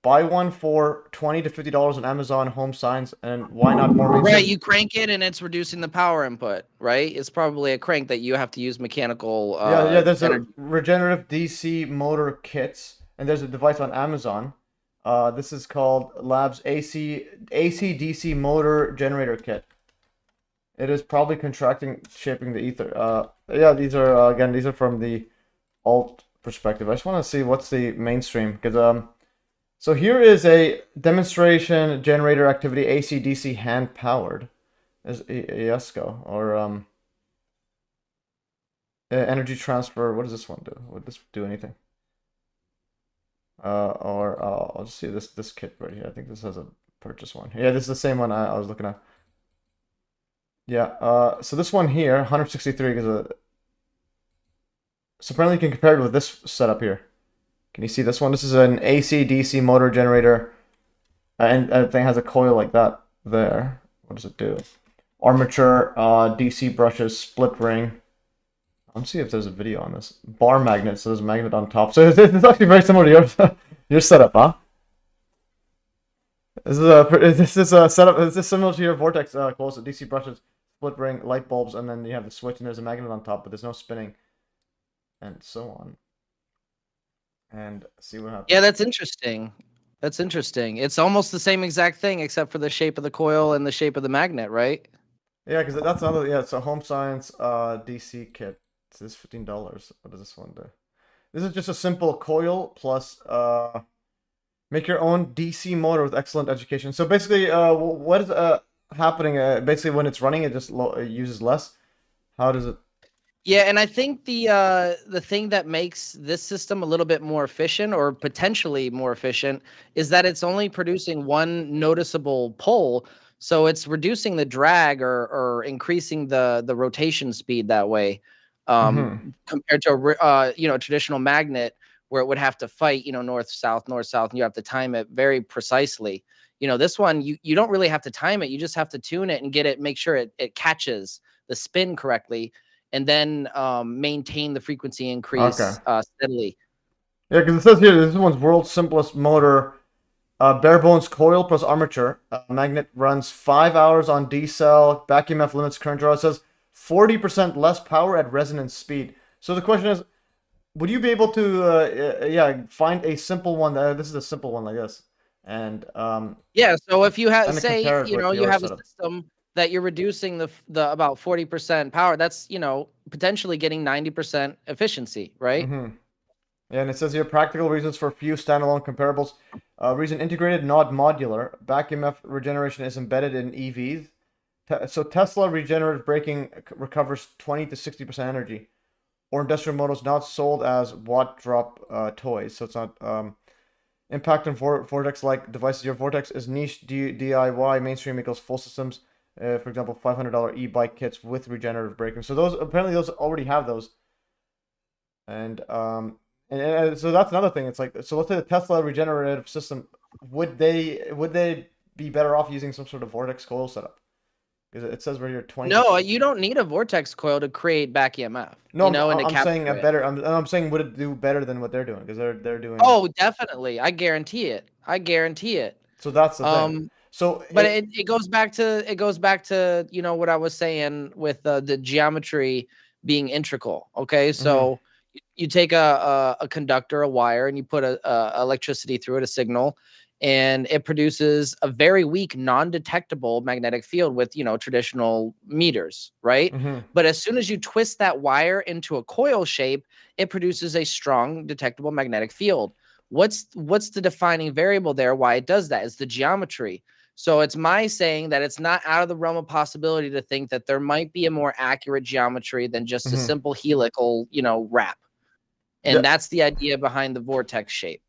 Buy one for $20 to $50 on Amazon Home Signs, and why not more mainstream? Right, you crank it and it's reducing the power input, right? It's probably a crank that you have to use mechanical. Yeah. There's a regenerative DC motor kits, and there's a device on Amazon. This is called Labs AC DC motor generator kit. It is probably contracting, shaping the ether. Yeah, these are again, these are from the alt perspective. I just want to see what's the mainstream, because so here is a demonstration generator activity, AC DC hand powered, is ESCO, or energy transfer. What does this one do? Would this do anything? I'll just see this kit right here. I think this has a purchase one. Yeah, this is the same one I was looking at. Yeah, so this one here, 163, so apparently you can compare it with this setup here. Can you see this one? This is an AC DC motor generator, and the thing has a coil like that there. What does it do? Armature, DC brushes, split ring. Let's see if there's a video on this. Bar magnet, so there's a magnet on top. So it's actually very similar to your setup, huh? This is a setup. Is this similar to your Vortex coil? So DC brushes, split ring, light bulbs, and then you have the switch, and there's a magnet on top, but there's no spinning, and so on. And see what happens. Yeah, that's interesting. That's interesting. It's almost the same exact thing, except for the shape of the coil and the shape of the magnet, right? Yeah, because that's another. Yeah, it's a Home Science DC kit. This is $15. What does this one do? This is just a simple coil plus make your own DC motor with excellent education. So basically, what is happening? Basically, when it's running, it just it uses less. How does it? Yeah, and I think the thing that makes this system a little bit more efficient, or potentially more efficient, is that it's only producing one noticeable pull. So it's reducing the drag or increasing the rotation speed that way. Compared to a traditional magnet where it would have to fight north south, and you have to time it very precisely. This one you don't really have to time it, you just have to tune it and make sure it catches the spin correctly, and then maintain the frequency increase steadily. Yeah, because it says here this one's world's simplest motor, bare bones coil plus armature. Magnet runs 5 hours on D cell. Back EMF limits current draw. It says 40% less power at resonance speed. So the question is, would you be able to, find a simple one? This is a simple one like this, and yeah. So if you have, say, you have a system that you're reducing the about 40% power, that's potentially getting 90% efficiency, right? Yeah, and it says here practical reasons for few standalone comparables. Reason integrated, not modular. Back EMF regeneration is embedded in EVs. So Tesla regenerative braking recovers 20 to 60% energy, or industrial motors not sold as watt drop toys. So it's not impact on Vortex-like devices. Your Vortex is niche DIY. Mainstream equals full systems. For example, $500 e-bike kits with regenerative braking. So those already have those. And so that's another thing. It's like, so let's say the Tesla regenerative system, would they be better off using some sort of Vortex coil setup? Because it says right here 20. No, you don't need a vortex coil to create back EMF. No, you know, and to I'm saying capture a it. better. I'm saying would it do better than what they're doing? Because they're doing. Oh, definitely. I guarantee it. I guarantee it. So that's the thing. So, but it goes back to you know what I was saying with the geometry being integral. Okay, so you take a conductor, a wire, and you put a electricity through it, a signal, and it produces a very weak, non-detectable magnetic field with, you know, traditional meters, right? But as soon as you twist that wire into a coil shape, it produces a strong, detectable magnetic field. What's the defining variable there? Why it does that is the geometry. So it's my saying that it's not out of the realm of possibility to think that there might be a more accurate geometry than just a simple helical, you know, wrap. And that's the idea behind the vortex shape.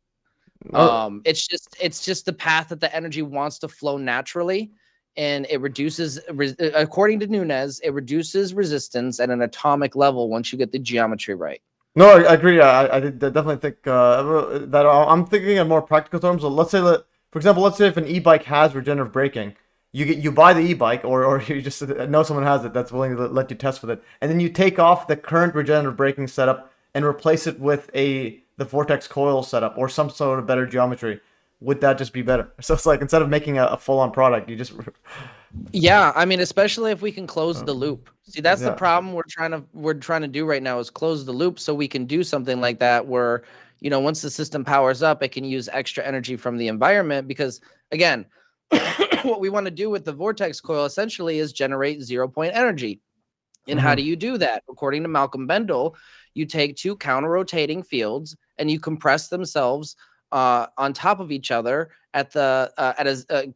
It's just the path that the energy wants to flow naturally, and it reduces, according to Nunes, it reduces resistance at an atomic level once you get the geometry right. No, I agree. I definitely think that I'm thinking in more practical terms. So let's say that, for example, let's say if an e-bike has regenerative braking, you buy the e-bike, or you just know someone has it that's willing to let you test with it, and then you take off the current regenerative braking setup and replace it with the vortex coil setup or some sort of better geometry. Would that just be better? So it's like, instead of making a full-on product, you just yeah, I mean, especially if we can close the loop. See, that's the problem we're trying to do right now, is close the loop so we can do something like that where, you know, once the system powers up, it can use extra energy from the environment. Because again, what we want to do with the vortex coil essentially is generate 0-point energy. And how do you do that? According to Malcolm Bendel, you take two counter-rotating fields and you compress themselves on top of each other at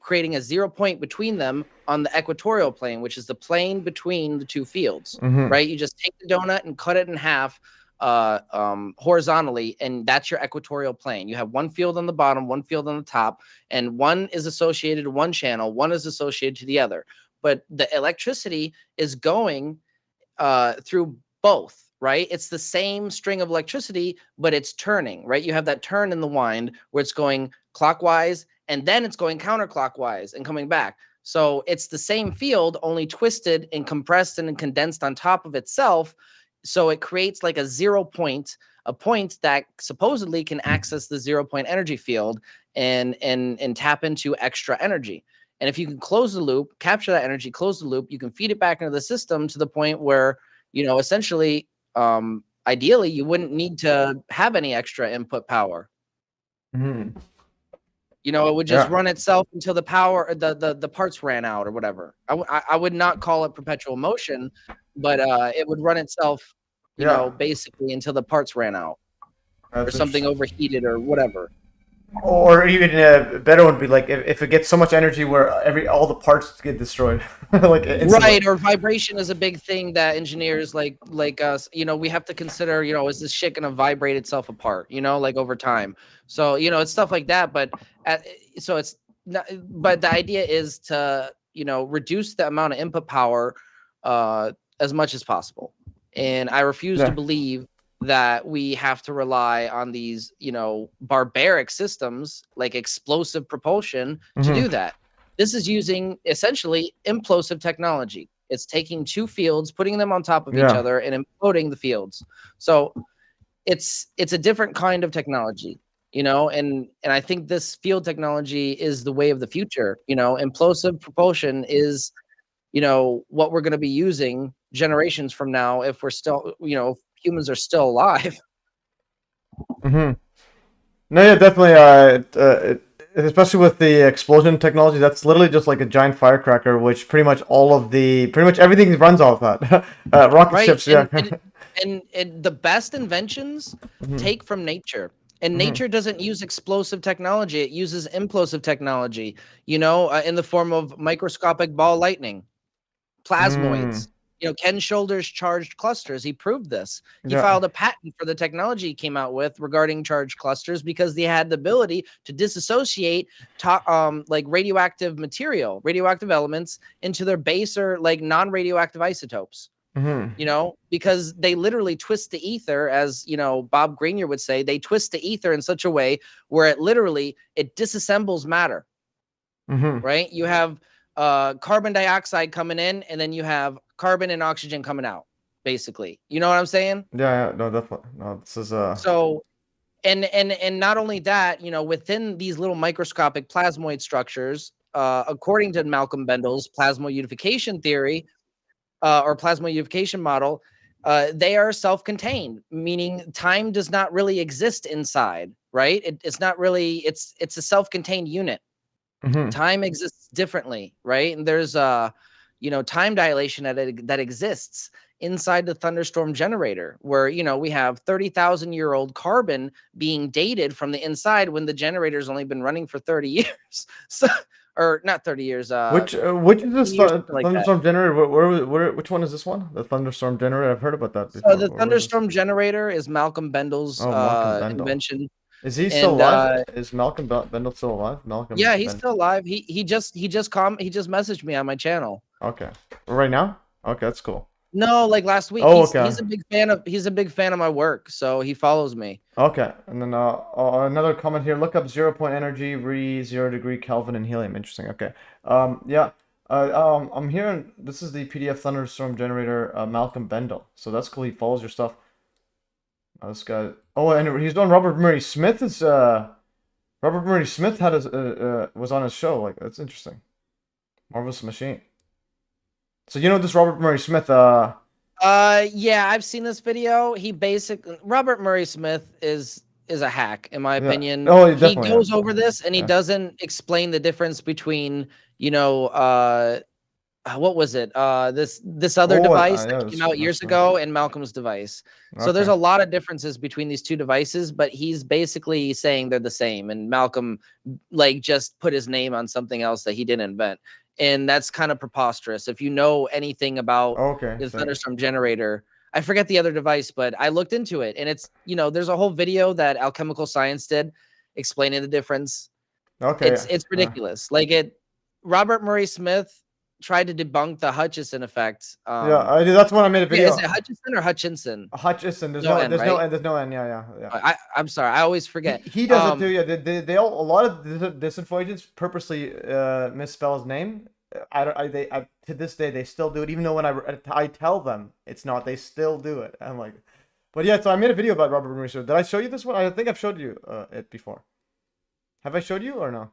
creating a 0 point between them on the equatorial plane, which is the plane between the two fields. Right? You just take the donut and cut it in half horizontally, and that's your equatorial plane. You have one field on the bottom, one field on the top, and one is associated to one channel, one is associated to the other. But the electricity is going through both, right? It's the same string of electricity, but it's turning, right? You have that turn in the wind where it's going clockwise and then it's going counterclockwise and coming back. So it's the same field, only twisted and compressed and condensed on top of itself. So it creates like a 0 point, a point that supposedly can access the 0-point energy field and tap into extra energy. And if you can close the loop, capture that energy, close the loop, you can feed it back into the system to the point where, you know, essentially, ideally, you wouldn't need to have any extra input power. You know, it would just run itself until the power, the parts ran out or whatever. I would not call it perpetual motion, but it would run itself, you know, basically until the parts ran out or something overheated or whatever. Or even a better one would be like if it gets so much energy where all the parts get destroyed, like right. Or vibration is a big thing that engineers like us, you know, we have to consider. You know, is this shit gonna vibrate itself apart? You know, like over time. So you know, it's stuff like that. But so it's not. But the idea is to, you know, reduce the amount of input power as much as possible. And I refuse to believe that we have to rely on these, you know, barbaric systems like explosive propulsion to do that. This is using essentially implosive technology. It's taking two fields, putting them on top of each other and imploding the fields. So it's a different kind of technology, you know, and I think this field technology is the way of the future. You know, implosive propulsion is, you know, what we're going to be using generations from now if we're still, you know, humans are still alive. No, yeah, definitely. Especially with the explosion technology, that's literally just like a giant firecracker, which pretty much everything runs off that. Rocket ships, and the best inventions take from nature. And nature doesn't use explosive technology; it uses implosive technology. You know, in the form of microscopic ball lightning, plasmoids. You know, Ken Shoulders charged clusters. He proved this. He filed a patent for the technology he came out with regarding charged clusters because they had the ability to disassociate like radioactive material, radioactive elements into their baser, like non-radioactive isotopes. You know, because they literally twist the ether, as, you know, Bob Greenyer would say, they twist the ether in such a way where it disassembles matter. Right? You have carbon dioxide coming in, and then you have carbon and oxygen coming out, basically. You know what I'm saying? Yeah, no, definitely. No, this is So, and not only that, you know, within these little microscopic plasmoid structures, according to Malcolm Bendel's plasmoid unification theory, or plasmoid unification model, they are self-contained, meaning time does not really exist inside, right? It's not really, it's a self-contained unit. Time exists differently, right? And there's you know, time dilation that exists inside the thunderstorm generator, where, you know, we have 30,000-year-old carbon being dated from the inside when the generator's only been running for 30 years. So, or not 30 years. which is this thunderstorm generator? Which one is this one? The thunderstorm generator. I've heard about that before. So the thunderstorm generator is Malcolm Bendel's invention. Is he still alive? Is Malcolm Bendel still alive? Malcolm. Yeah, he's still alive. He just messaged me on my channel. Okay. Right now? Okay, that's cool. No, like last week. Oh, he's a big fan of my work, so he follows me. Okay, and then another comment here. Look up 0-point energy, re 0 degree Kelvin and helium. Interesting. Okay. Yeah. I'm hearing this is the PDF thunderstorm generator, Malcolm Bendel. So that's cool. He follows your stuff. This guy. Oh, and he's doing Robert Murray Smith. Is Robert Murray Smith had his was on his show. Like, that's interesting. Marvelous Machine. So you know this Robert Murray Smith. Yeah, I've seen this video. Robert Murray Smith is a hack, in my opinion. Oh, he goes over this and he doesn't explain the difference between, you know, what was it? This other device that came out years ago and Malcolm's device. So there's a lot of differences between these two devices, but he's basically saying they're the same. And Malcolm like just put his name on something else that he didn't invent. And that's kind of preposterous. If you know anything about the thunderstorm generator, I forget the other device, but I looked into it, and it's, you know, there's a whole video that Alchemical Science did explaining the difference. Okay. It's ridiculous. Robert Murray Smith tried to debunk the Hutchison effect. Yeah, that's when I made a video. Yeah, is it Hutchison or Hutchinson? Hutchison. There's no N. There's no N. Yeah. I'm sorry. I always forget. He does it too. Yeah. They all, a lot of disinfo agents purposely misspell his name. To this day they still do it, even though when I tell them it's not, they still do it. I'm like, but yeah. So I made a video about Robert Murray Smith. Did I show you this one? I think I've showed you it before. Have I showed you or no?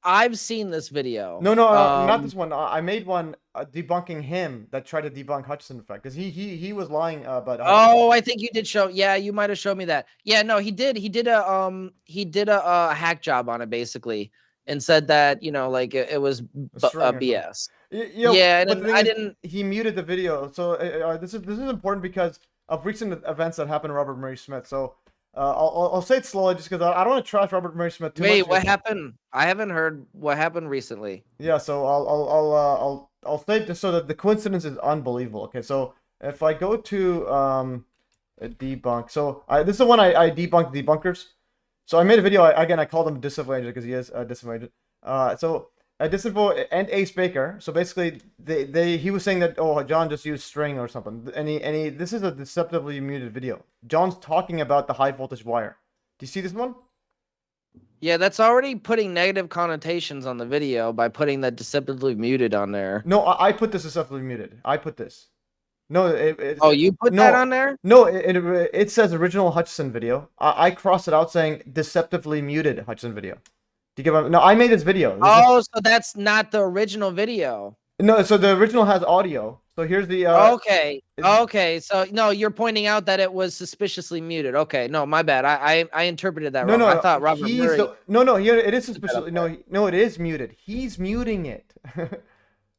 I've seen this video. No, not this one. I made one debunking him that tried to debunk Hutchison effect, because he was lying about. Oh, I think you did show. Yeah, you might have showed me that. Yeah, no, he did. He did a hack job on it basically, and said that, you know, like it was BS. Yeah, and I didn't. He muted the video. So this is important because of recent events that happened to Robert Murray Smith. So. I'll say it slowly just because I don't want to trash Robert Murray Smith too much. Wait, what happened? I haven't heard what happened recently. Yeah, so I'll say just so that the coincidence is unbelievable. Okay, so if I go to debunk, so this is the one I debunked debunkers. So I made a video. I called him disinfo agent because he is a disinfo agent. So disinfo and Ace Baker. So basically, he was saying that, oh, John just used string or something, and he this is a deceptively muted video. John's talking about the high voltage wire. Do you see this one? Yeah, that's already putting negative connotations on the video by putting that deceptively muted on there. No, I put this deceptively muted. I put this. No, you put that on there? No, it says original Hutchison video. I crossed it out saying deceptively muted Hutchison video. Do you get no? I made this video. So that's not the original video. No, so the original has audio. So here's the. Okay. So no, you're pointing out that it was suspiciously muted. Okay, no, my bad. I interpreted that wrong. No, I thought Robert Murray. No, here it is suspiciously. No, it is muted. He's muting it.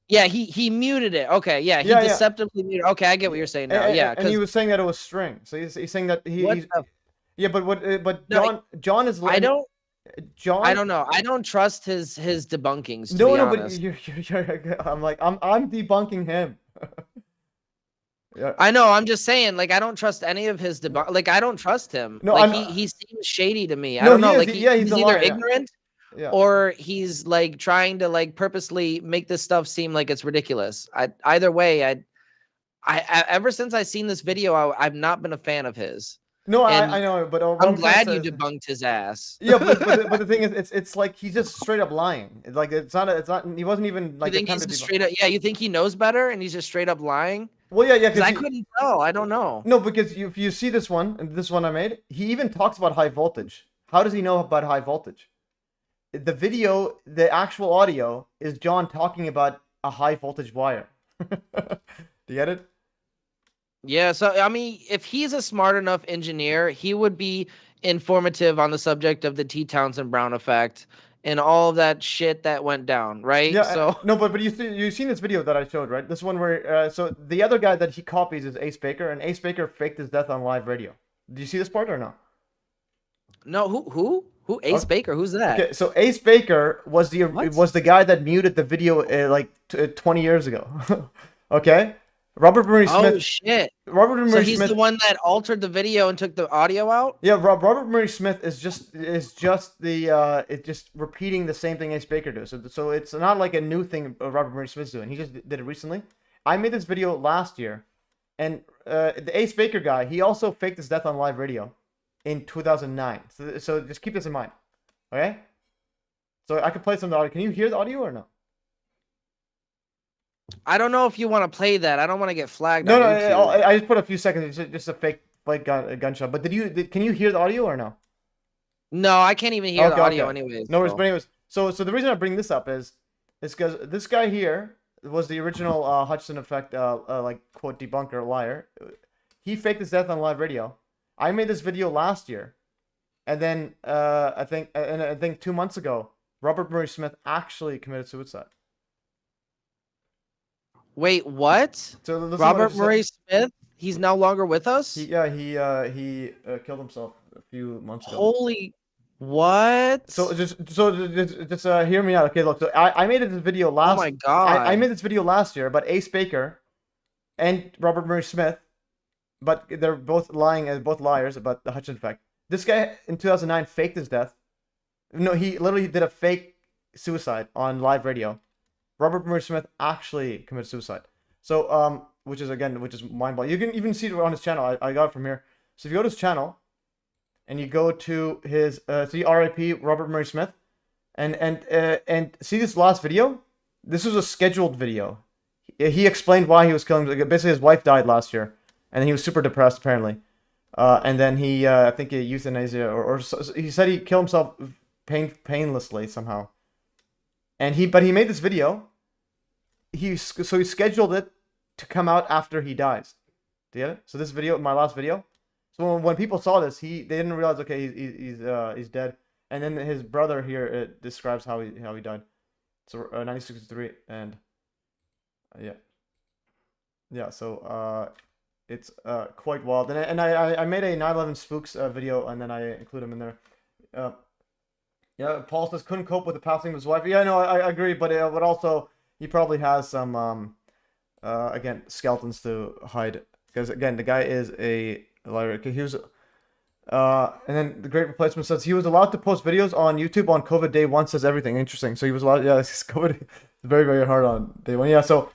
Yeah, he muted it. Okay, yeah, he deceptively muted. Okay, I get what you're saying now. And he was saying that it was string. So he's saying that he's. Yeah, but John is. John, I don't know. I don't trust his debunkings. To be honest. But I'm debunking him. Yeah. I know. I'm just saying, like, I don't trust any of his debunk. Like, I don't trust him. No, like, he seems shady to me. I don't know. Like, he's either ignorant, or he's like trying to like purposely make this stuff seem like it's ridiculous. Either way, I ever since I seen this video, I've not been a fan of his. No, And I know, but what I'm I'm trying to glad say you is, debunked his ass. yeah, but the thing is, it's like he's just straight up lying. Like it's not. He wasn't even You like think he's attempted a to debunk. straight up? Yeah, you think he knows better and he's just straight up lying? Well, yeah, Because because I couldn't tell. I don't know. no, because if you see this one and this one I made, he even talks about high voltage. How does he know about high voltage? The video, the actual audio is John talking about a high voltage wire. Do you get it? Yeah, so I mean, if he's a smart enough engineer, he would be informative on the subject of the T. Townsend Brown effect and all of that shit that went down, right? Yeah, So no, but you've seen this video that I showed, right? This one where so the other guy that he copies is Ace Baker, and Ace Baker faked his death on live radio. Do you see this part or no? no, who Ace Baker? Who's that? Okay, so Ace Baker was What? the guy that muted the video 20 years ago. Okay, Robert Murray Smith. Oh shit! Robert So Murray he's Smith. the one that altered the video and took the audio out. Yeah, Robert Murray Smith is just the it's just repeating the same thing Ace Baker does. So it's not like a new thing Robert Murray Smith's doing. He just did it recently. I made this video last year, and the Ace Baker guy, he also faked his death on live radio in 2009. So just keep this in mind, okay? So I could play some of the audio. Can you hear the audio or no? I don't know if you want to play that. I don't want to get flagged. No, on no, YouTube. I just put a few seconds. It's just a fake gunshot. But can you hear the audio or no? No, I can't even hear the Okay, audio okay. anyways. No worries, so. but anyways, so the reason I bring this up is because this guy here was the original Hudson effect, like quote debunker liar. He faked his death on live radio. I made this video last year, and then I think 2 months ago, Robert Murray Smith actually committed suicide. Wait, what? So listen to what I Robert just said. Murray Smith? He's no longer with us? He killed himself a few months ago. Holy what? So just hear me out. Okay, look. So I made this video last. Oh my god. I made this video last year about Ace Baker and Robert Murray Smith, but they're both lying as both liars about the Hutchinson effect. This guy in 2009 faked his death. No, he literally did a fake suicide on live radio. Robert Murray Smith actually committed suicide. So which is mind-boggling. You can even see it on his channel. I got it from here. So if you go to his channel, and you go to his see RIP Robert Murray Smith, and see this last video. This was a scheduled video. He explained why he was killing. Basically, his wife died last year, and he was super depressed apparently. And then he, I think, he euthanasia or he said he killed himself painlessly somehow. And he made this video. He scheduled it to come out after he dies. Do you get it? So this video, my last video. So when people saw this, they didn't realize, okay, he's dead. And then his brother here describes how he died. So 1963, and yeah. So it's quite wild. And I made a 9/11 spooks video, and then I include him in there. Yeah, Paul says couldn't cope with the passing of his wife. Yeah, no, I agree, but also he probably has some again skeletons to hide, because again the guy is a liar. He was and then the Great Replacement says he was allowed to post videos on YouTube on COVID day one. Says everything interesting. So he was allowed. Yeah, this is COVID is very, very hard on day one. Yeah, so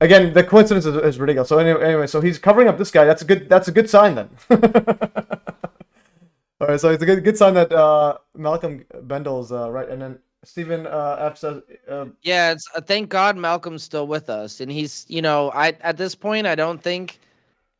again the coincidence is ridiculous. So anyway, so he's covering up this guy. That's a good sign then. All right, so it's a good sign that Malcolm Bendel's right, and then Stephen F says. Yeah, it's thank God Malcolm's still with us, and he's at this point I don't think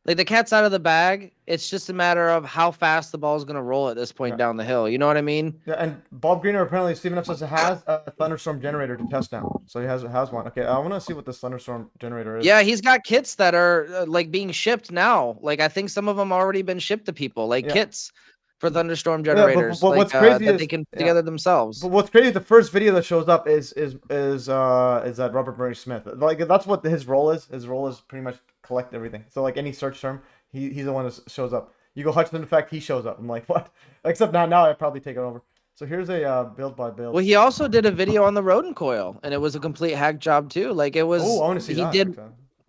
like the cat's out of the bag. It's just a matter of how fast the ball is gonna roll at this point down the hill. You know what I mean? Yeah, and Bob Greener apparently Stephen F says has a thunderstorm generator to test now, so he has one. Okay, I want to see what this thunderstorm generator is. Yeah, he's got kits that are like being shipped now. Like I think some of them already been shipped to people, like kits for thunderstorm generators. But what's crazy that is they can put together themselves. But what's crazy, the first video that shows up is that Robert Murray Smith. Like that's what his role is. His role is pretty much collect everything. So like any search term, he's the one that shows up. You go Hutchinson effect, he shows up. I'm like, what? Except now I'd probably take it over. So here's a build by build. Well, he also did a video on the rodent coil, and it was a complete hack job too. Like it was. Oh, I want to see that. Did.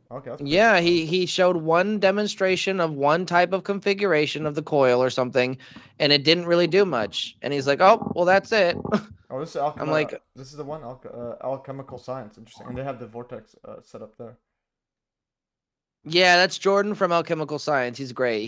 Okay. Yeah, he showed one demonstration of one type of configuration of the coil or something, and it didn't really do much. And he's like, "Oh, well, that's it." Oh, this is I'm like, this is the one alchemical science. Interesting, and they have the vortex set up there. Yeah, that's Jordan from Alchemical Science. He's great.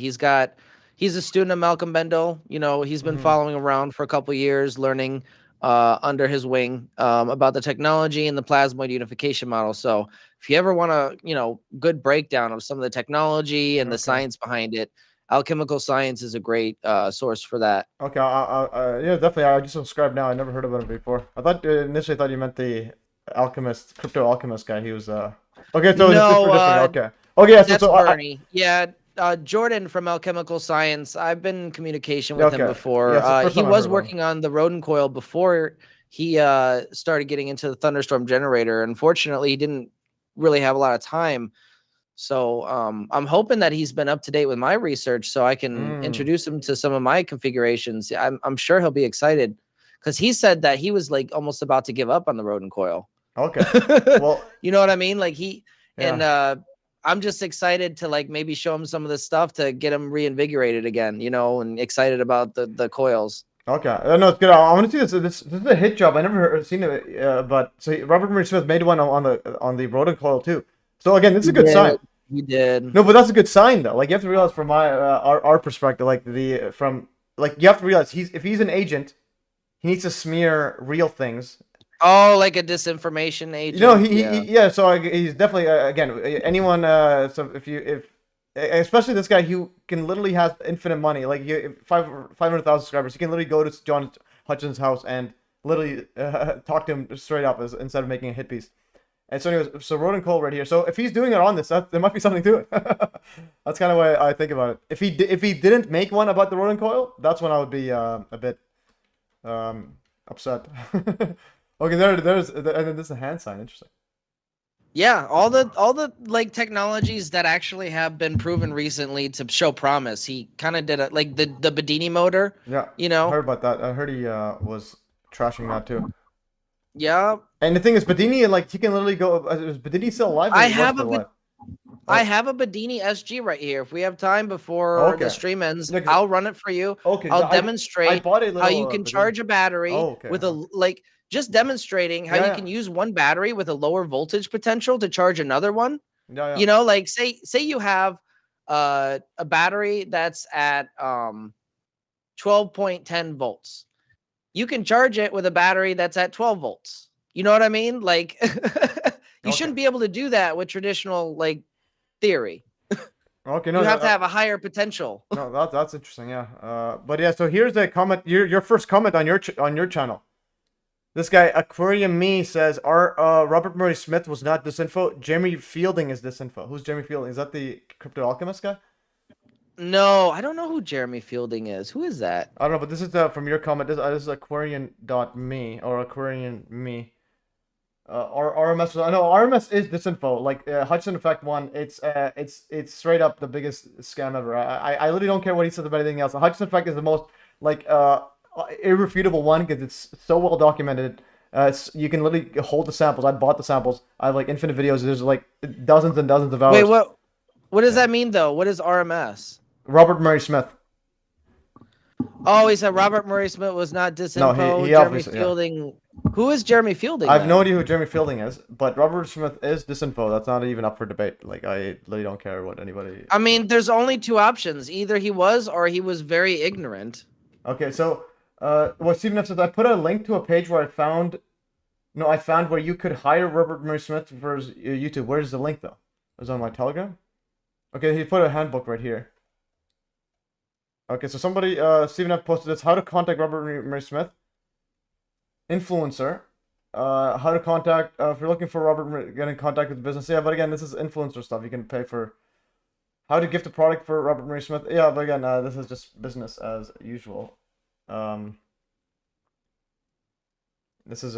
he's a student of Malcolm Bendel. You know, he's been following around for a couple years, learning under his wing about the technology and the plasmoid unification model. So if you ever want a, you know, good breakdown of some of the technology and the science behind it, Alchemical Science is a great source for that. Okay, yeah, definitely. I just subscribed now. I never heard of him before. I thought initially thought you meant the alchemist, crypto alchemist guy. He was okay. So No, different. Okay. Okay. Yeah. that's So Bernie. Yeah, Jordan from Alchemical Science. I've been in communication with him before. Yeah, so first He time I was heard of him. working on the Rodent Coil before he started getting into the Thunderstorm generator. Unfortunately, he didn't really have a lot of time. So I'm hoping that he's been up to date with my research, so I can introduce him to some of my configurations. I'm sure he'll be excited, because he said that he was like almost about to give up on the Rodent Coil. Okay. Well, you know what I mean? Like Yeah. and I'm just excited to like maybe show him some of this stuff to get him reinvigorated again, you know, and excited about the coils. Okay. No, it's good. I want to see this. This is a hit job. I never seen it. But so Robert Murray Smith made one on the Rodent Coil too. So again, this is a good sign. He did. No, but that's a good sign though. Like you have to realize from my our perspective, like you have to realize if he's an agent, he needs to smear real things. Oh, like a disinformation agent. You know, yeah. So he's definitely again anyone. So if especially this guy who can literally has infinite money, like 500,000 subscribers, he can literally go to John Hutchins' house and literally talk to him straight up instead of making a hit piece. And so anyways, so Rodent Coil right here. So if he's doing it on this, there might be something to it. That's kind of way I think about it. If he didn't make one about the Rodent Coil, that's when I would be a bit upset. Okay, there's and then this is a hand sign. Interesting. Yeah, all the like technologies that actually have been proven recently to show promise. He kind of did it, like the Bedini motor. Yeah, you know. I heard about that. I heard he was trashing that too. Yeah. And the thing is, Bedini, like he can literally go. Is Bedini still alive? I have a Bedini SG right here. If we have time before the stream ends, I'll run it for you. Okay, I'll demonstrate how you can Bedini. charge a battery with a just demonstrating how you can use one battery with a lower voltage potential to charge another one. Yeah. You know, like say you have a battery that's at 12.10 volts. You can charge it with a battery that's at 12 volts. You know what I mean? Like you shouldn't be able to do that with traditional like theory. Okay, no, you have to have a higher potential. No, that's interesting. Yeah. But yeah, so here's a comment. Your first comment on your channel. This guy Aquarium Me says, Robert Murray Smith was not disinfo. Jeremy Fielding is disinfo. Who's Jeremy Fielding? Is that the crypto alchemist guy? No, I don't know who Jeremy Fielding is. Who is that? I don't know, but this is from your comment. This is Aquarian.me or Aquarian Me. Or RMS. No, RMS is disinfo. Like Hudson Effect 1, it's straight up the biggest scam ever. I literally don't care what he says about anything else. Hudson Effect is the most like irrefutable one because it's so well documented. You can literally hold the samples. I bought the samples. I have like infinite videos. There's like dozens and dozens of hours. Wait, what does that mean though? What is RMS? Robert Murray Smith. Oh, he said Robert Murray Smith was not disinfo. No, he Jeremy Fielding. Yeah. Who is Jeremy Fielding? I have no idea who Jeremy Fielding is, but Robert Smith is disinfo. That's not even up for debate. Like I literally don't care what anybody. I mean, there's only two options. Either he was or he was very ignorant. Okay, so well, Stephen F says I put a link to a page where I found where you could hire Robert Murray Smith for his YouTube. Where's the link though? It was on my Telegram. Okay, he put a handbook right here. Okay, so somebody, Stephen F posted this: how to contact Robert Murray Smith, influencer. How to contact if you're looking for Robert, get in contact with the business. Yeah, but again, this is influencer stuff. You can pay for. How to gift a product for Robert Murray Smith. Yeah, but again, this is just business as usual. This is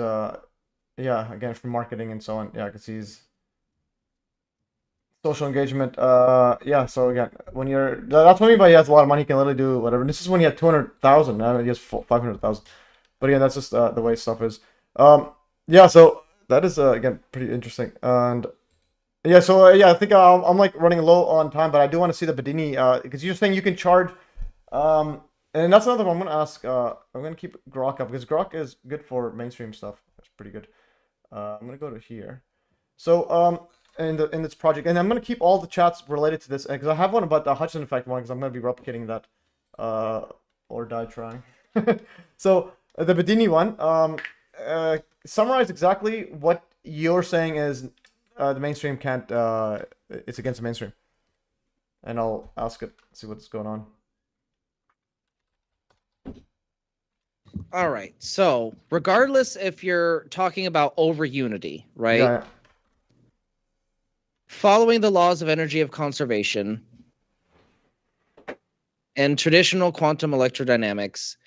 yeah, again for marketing and so on. Yeah, because he's social engagement. Yeah, so again, when that's what I mean by he has a lot of money, he can literally do whatever. And this is when he had 200,000. Now he has 500,000. But again, that's just the way stuff is. Yeah, so that is again pretty interesting. And yeah, so yeah, I think I'm like running low on time, but I do want to see the Bedini because you're saying you can charge. And that's another one I'm gonna ask. I'm gonna keep Grok up because Grok is good for mainstream stuff. That's pretty good. I'm gonna go to here. So in this project, and I'm gonna keep all the chats related to this because I have one about the Hudson Effect one because I'm gonna be replicating that or die trying. So the Bedini one, summarize exactly what you're saying is the mainstream can't. It's against the mainstream, and I'll ask it, see what's going on. All right. So, regardless if you're talking about over unity, right? Yeah. Following the laws of energy of conservation and traditional quantum electrodynamics,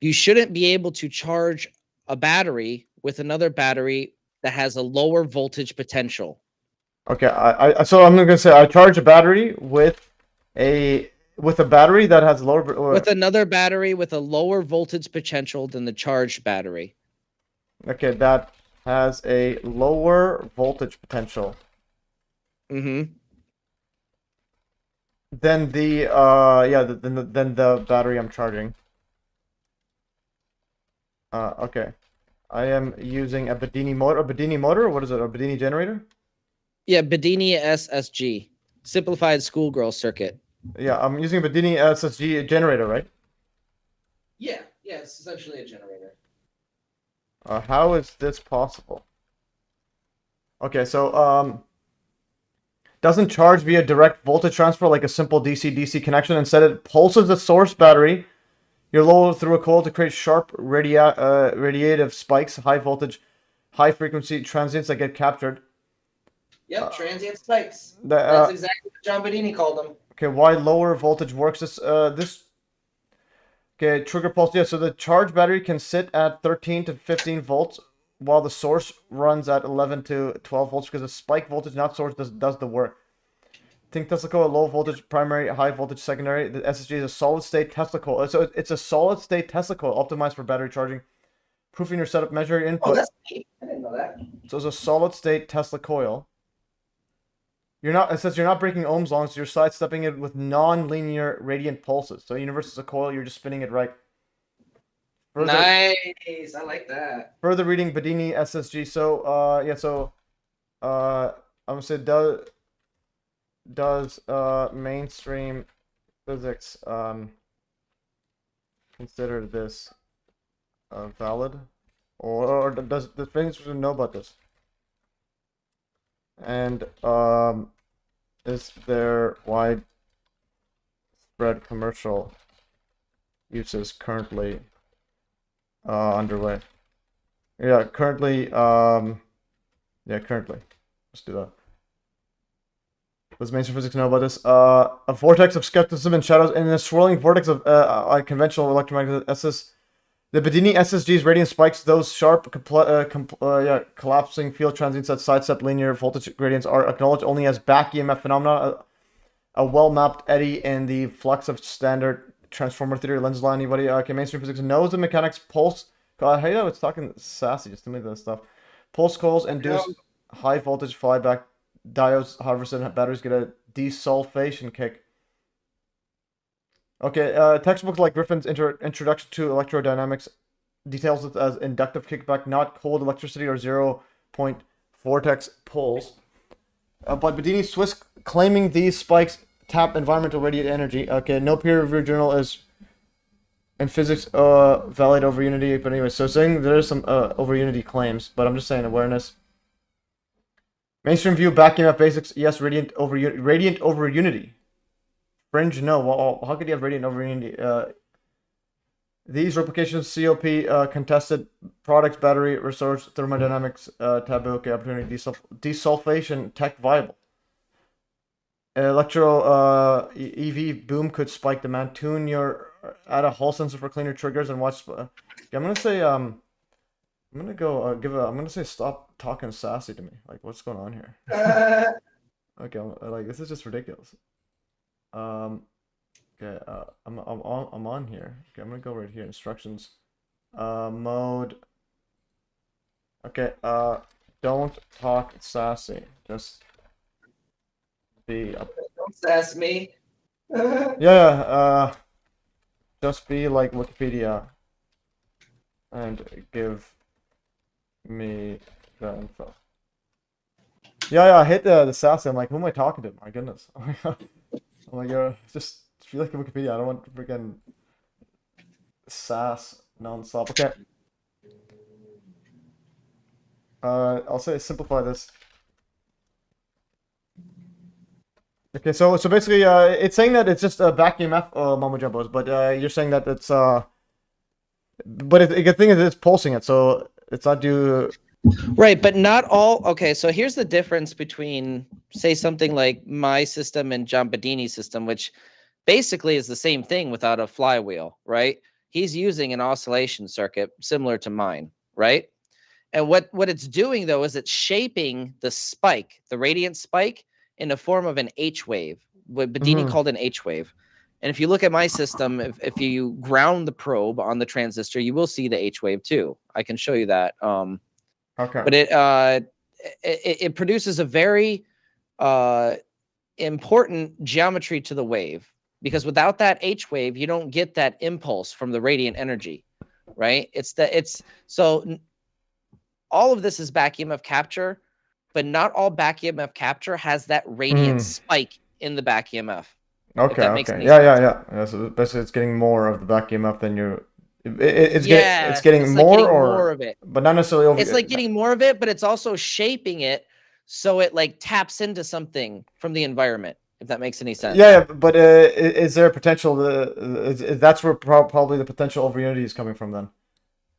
you shouldn't be able to charge a battery with another battery that has a lower voltage potential. Okay. So I'm gonna say I charge a battery with a battery that has lower with another battery with a lower voltage potential than the charged battery. Okay, that has a lower voltage potential. Mm-hmm. Than the than the battery I'm charging. Okay. I am using a Bedini motor. A Bedini motor? What is it? A Bedini generator? Yeah, Bedini SSG, simplified schoolgirl circuit. Yeah, I'm using a Bedini SSG generator, right? Yeah, it's essentially a generator. How is this possible? Okay, so doesn't charge via direct voltage transfer like a simple DC-DC connection. Instead, it pulses the source battery. You're lowered through a coil to create sharp radiative spikes, high voltage, high frequency transients that get captured. Yep, transient spikes. That's exactly what John Bedini called them. Okay, why lower voltage works? Okay, trigger pulse. Yeah, so the charge battery can sit at 13 to 15 volts while the source runs at 11 to 12 volts because the spike voltage, not source, does the work. Think Tesla coil, low voltage primary, high voltage secondary. The SSG is a solid state Tesla coil. So it's a solid state Tesla coil optimized for battery charging. Proofing your setup, measure your input. Oh, that's neat. I didn't know that. So it's a solid state Tesla coil. It says you're not breaking Ohm's law, so you're sidestepping it with non-linear radiant pulses. So universe is a coil, you're just spinning it right. Nice, I like that. Further reading Bedini SSG. So I'm gonna say does mainstream physics consider this valid, or does the mainstream know about this? And is there widespread commercial uses currently underway? Yeah, currently. Currently. Let's do that. Does mainstream physics know about this? A vortex of skepticism and shadows, and a swirling vortex of conventional electromagnetic The Bedini SSG's radiant spikes, those sharp, collapsing field transients that sidestep linear voltage gradients, are acknowledged only as back EMF phenomena, a well-mapped eddy in the flux of standard transformer theory lens line. Anybody? Okay, mainstream physics knows the mechanics. Pulse. God, I hate how it's talking sassy. Just to me this stuff. Pulse coils induce high voltage flyback diodes. However, batteries get a desulfation kick. Okay, textbooks like Griffin's Introduction to Electrodynamics details it as inductive kickback, not cold electricity or 0-point vortex pulse. But Bedini Swiss claiming these spikes tap environmental radiant energy. Okay, no peer-reviewed journal is in physics valid over unity. But anyway, so saying there's some over unity claims, but I'm just saying awareness. Mainstream view, back EMF basics, yes, radiant over unity. Fringe, no. Well, how could you have radiant over unity? These replications, COP, contested products, battery, resource, thermodynamics, taboo, okay, opportunity, desulfation, tech viable. EV boom could spike demand. Tune your, add a Hall sensor for cleaner triggers and watch. Okay, I'm gonna say, I'm gonna say stop talking sassy to me. Like, what's going on here? Okay, like, this is just ridiculous. Okay, I'm on here. Okay, I'm gonna go right here. Instructions, mode. Okay, don't talk sassy. Just be. Don't sass me. Yeah, just be like Wikipedia and give me the info. Yeah, I hate the sassy. I'm like, who am I talking to? My goodness. I'm like, just feel like a Wikipedia. I don't want freaking sass non-stop. Okay. I'll say simplify this. Okay, so basically, it's saying that it's just a back EMF, mumbo jumbos, but you're saying that it's but the thing is, it's pulsing it, so it's not due. Right, but not all. Okay, so here's the difference between, say, something like my system and John Bedini's system, which basically is the same thing without a flywheel, right? He's using an oscillation circuit similar to mine, right? And what it's doing, though, is it's shaping the spike, the radiant spike, in the form of an H wave, what Bedini called an H wave. And if you look at my system, if you ground the probe on the transistor, you will see the H wave too. I can show you that. Okay. But it produces a very important geometry to the wave, because without that H wave, you don't get that impulse from the radiant energy, right? So all of this is back EMF capture, but not all back EMF capture has that radiant spike in the back EMF. Okay, that makes okay. any Yeah. So basically, it's getting more of the back EMF than you. It's getting like more getting or more of it. but not necessarily over. It's like getting more of it, but it's also shaping it so it like taps into something from the environment, if that makes any sense. Yeah, but is there a potential? That's where probably the potential over unity is coming from then.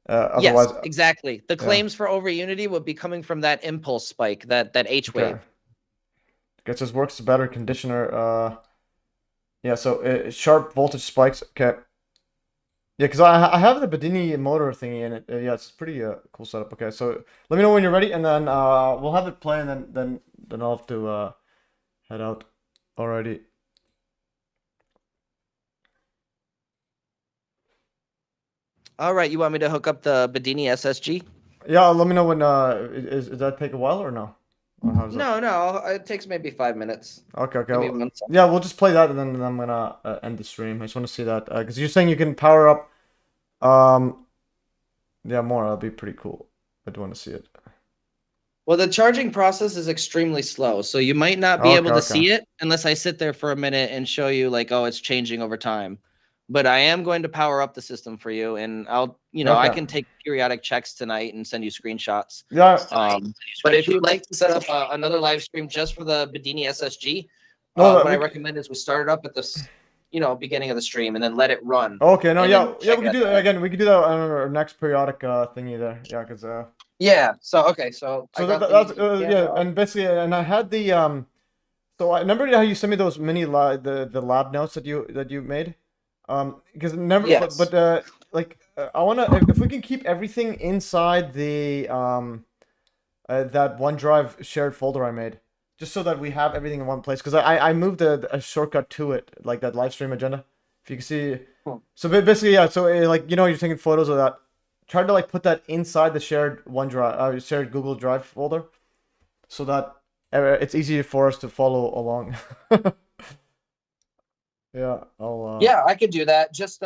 Otherwise, yes, exactly. The claims for over unity would be coming from that impulse spike, that H wave. Guess this works better conditioner. Yeah, so sharp voltage spikes. Okay. Yeah, because I have the Bedini motor thingy in it. Yeah, it's pretty cool setup. Okay, so let me know when you're ready, and then we'll have it play, and then I'll have to head out already. All right, you want me to hook up the Bedini SSG? Yeah, let me know when. Is that take a while or no? Or how does No, it takes maybe 5 minutes. Okay. Maybe 1 second. Yeah, we'll just play that, and then I'm gonna end the stream. I just want to see that because you're saying you can power up. Yeah, more. That'll be pretty cool. I do want to see it. Well, the charging process is extremely slow, so you might not be able to see it unless I sit there for a minute and show you like, oh, it's changing over time. But I am going to power up the system for you, and I'll, I can take periodic checks tonight and send you screenshots. Yeah. But if you'd like to set up another live stream just for the Bedini SSG, what I recommend is we start it up at this, beginning of the stream and then let it run. Okay. No. Yeah. We can do that again. We can do that on our next periodic thingy there. Yeah, because Yeah. So okay. So that's and basically, and I had the So I remember how you sent me those mini the lab notes that you made. Because never, yes. but I wanna if we can keep everything inside the that OneDrive shared folder I made, just so that we have everything in one place. Because I moved a shortcut to it, like that live stream agenda. If you can see, so basically, yeah. So you're taking photos of that. Try to put that inside the shared OneDrive, shared Google Drive folder, so that it's easy for us to follow along. Yeah, Yeah, I could do that. Just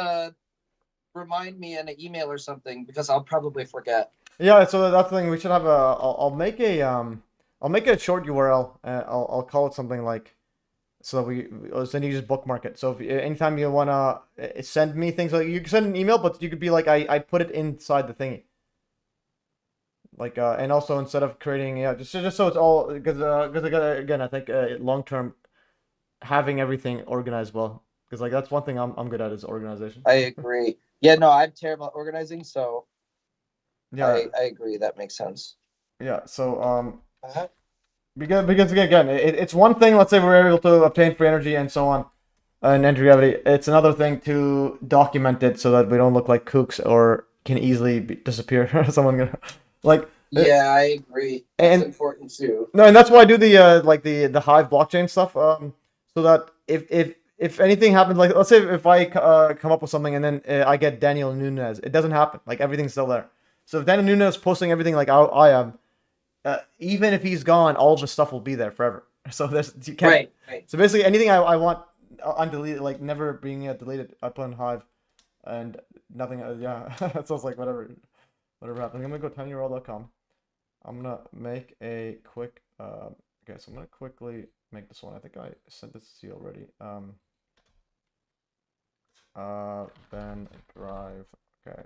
remind me in an email or something, because I'll probably forget. Yeah, so that's the thing. We should have a. I'll make a short URL. I'll call it something like. So then you just bookmark it. So if anytime you wanna send me things, like you can send an email, but you could be like, I put it inside the thingy. And also instead of creating, just so it's all because again I think long term having everything organized well, because that's one thing I'm good at is organization. I agree. Yeah, no, I'm terrible at organizing, so yeah, I agree. That makes sense. Yeah. So because again, it's one thing. Let's say we're able to obtain free energy and so on, and anti-gravity. It's another thing to document it so that we don't look like kooks or can easily disappear. Someone gonna Yeah, I agree. That's important too. No, and that's why I do the the Hive blockchain stuff. So that if anything happens, let's say if I come up with something and then I get Daniel Nunes, it doesn't happen. Everything's still there. So if Daniel Nunes is posting everything like I am, even if he's gone, all of the stuff will be there forever. So you can't. Right. So basically, anything I want undeleted, never being deleted, I put in Hive, and nothing. Yeah, that sounds like whatever happened. I'm gonna go tinyurl.com. I'm gonna make a quick. Okay, so I'm gonna quickly make this one. I think I sent this to you already. then drive. Okay.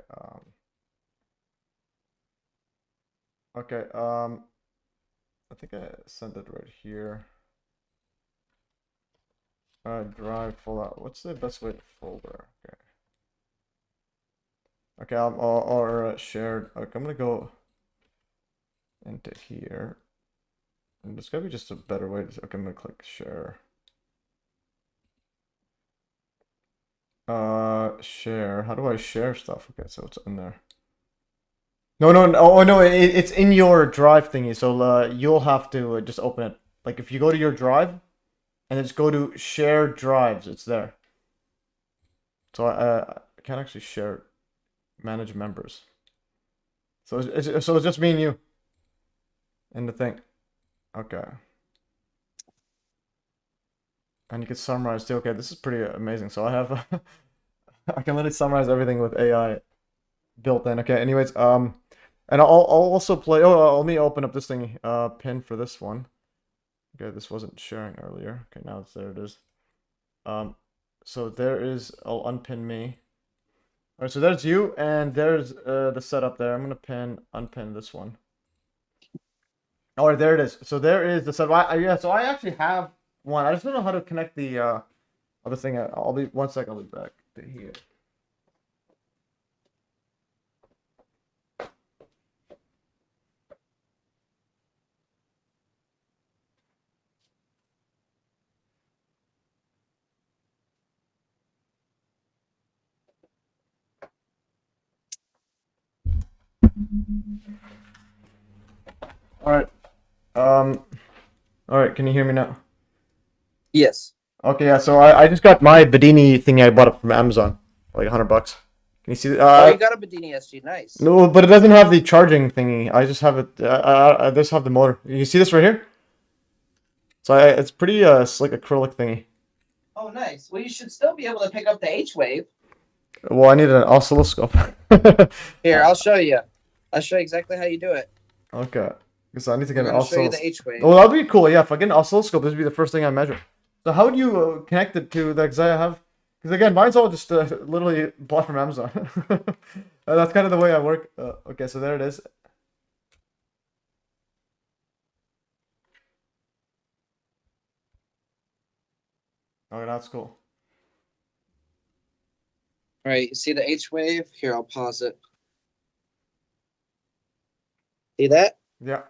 Okay. I think I sent it right here. Drive folder. What's the best way to folder? Okay. Okay. Or shared. Okay, I'm gonna go into here. And there's gotta be just a better way to. Okay, I'm gonna click share. Share. How do I share stuff? Okay, so it's in there. No, oh no, it's in your drive thingy. So you'll have to just open it. Like if you go to your drive, and then just go to share drives, it's there. So I can't actually share, manage members. So it's just me and you. In the thing. Okay. And you can summarize too. Okay, this is pretty amazing. So I have, I can literally summarize everything with AI built in. Okay, anyways, and I'll also play. Oh, let me open up this thing. Pin for this one. Okay, this wasn't sharing earlier. Okay, now there it is. So there is. I'll unpin me. All right, so there's you, and there's the setup there. I'm gonna unpin this one. Oh, right, there it is. So there is the setup. Yeah, so I actually have one. I just don't know how to connect the other thing. I'll be 1 second. I'll be back to here. All right. All right. Can you hear me now? Yes. Okay. Yeah. So I just got my Bedini thingy. I bought it from Amazon, like $100. Can you see? Oh, you got a Bedini SG. Nice. No, but it doesn't have the charging thingy. I just have it. I just have the motor. You see this right here? So it's pretty slick acrylic thingy. Oh, nice. Well, you should still be able to pick up the H wave. Well, I need an oscilloscope. Here, I'll show you. I'll show you exactly how you do it. Okay. Because I need to get I'm an gonna show you oscilloscope. the H wave. Oh, that'd be cool. Yeah, if I get an oscilloscope, this would be the first thing I measure. So how would you connect it to the? Because I have. Because again, mine's all just literally bought from Amazon. That's kind of the way I work. Okay, so there it is. Okay, that's cool. All right, you see the H wave? Here, I'll pause it. See that? Yeah.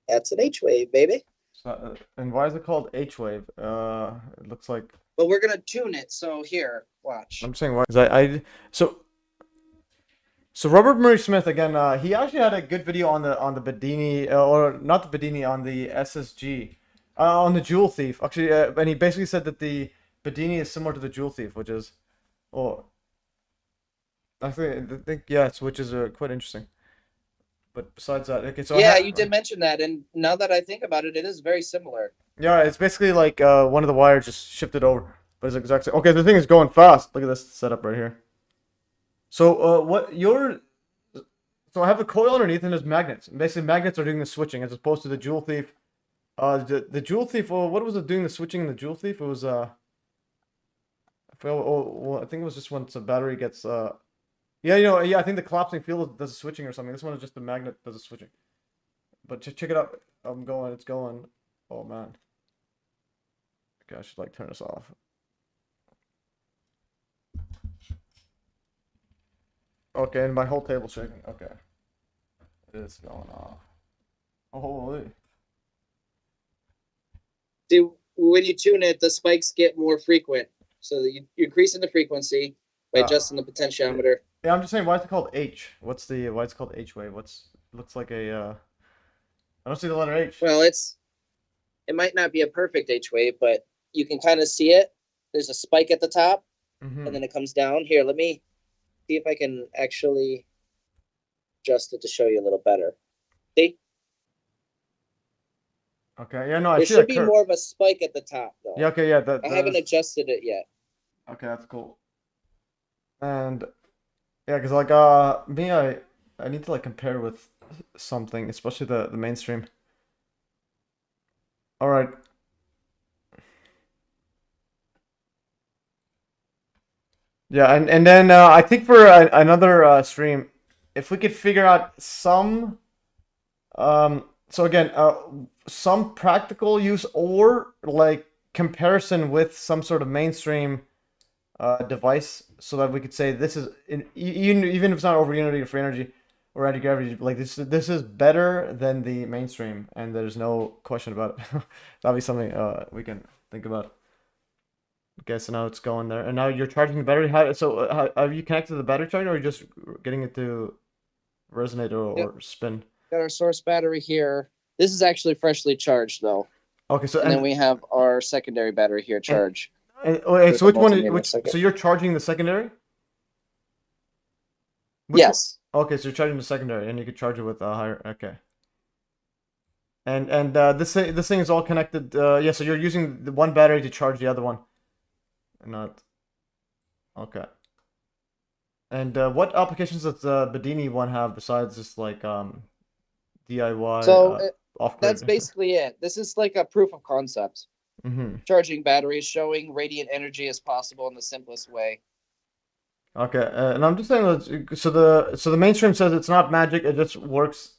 That's an H wave, baby. So, and why is it called H wave? It looks like. But we're gonna tune it. So here, watch. I'm saying why? Because so Robert Murray Smith again. He actually had a good video on the Bedini, or not the Bedini, on the SSG, on the Jewel Thief. Actually, and he basically said that the Bedini is similar to the Jewel Thief, which is, oh, I think yeah, which is quite interesting. But besides that, okay, so yeah, you did mention that, and now that I think about it, it is very similar. Yeah, it's basically like one of the wires just shifted over, but it's exact same. Okay, the thing is going fast. Look at this setup right here. So so I have a coil underneath and there's magnets. And basically, magnets are doing the switching as opposed to the Jewel Thief. The Jewel Thief. Well, what was it doing the switching in the Jewel Thief? It was I think it was just once a battery gets yeah, I think the collapsing field does the switching or something. This one is just the magnet does the switching. But check it out. It's going. Oh man. Okay, I should like turn this off. Okay, and my whole table's shaking. Okay. It is going off. Oh, holy. See, when you tune it, the spikes get more frequent. So you're increasing the frequency by adjusting the potentiometer. Yeah, I'm just saying, why is it called H? Why it's called H wave? Looks like a, I don't see the letter H. Well, it might not be a perfect H wave, but you can kind of see it. There's a spike at the top, and then it comes down. Here, let me see if I can actually adjust it to show you a little better. See? Okay, yeah, no, I there see should that be more of a spike at the top, though. Yeah, okay, yeah. I haven't adjusted it yet. Okay, that's cool. And yeah, because like me, I need to like compare with something, especially the mainstream. All right. Yeah, and then I think for another stream, if we could figure out some, so again, some practical use or like comparison with some sort of mainstream device, so that we could say this is even if it's not over unity or free energy or anti-gravity, like this is better than the mainstream, and there's no question about it. That'll be something we can think about. Okay, so now it's going there, and now you're charging the battery. How have you connected the battery charger, or are you just getting it to resonate Yep. or spin? Got our source battery here. This is actually freshly charged though. Okay, so And then we have our secondary battery here charged. okay, so which one is Multimeter second. so you're charging the secondary? Yes. Okay, so you're charging the secondary, and you could charge it with a higher. Okay. And this thing is all connected. Yeah, so you're using the one battery to charge the other one. Not. Okay. And what applications does the Bedini one have besides just like DIY So off-grid? that's basically it. This is like a proof of concept. Mm-hmm. Charging batteries, showing radiant energy as possible in the simplest way. Okay, and I'm just saying that so the mainstream says it's not magic, it just works.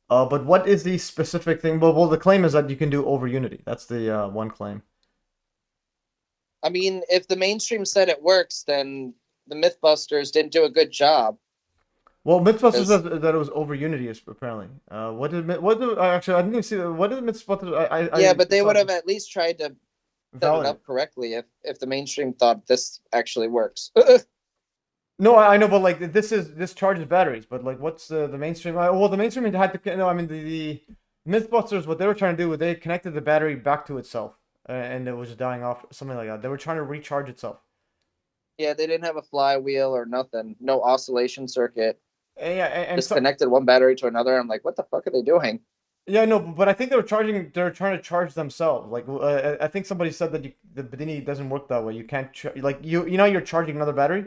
But what is the specific thing? Well, the claim is that you can do over unity. That's the one claim. I mean, if the mainstream said it works, then the Mythbusters didn't do a good job. Well, Mythbusters says that it was over unity, apparently. Actually, I didn't even see what did Mythbusters? Yeah, but they would have at least tried to set it validate. up correctly if the mainstream thought this actually works. No, I know, but like this charges batteries. But like, what's the mainstream? Well, the mainstream had to. No, I mean the Mythbusters. What they were trying to do was they connected the battery back to itself, and it was just dying off, something like that. They were trying to recharge itself. Yeah, they didn't have a flywheel or nothing. No oscillation circuit. Yeah, and just connected one battery to another. I'm like, what the fuck are they doing? Yeah, no, but I think they're trying to charge themselves. Like, I think somebody said that the Bedini doesn't work that way. You can't like you know you're charging another battery.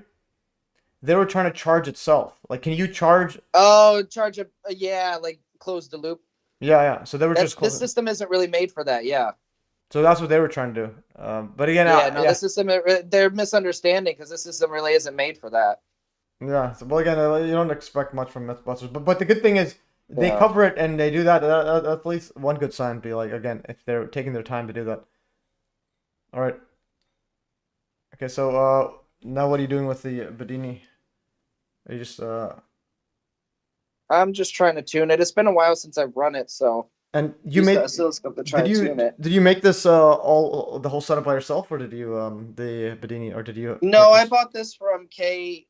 They were trying to charge itself. Like, can you charge? Oh, charge a yeah, like close the loop. Yeah. So they were just this system isn't really made for that. Yeah. So that's what they were trying to do. But again, this system they're misunderstanding because this system really isn't made for that. Yeah. So, well, again, you don't expect much from Mythbusters, but the good thing is they cover it and they do that. That's at least one good sign. Be like, again, if they're taking their time to do that. All right. Okay, so now what are you doing with the Bedini? Are you just I'm just trying to tune it. It's been a while since I've run it, so. And you made the oscilloscope to try to tune it. Did you make this all the whole setup by yourself, or did you the Bedini, or did you? No, I bought this from K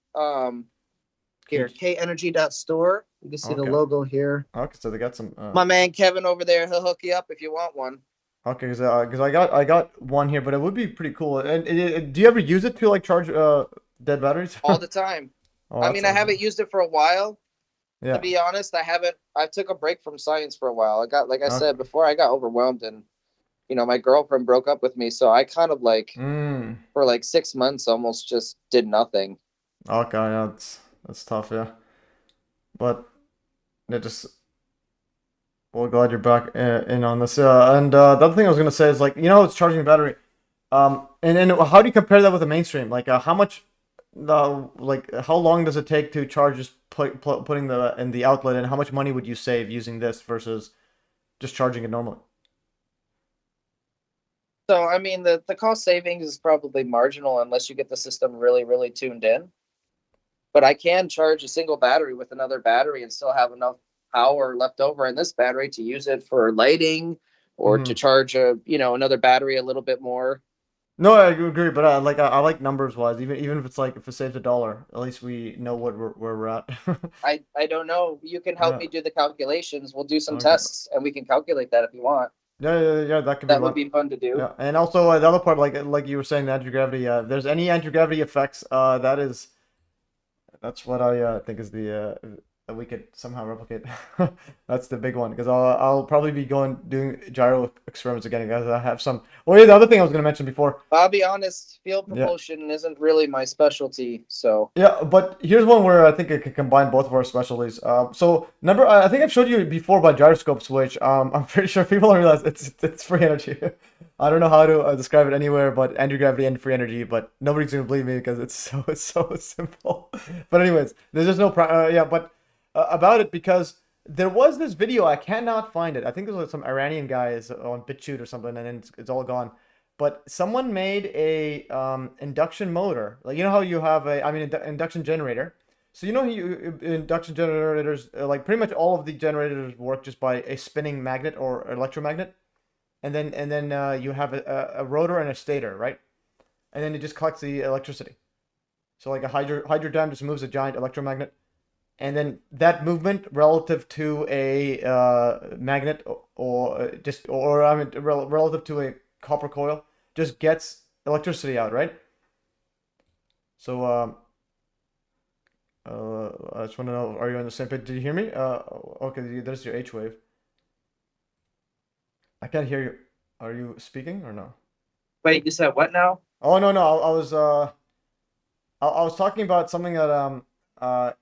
kenergy.store. You can see the logo here. Okay, so they got some. My man Kevin over there, he'll hook you up if you want one. Okay, because I got one here, but it would be pretty cool. And do you ever use it to like charge dead batteries? All the time. I mean, I haven't used it for a while. Yeah. To be honest, I took a break from science for a while. I got, like I said before, I got overwhelmed, and my girlfriend broke up with me, so I kind of like for like 6 months almost just did nothing. Okay, yeah, that's tough, yeah. But well, glad you're back in on this. And the other thing I was gonna say is like it's charging the battery. And how do you compare that with the mainstream? Like how much, how long does it take to charge just putting in the outlet, and how much money would you save using this versus just charging it normally? So I mean the cost savings is probably marginal unless you get the system really, really tuned in. But I can charge a single battery with another battery and still have enough power left over in this battery to use it for lighting or to charge another battery a little bit more. No, I agree, but I like numbers wise. Even if it's like if it saves $1, at least we know where we're at. I don't know. You can help me do the calculations. We'll do some tests and we can calculate that if you want. Yeah. That would be fun to do. Yeah, and also the other part, like you were saying, the anti-gravity. There's any anti-gravity effects. That's what I think is the that we could somehow replicate. That's the big one, because I'll probably be doing gyro experiments again, guys. I have some. Oh yeah, the other thing I was going to mention before. I'll be honest, field Yeah. propulsion isn't really my specialty, so. Yeah, but here's one where I think it could combine both of our specialties. So remember, I think I've showed you before about gyroscopes, which I'm pretty sure people don't realize it's free energy. I don't know how to describe it anywhere, but anti-gravity and free energy. But nobody's gonna believe me because it's so simple. But anyways, there's just no about it, because there was this video, I cannot find it. I think there was some Iranian guys on BitChute or something, and then it's all gone. But someone made a induction motor, like you know how you have induction generator. So you know induction generators, like pretty much all of the generators work just by a spinning magnet or electromagnet, and then you have a rotor and a stator, right? And then it just collects the electricity. So like a hydro dam just moves a giant electromagnet, and then that movement relative to a magnet relative to a copper coil just gets electricity out, right? So I just want to know, are you on the same page? Did you hear me? Okay, there's your H wave. I can't hear you. Are you speaking or no? Wait, you said what now? Oh no, I was talking about something that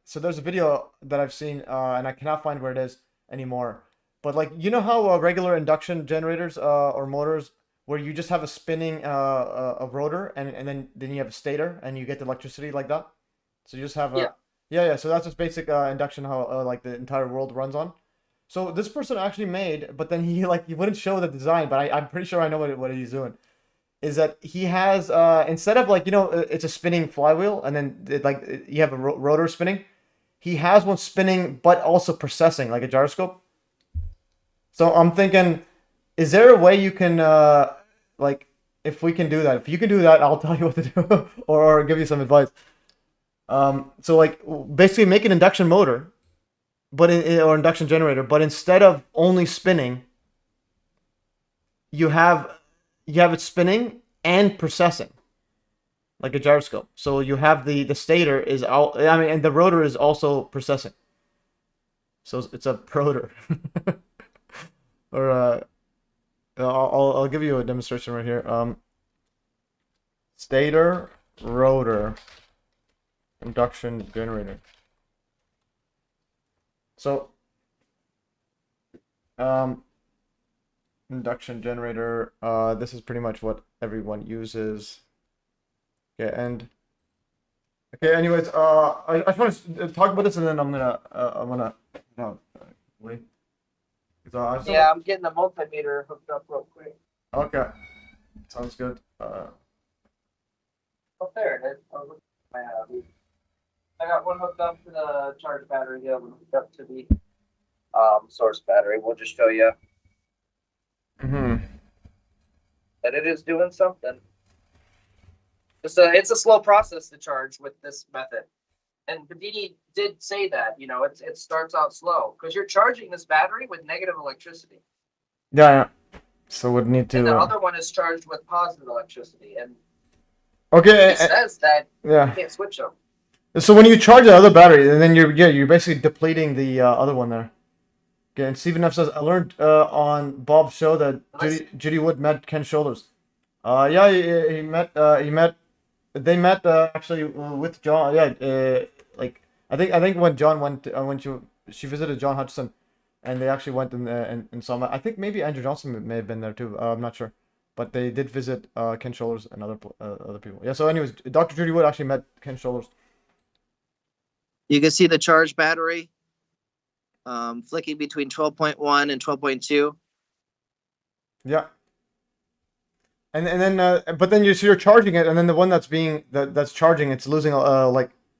so there's a video that I've seen and I cannot find where it is anymore. But like, you know how regular induction generators or motors, where you just have a spinning a rotor and then you have a stator and you get the electricity like that. So you just have a yeah. So that's just basic induction, how like the entire world runs on. So this person actually made, but then he wouldn't show the design, but I'm pretty sure I know what he's doing. Is that he has instead of it's a spinning flywheel and then you have a rotor spinning, he has one spinning but also processing like a gyroscope. So I'm thinking, is there a way you can if we can do that? If you can do that, I'll tell you what to do or give you some advice. So like basically make an induction motor, but or induction generator, but instead of only spinning, you have it spinning and processing like a gyroscope. So you have the stator is out, and the rotor is also processing. So it's a protor. Or I'll give you a demonstration right here. Stator rotor induction generator. So induction generator, this is pretty much what everyone uses. Okay, anyways, I just want to talk about this, and then I'm gonna wait. Yeah, I'm getting a multimeter hooked up real quick. Okay, sounds good. Oh, there it is. I got one hooked up to the charge battery, the other one hooked up to the source battery. We'll just show you that it is doing something. It's a slow process to charge with this method. And Bedini did say that, it starts out slow because you're charging this battery with negative electricity. Yeah. So would need to. And the other one is charged with positive electricity, and okay, it says that you can't switch them. So when you charge the other battery, and then you're basically depleting the other one there. Okay, and Stephen F says, I learned on Bob's show that Judy Wood met Ken Shoulders. Yeah, they met actually with John. Yeah, I think when John went when she visited John Hutchison, and they actually went and saw him. I think maybe Andrew Johnson may have been there too. I'm not sure, but they did visit Ken Shoulders and other people. Yeah. So anyways, Dr. Judy Wood actually met Ken Shoulders. You can see the charge battery flicking between 12.1 and 12.2. Yeah. And then but then you're charging it, and then the one that's charging, it's losing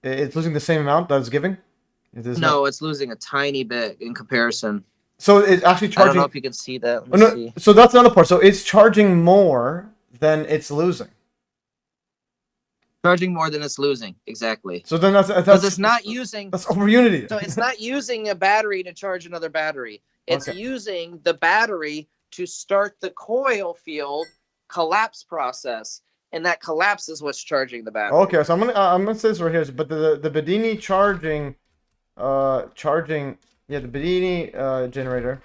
it's losing the same amount that it's giving. It's losing a tiny bit in comparison. So it's actually charging. I don't know if you can see that. Let me see. So that's another part. So it's charging more than it's losing. Charging more than it's losing, exactly. So then that's it's not using. That's over unity. So it's not using a battery to charge another battery. It's using the battery to start the coil field collapse process, and that collapse is what's charging the battery. Okay, so I'm gonna say this right here, but the Bedini charging charging. Yeah, the Bedini generator.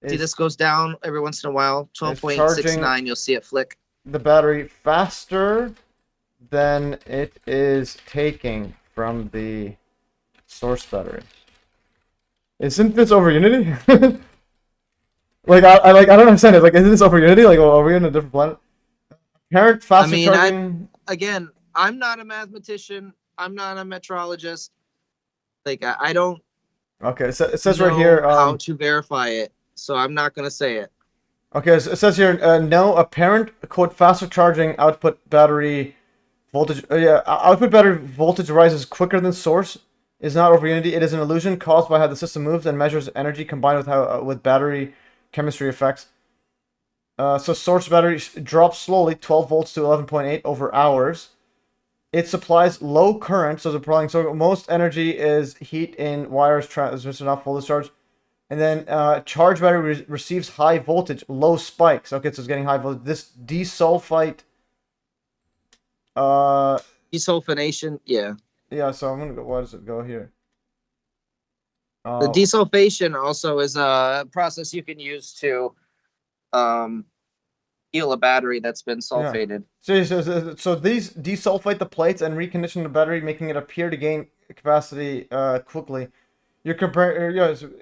See, this goes down every once in a while. 12.69, you'll see it flick. The battery faster than it is taking from the source battery. Isn't this over Unity? Like I don't understand it. Like, isn't this over Unity? Like, are we on a different planet? Parent faster charging. Again, I'm not a mathematician. I'm not a metrologist. Like, I don't. Okay, so it says right here how to verify it, so I'm not gonna say it. Okay, so it says here no apparent quote faster charging output battery voltage. Output battery voltage rises quicker than source is not over Unity. It is an illusion caused by how the system moves and measures energy combined with how with battery chemistry effects. So source battery drops slowly, 12 volts to 11.8 over hours. It supplies low current, so most energy is heat in wires transmission, not full discharge. And then charge battery receives high voltage, low spikes. Okay, so it's getting high voltage. This desulfite. Desulfonation, yeah. Yeah, so I'm gonna go. Why does it go here? The desulfation also is a process you can use to heal a battery that's been sulfated. Yeah. So these desulfate the plates and recondition the battery, making it appear to gain capacity quickly. You're comparing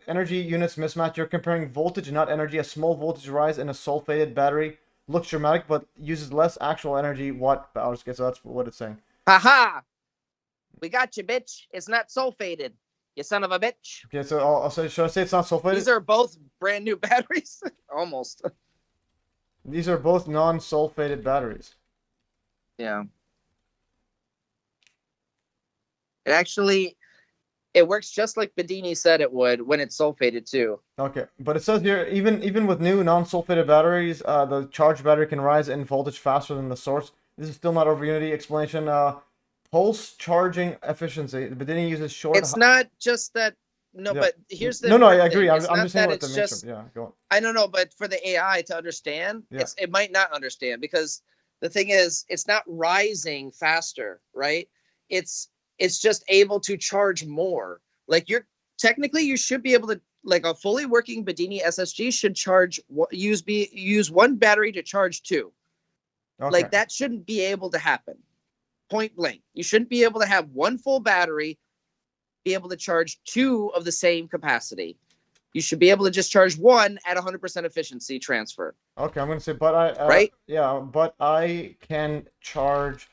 energy units mismatch. You're comparing voltage, not energy. A small voltage rise in a sulfated battery looks dramatic, but uses less actual energy watt hours. So that's what it's saying. Haha! We got you, bitch. It's not sulfated. You son of a bitch. Okay, so I'll say, should I say it's not sulfated? These are both brand new batteries. Almost. These are both non-sulfated batteries. Yeah. It works just like Bedini said it would when it's sulfated too. Okay, but it says here, even with new non-sulfated batteries, the charged battery can rise in voltage faster than the source. This is still not over Unity. Explanation, pulse charging efficiency. Bedini uses short... It's not just that... No, yeah. But here's the... No, I agree. I'm just saying what the mainstream... Yeah, go on. I don't know, but for the AI to understand, it might not understand, because the thing is, it's not rising faster, right? It's just able to charge more. Like, technically you should be able to, like, a fully working Bedini SSG should use one battery to charge two. Okay. Like, that shouldn't be able to happen. Point blank. You shouldn't be able to have one full battery be able to charge two of the same capacity. You should be able to just charge one at 100% efficiency transfer. Okay, I'm gonna say, but I right? Yeah, but I can charge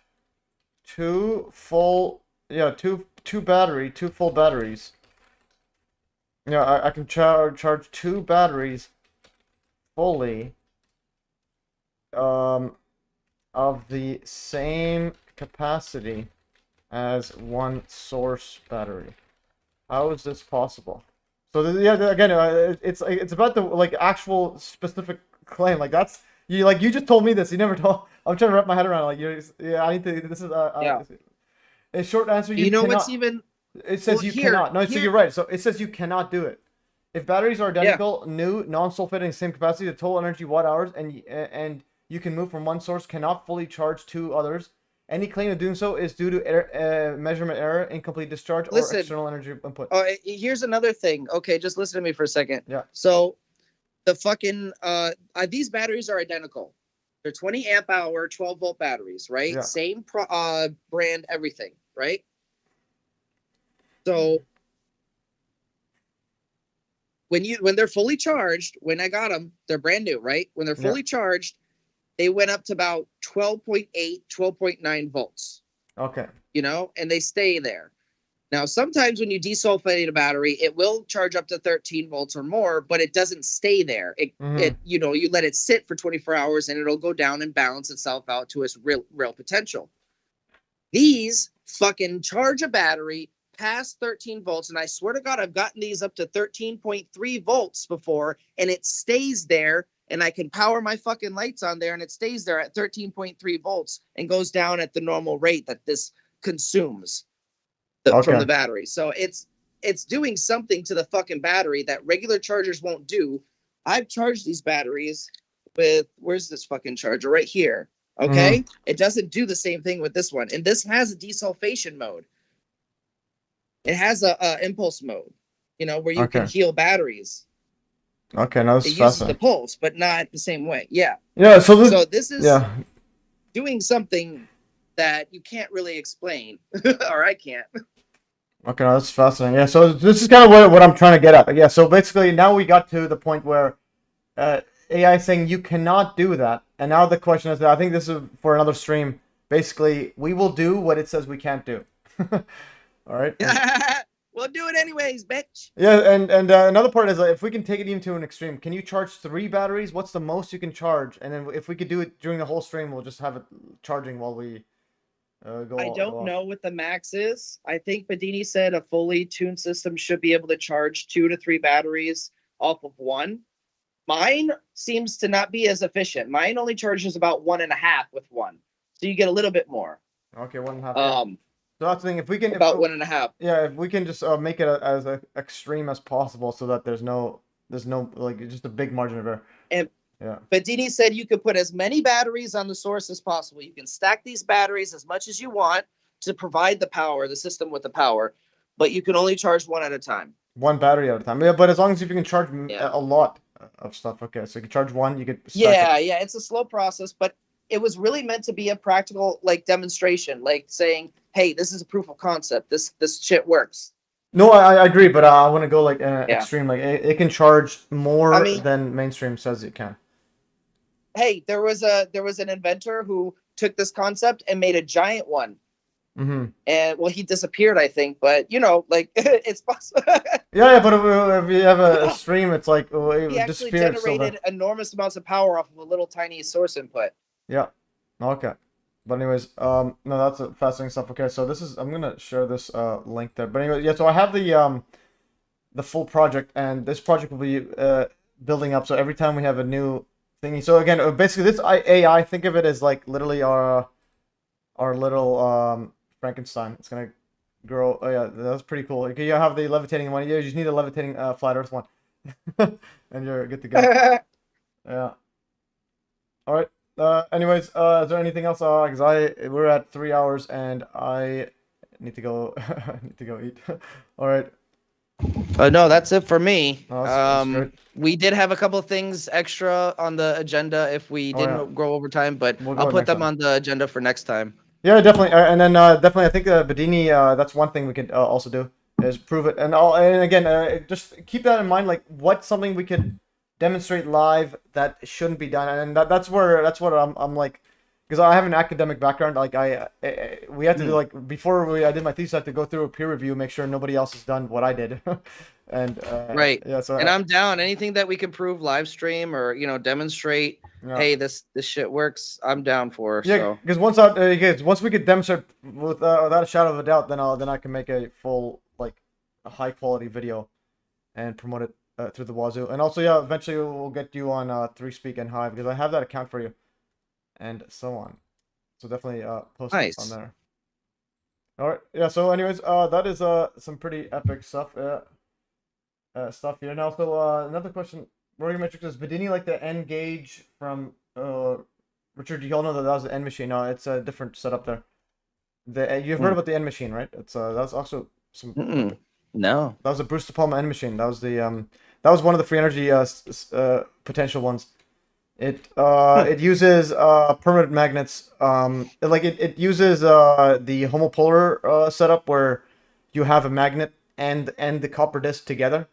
two full full batteries. Yeah, I can charge two batteries fully of the same capacity as one source battery. How is this possible? So again, it's about the actual specific claim. Like, that's you just told me this. You never told. I'm trying to wrap my head around. I need to. This is a short answer. You know what's even? It says you cannot. No, so you're right. So it says you cannot do it. If batteries are identical, new, non-sulfating, same capacity, the total energy watt hours, and you can move from one source, cannot fully charge two others. Any claim of doing so is due to measurement error, incomplete discharge, or external energy input. Oh, here's another thing. Okay, just listen to me for a second. Yeah. So, the fucking these batteries are identical. They're 20 amp hour, 12 volt batteries, right? Yeah. Same brand, everything, right? So, when they're fully charged, when I got them, they're brand new, right? When they're fully charged, they went up to about 12.8, 12.9 volts. Okay. And they stay there. Now, sometimes when you desulfate a battery, it will charge up to 13 volts or more, but it doesn't stay there. You let it sit for 24 hours and it'll go down and balance itself out to its real potential. These fucking charge a battery past 13 volts, and I swear to God, I've gotten these up to 13.3 volts before, and it stays there. And I can power my fucking lights on there, and it stays there at 13.3 volts and goes down at the normal rate that this consumes from the battery. So it's doing something to the fucking battery that regular chargers won't do. I've charged these batteries with, where's this fucking charger? Right here. Okay? It doesn't do the same thing with this one. And this has a desulfation mode. It has a impulse mode, you know, where you can Okay. heal batteries. Okay, now this It is uses the fascinating. pulse, but not the same way. Yeah. Yeah, so So this is yeah. doing something that you can't really explain, or I can't. Okay, no, that's fascinating. Yeah, so this is kind of what I'm trying to get at. Yeah, so basically now we got to the point where AI is saying you cannot do that, and now the question is, I think this is for another stream. Basically, we will do what it says we can't do. All right. We'll do it anyways, bitch. Yeah, and another part is if we can take it even to an extreme, can you charge 3 batteries? What's the most you can charge? And then if we could do it during the whole stream, we'll just have it charging while we go. I go don't off. know what the max is. I think Bedini said a fully tuned system should be able to charge 2 to 3 batteries off of one. Mine seems to not be as efficient. Mine only charges about 1.5 with one, so you get a little bit more. Okay, 1.5. Yeah. So that's the thing. If we can About 1.5. Yeah, if we can just make it as extreme as possible, so that there's no like just a big margin of error. And yeah. Bedini said you could put as many batteries on the source as possible. You can stack these batteries as much as you want to provide the power, the system with the power, but you can only charge one at a time. One battery at a time. Yeah, but as long as you can charge a lot of stuff. Okay, so you can charge one, you could stack yeah, it's a slow process, but it was really meant to be a practical like demonstration, like saying, hey, this is a proof of concept. This shit works. No, I agree, but I want to go like extreme. Like it can charge more than mainstream says it can. Hey, there was an inventor who took this concept and made a giant one. Mm-hmm. And well, he disappeared, I think, but you know, like it's possible. Yeah, but if you have a stream, it's like he actually generated enormous amounts of power off of a little tiny source input. Yeah. Okay. But anyways, no, that's fascinating stuff. Okay, so this is I'm gonna share this link there. But anyway, yeah. So I have the full project, and this project will be building up. So every time we have a new thingy. So again, basically, this AI, think of it as like literally our little Frankenstein. It's gonna grow. Oh yeah, that's pretty cool. Okay, you have the levitating one. You just need a levitating flat Earth one, and you're good to go. Yeah. All right. Anyways, is there anything else? Because we're at 3 hours and I need to go. Need to go eat. All right. No, that's it for me. Oh, that's we did have a couple of things extra on the agenda if we didn't go over time, but I'll put them on the agenda for next time. Yeah, definitely. And then definitely, I think Bedini. That's one thing we could also do is prove it. And again, just keep that in mind. Like, what's something we could demonstrate live that shouldn't be done, and that's what I'm like, because I have an academic background. Like we had to do like before I did my thesis, I had to go through a peer review, make sure nobody else has done what I did, and right. Yeah. So I'm down. Anything that we can prove live stream or demonstrate. Yeah. Hey, this shit works. I'm down for. Yeah, because once we could demonstrate without a shadow of a doubt, then I can make a full like a high quality video, and promote it through the wazoo. And also, yeah, eventually we'll get you on 3Speak and Hive, because I have that account for you, and so on. So definitely post it on there. All right, yeah. So anyways, that is some pretty epic stuff. Stuff here. And also another question. Metric does Bedini like the N gauge from Richard? You all know that was the N machine. No, it's a different setup there. You've heard about the N machine, right? It's that's also some. No. That was a Bruce De Palma N machine. That was the that was one of the free energy potential ones. It uses permanent magnets. It uses the homopolar setup where you have a magnet and the copper disc together,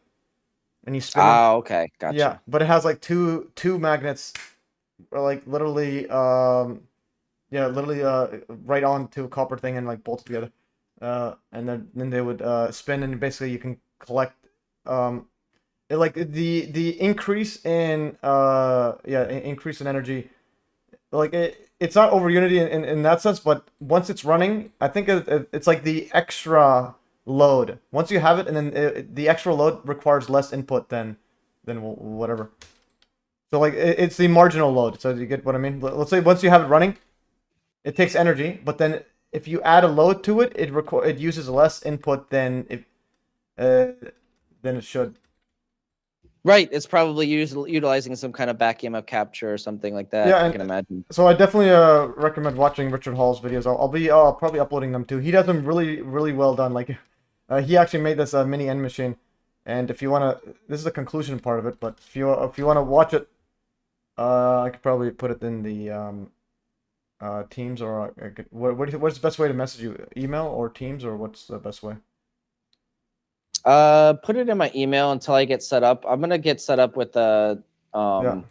and you spin. Okay, gotcha. Yeah, but it has like two magnets, like literally right on to a copper thing and like bolted together. And then they would spin, and basically you can collect like the increase in increase in energy, like it's not over unity in that sense, but once it's running, I think it's like the extra load. Once you have it, and then the extra load requires less input than whatever. So like it's the marginal load. So you get what I mean? Let's say once you have it running, it takes energy, but then if you add a load to it, it uses less input than it should. Right, it's probably utilizing some kind of back EMF capture or something like that. Yeah, I can imagine. So I definitely recommend watching Richard Hall's videos. I'll be probably uploading them too. He does them really, really well done. Like He actually made this mini end machine, and if you wanna, this is the conclusion part of it. But if you wanna watch it, I could probably put it in the Teams, or what's the best way to message you? Email or Teams, or what's the best way? Put it in my email until I get set up. I'm gonna get set up with the I'm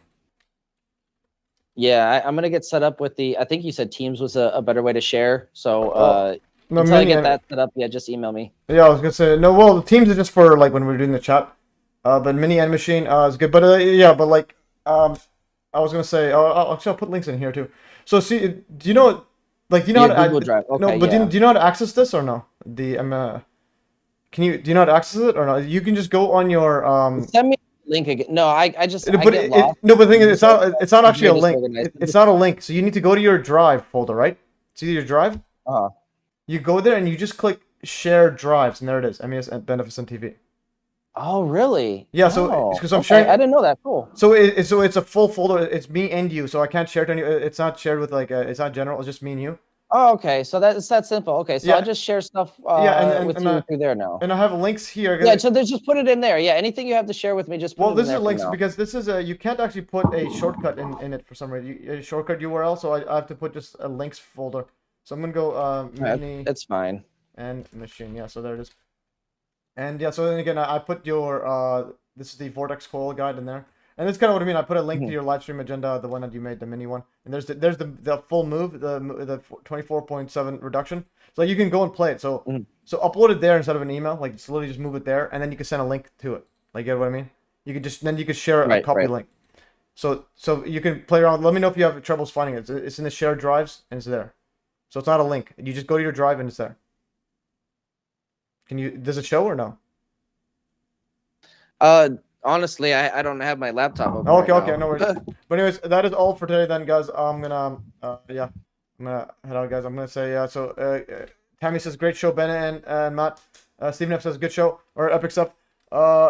gonna get set up with the. I think you said Teams was a better way to share. So No, until I get that set up, yeah, just email me. Yeah, I was gonna say no. Well, the Teams is just for like when we're doing the chat. But mini end machine is good. But yeah, but like I was gonna say, actually I'll put links in here too. So see, do you know, like, do you know how to Google Drive? Okay, no, but do you know how to access this or no? The do you know how to access it or no? You can just go on your Send me a link again. No, I just but I get lost. no, but the thing is, it's not actually a link. disorganized. It's not a link. So you need to go to your Drive folder, right? See your Drive? You go there and you just click share drives, and there it is. MES at BeneficenceTV. Oh, really? Yeah, so because I'm okay. sharing, I didn't know that. Cool. so it's a full folder. It's me and you, so I can't share it to any. It's not shared with like it's not general. It's just me and you. Oh, okay. So it's that simple. Okay, so Yeah. I'll just share stuff and with you through there now. And I have links here. Yeah, so just put it in there. Yeah, anything you have to share with me, just put it in there. Well, this is links because this is you can't actually put a shortcut in it for some reason. A shortcut URL, so I have to put just a links folder. So I'm gonna go mini. That's fine. And machine, yeah. So there it is. And yeah, so then again, I put your this is the vortex coil guide in there, and that's kind of what I mean. I put a link to your live stream agenda, the one that you made, the mini one, and there's the full move, the 24.7 reduction, so you can go and play it. So so upload it there instead of an email, like just literally just move it there, and then you can send a link to it. Like, you get what I mean? You could just then you could share a copy link. So you can play around. Let me know if you have troubles finding it. It's in the shared drives and it's there. So it's not a link. You just go to your drive and it's there. Can you? Does it show or no? Honestly, I don't have my laptop open. Okay, no worries. But anyways, that is all for today then, guys. I'm gonna I'm gonna head out, guys. I'm gonna say so Tammy says great show, Ben and Matt. Steven F says good show or epic stuff.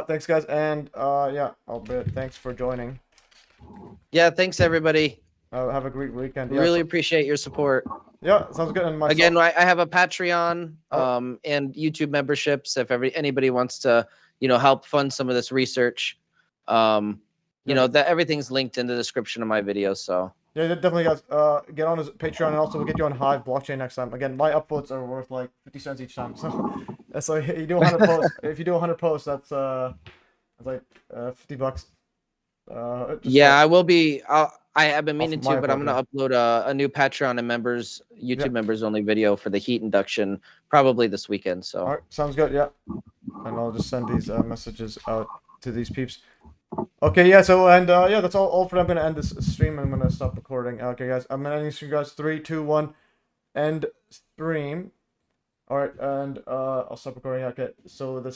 Thanks, guys, and thanks for joining. Yeah, thanks everybody. Have a great weekend. Really appreciate your support. Yeah, sounds good. And again, I have a Patreon and YouTube memberships. If anybody wants to, help fund some of this research, that everything's linked in the description of my videos. So yeah, definitely, guys. Get on his Patreon, and also we'll get you on Hive blockchain next time. Again, my upvotes are worth like 50 cents each time. So you do 100 posts. If you do 100 posts, that's like $50. I will be. I have been meaning to, but I'm going to upload a new Patreon and YouTube members only video for the heat induction probably this weekend. So all right, sounds good. Yeah, and I'll just send these messages out to these peeps. Okay, yeah. So that's all for now. I'm gonna end this stream and I'm gonna stop recording. Okay, guys, I'm gonna end this stream, guys. 3, 2, 1, end stream. All right, and I'll stop recording. Okay, so this.